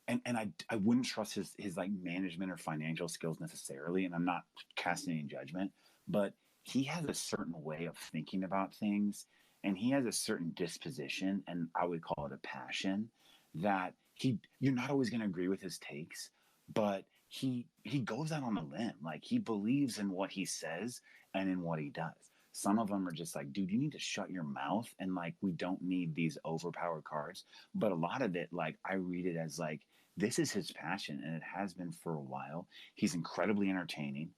and I wouldn't trust his like management or financial skills necessarily. And I'm not casting any judgment, but he has a certain way of thinking about things, and he has a certain disposition, and I would call it a passion, that you're not always going to agree with his takes, but he goes out on a limb. Like he believes in what he says and in what he does. Some of them are just like, dude, you need to shut your mouth, and like we don't need these overpowered cards. But a lot of it, like I read it as like this is his passion, and it has been for a while. He's incredibly entertaining.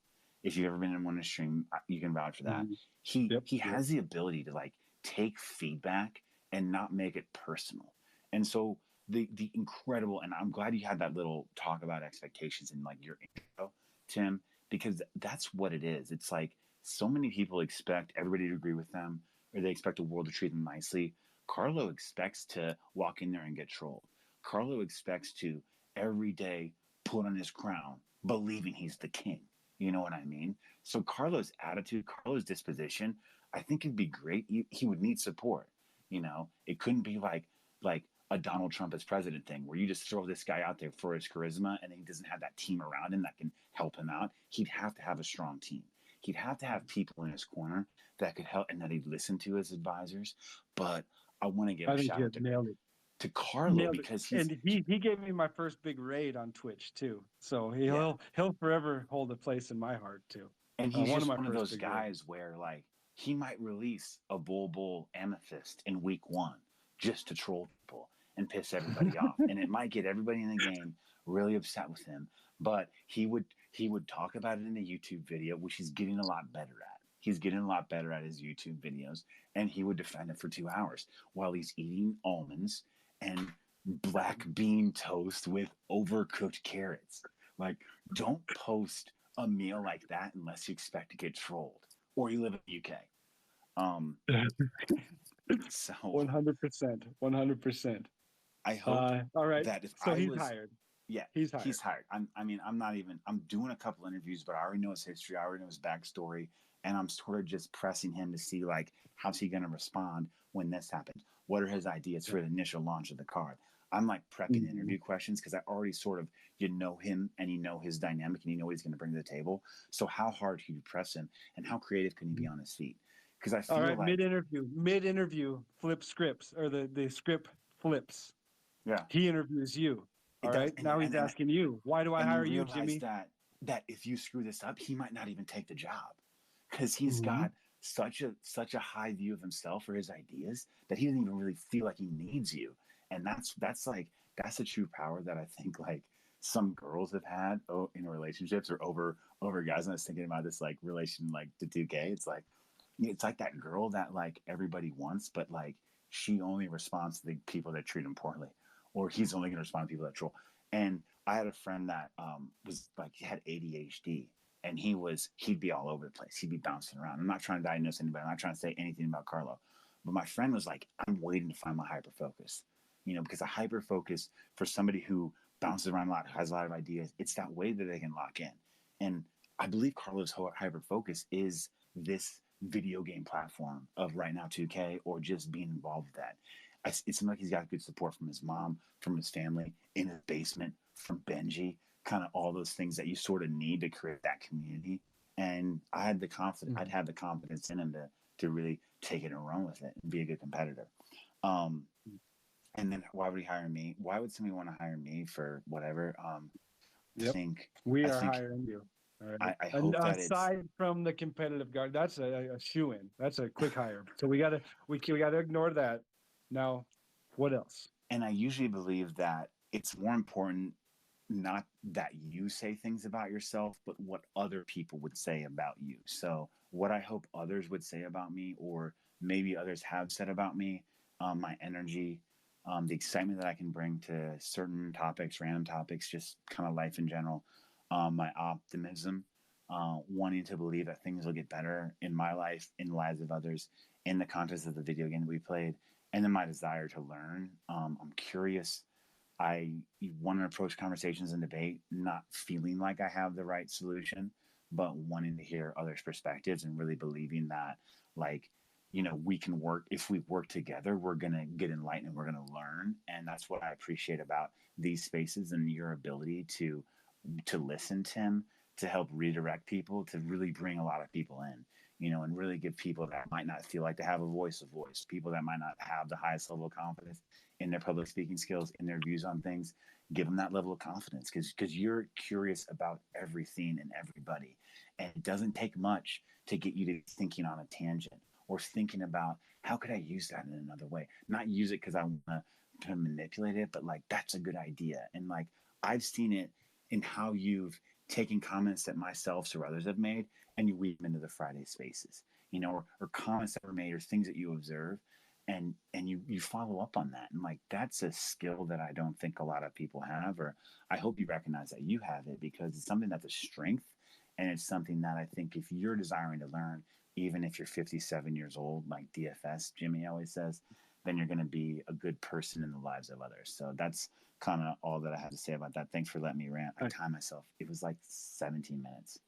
If you've ever been in one of stream, you can vouch for that. He has the ability to like take feedback and not make it personal. And so the incredible, and I'm glad you had that little talk about expectations in like your intro, Tim, because that's what it is. It's like so many people expect everybody to agree with them, or they expect the world to treat them nicely. Carlo expects to walk in there and get trolled. Carlo expects to every day put on his crown, believing he's the king. You know what I mean? So Carlo's attitude, Carlo's disposition, I think it'd be great. He would need support. You know, it couldn't be like a Donald Trump as president thing where you just throw this guy out there for his charisma and he doesn't have that team around him that can help him out. He'd have to have a strong team. He'd have to have people in his corner that could help and that he'd listen to as advisors. But I want to give I a think shout you out nailed it. to Carlo Nailed it. because And he gave me my first big raid on Twitch too. So he'll forever hold a place in my heart too. and he's One of just my one of first those big guys where like he might release a bull amethyst in week 1 just to troll people and piss everybody off, and it might get everybody in the game really upset with him. But he would talk about it in a YouTube video, which he's getting a lot better at. He's getting a lot better at his YouTube videos, and he would defend it for 2 hours while he's eating almonds and black bean toast with overcooked carrots. Like, don't post a meal like that unless you expect to get trolled or you live in the UK. So 100%. 100%. I hope All right. that if So I he's was, hired. yeah, He's hired. he's hired. I'm doing a couple interviews, but I already know his history. I already know his backstory. And I'm sort of just pressing him to see, like, how's he going to respond when this happens? What are his ideas for the initial launch of the card? I'm like prepping interview questions because I already sort of, know him and you know his dynamic and you know what he's going to bring to the table. So how hard can you press him and how creative can he be on his feet? Because I feel All right, like mid-interview, flip scripts, or the script flips. yeah, He interviews you. it All does. right. Now he's asking you, why do I And you hire you, realize Jimmy? that if you screw this up, he might not even take the job because he's Mhm. got such a high view of himself or his ideas that he doesn't even really feel like he needs you. And that's a true power that I think like some girls have had in relationships or over guys. And I was thinking about this like relation like to 2K. It's like that girl that like everybody wants, but like she only responds to the people that treat him poorly, or he's only going to respond to people that troll. And I had a friend that was like he had ADHD, and he'd be all over the place. He'd be bouncing around. I'm not trying to diagnose anybody. I'm not trying to say anything about Carlo, but my friend was like, I'm waiting to find my hyper focus, because a hyper focus for somebody who bounces around a lot, has a lot of ideas, it's that way that they can lock in. And I believe Carlo's hyper focus is this video game platform of right now 2K or just being involved with that. It seems like he's got good support from his mom, from his family, in his basement, from Benji, kind of all those things that you sort of need to create that community. And I had the confidence, I'd have the confidence in him to really take it and run with it and be a good competitor. And then why would he hire me? Why would somebody want to hire me for whatever? Yep. I We think are hiring you. All right. I hope that aside from the competitive guard, that's a shoe-in. That's a quick hire. So we gotta ignore that. Now, what else? And I usually believe that it's more important not that you say things about yourself, but what other people would say about you. So what I hope others would say about me, or maybe others have said about me, my energy, the excitement that I can bring to certain topics, random topics, just kind of life in general, my optimism, wanting to believe that things will get better in my life, in the lives of others, in the context of the video game that we played, and then my desire to learn. I'm curious. I want to approach conversations and debate, not feeling like I have the right solution, but wanting to hear others' perspectives and really believing that, like, we can work. If we work together, we're going to get enlightened and we're going to learn. And that's what I appreciate about these spaces and your ability to listen, Tim, to help redirect people, to really bring a lot of people in, and really give people that might not feel like they have a voice, people that might not have the highest level of confidence in their public speaking skills, in their views on things, give them that level of confidence because you're curious about everything and everybody. And it doesn't take much to get you to thinking on a tangent or thinking about how could I use that in another way? Not use it because I want to manipulate it, but like, that's a good idea. And like, I've seen it in how you've taken comments that myself or others have made and you weave them into the Friday spaces, or comments that were made or things that you observe and you follow up on that. And like, that's a skill that I don't think a lot of people have, or I hope you recognize that you have it because it's something that's a strength. And it's something that I think if you're desiring to learn, even if you're 57 years old, like DFS, Jimmy always says, then you're going to be a good person in the lives of others. So that's kind of all that I have to say about that. Thanks for letting me rant. I timed myself. It was like 17 minutes.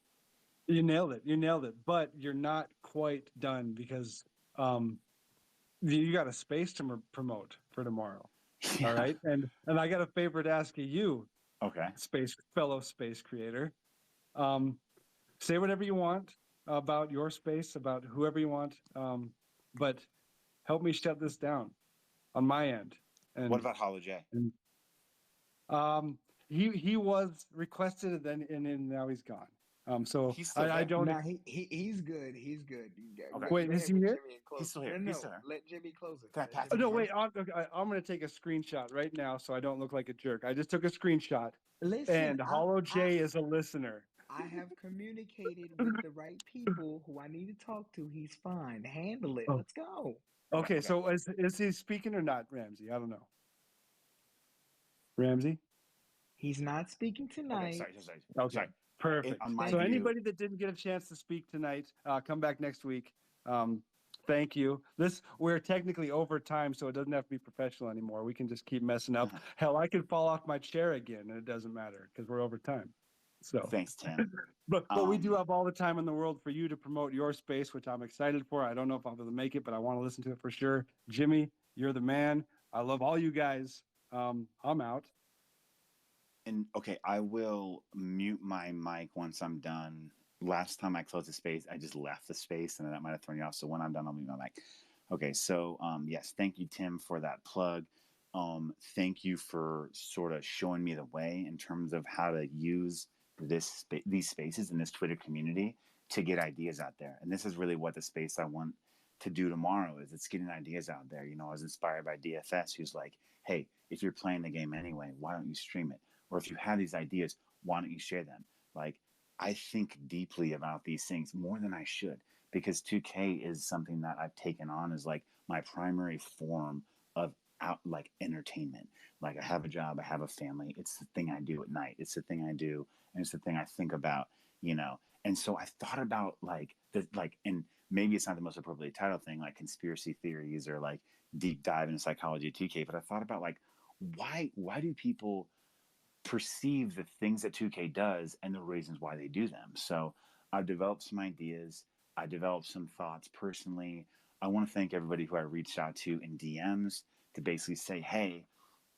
You nailed it. You nailed it. But you're not quite done because you got a space to promote for tomorrow. Yeah. All right. And I got a favor to ask of you, Okay. fellow space creator. Say whatever you want about your space, about whoever you want. But help me shut this down on my end. And What about Hollow J? he was requested and then now he's gone. So He's still I there. don't. Nah, he's good. He's good. Okay. Wait, Go is ahead he with here? Jimmy and close. He's still here. No, He's still here. let Jimmy close it. Can I Let pass Jimmy it? No, to wait. him? I'm going to take a screenshot right now so I don't look like a jerk. I just took a screenshot. Listen, And Hollow J is a listener. I have communicated with the right people who I need to talk to. He's fine. Handle it. Oh. Let's go. Okay, Okay. so is he speaking or not, Ramsey? I don't know. Ramsey? He's not speaking tonight. Okay. Sorry. Okay, Sorry. perfect. On my So view, anybody that didn't get a chance to speak tonight, come back next week. Thank you. We're technically over time, so it doesn't have to be professional anymore. We can just keep messing up. Hell, I could fall off my chair again, and it doesn't matter because we're over time. So thanks, Tim. But we do have all the time in the world for you to promote your space, which I'm excited for. I don't know if I'll be able to make it, but I want to listen to it for sure. Jimmy, you're the man. I love all you guys. I'm out. And okay, I will mute my mic once I'm done. Last time I closed the space, I just left the space, and that might have thrown you off. So when I'm done, I'll mute my mic. Okay, so yes, thank you, Tim, for that plug. Thank you for sort of showing me the way in terms of how to use these spaces in this Twitter community to get ideas out there. And this is really what the space I want to do tomorrow is. It's getting ideas out there. You know, I was inspired by DFS, who's like, hey, if you're playing the game anyway, why don't you stream it? Or if you have these ideas, why don't you share them? Like, I think deeply about these things more than I should, because 2K is something that I've taken on as like my primary form of like entertainment. Like, I have a job, I have a family. It's the thing I do at night. It's the thing I do, and it's the thing I think about, you know. And so I thought about and maybe it's not the most appropriate title thing, like conspiracy theories or like deep dive into psychology of 2K, but I thought about like why do people perceive the things that 2K does and the reasons why they do them. So I've developed some ideas. I developed some thoughts personally. I want to thank everybody who I reached out to in DMs to basically say, hey,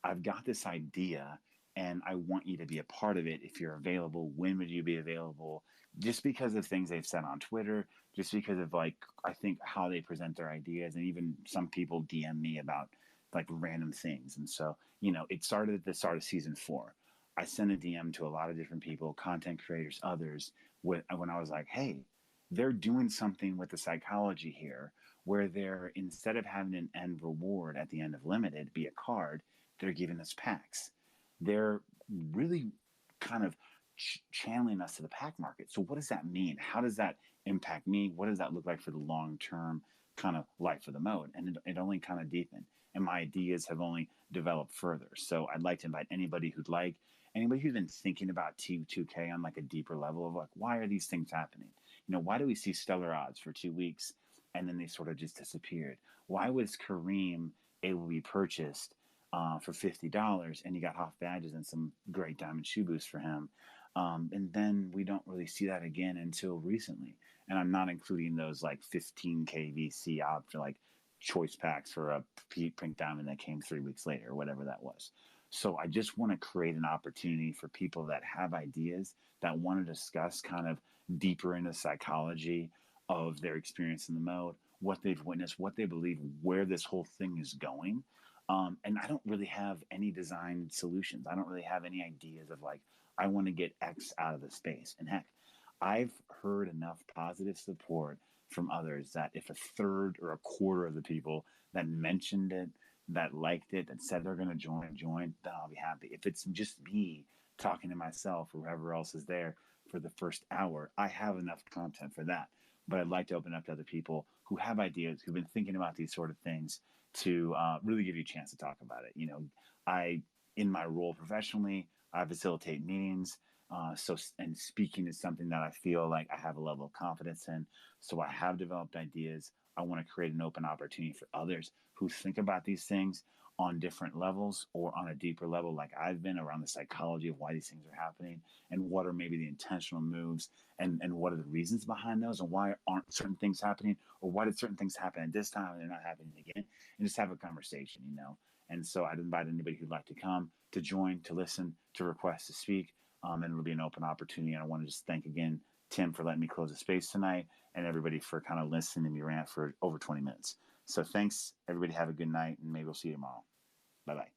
I've got this idea and I want you to be a part of it. If you're available, when would you be available? Just because of things they've said on Twitter, just because of like, I think how they present their ideas, and even some people DM me about like random things. And so, you know, it started at the start of season 4. I sent a DM to a lot of different people, content creators, others, when I was like, hey, they're doing something with the psychology here where they're, instead of having an end reward at the end of Limited be a card, they're giving us packs. They're really kind of channeling us to the pack market. So what does that mean? How does that impact me? What does that look like for the long-term kind of life of the mode? And it only kind of deepened. And my ideas have only developed further. So I'd like to invite anybody who's been thinking about 2K on like a deeper level of like, why are these things happening? You know, why do we see stellar odds for 2 weeks and then they sort of just disappeared? Why was Kareem able to be purchased for $50 and you got Hoff badges and some great diamond shoe boosts for him? And then we don't really see that again until recently. And I'm not including those like 15K VC for like choice packs for a pink diamond that came 3 weeks later or whatever that was. So I just want to create an opportunity for people that have ideas that want to discuss kind of deeper into psychology of their experience in the mode, what they've witnessed, what they believe, where this whole thing is going. And I don't really have any design solutions. I don't really have any ideas of like, I want to get X out of the space. And heck, I've heard enough positive support from others that if a third or a quarter of the people that mentioned it, that liked it, that said they're going to join, then I'll be happy. If it's just me talking to myself or whoever else is there for the first hour, I have enough content for that. But I'd like to open up to other people who have ideas, who've been thinking about these sort of things, to really give you a chance to talk about it. You know, in my role professionally, I facilitate meetings. And speaking is something that I feel like I have a level of confidence in. So I have developed ideas. I want to create an open opportunity for others who think about these things on different levels or on a deeper level, like I've been, around the psychology of why these things are happening and what are maybe the intentional moves and what are the reasons behind those and why aren't certain things happening, or why did certain things happen at this time and they're not happening again, and just have a conversation, you know. And so I'd invite anybody who'd like to come, to join, to listen, to request to speak, and it'll be an open opportunity. And I want to just thank again Tim for letting me close the space tonight, and everybody for kind of listening to me rant for over 20 minutes. So thanks, everybody. Have a good night, and maybe we'll see you tomorrow. Bye-bye.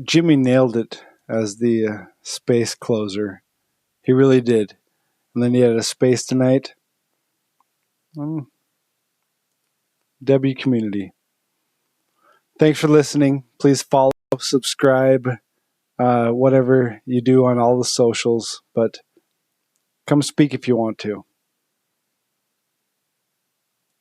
Jimmy nailed it as the space closer. He really did. And then he had a space tonight. W Community. Thanks for listening. Please follow, subscribe, whatever you do on all the socials. But come speak if you want to.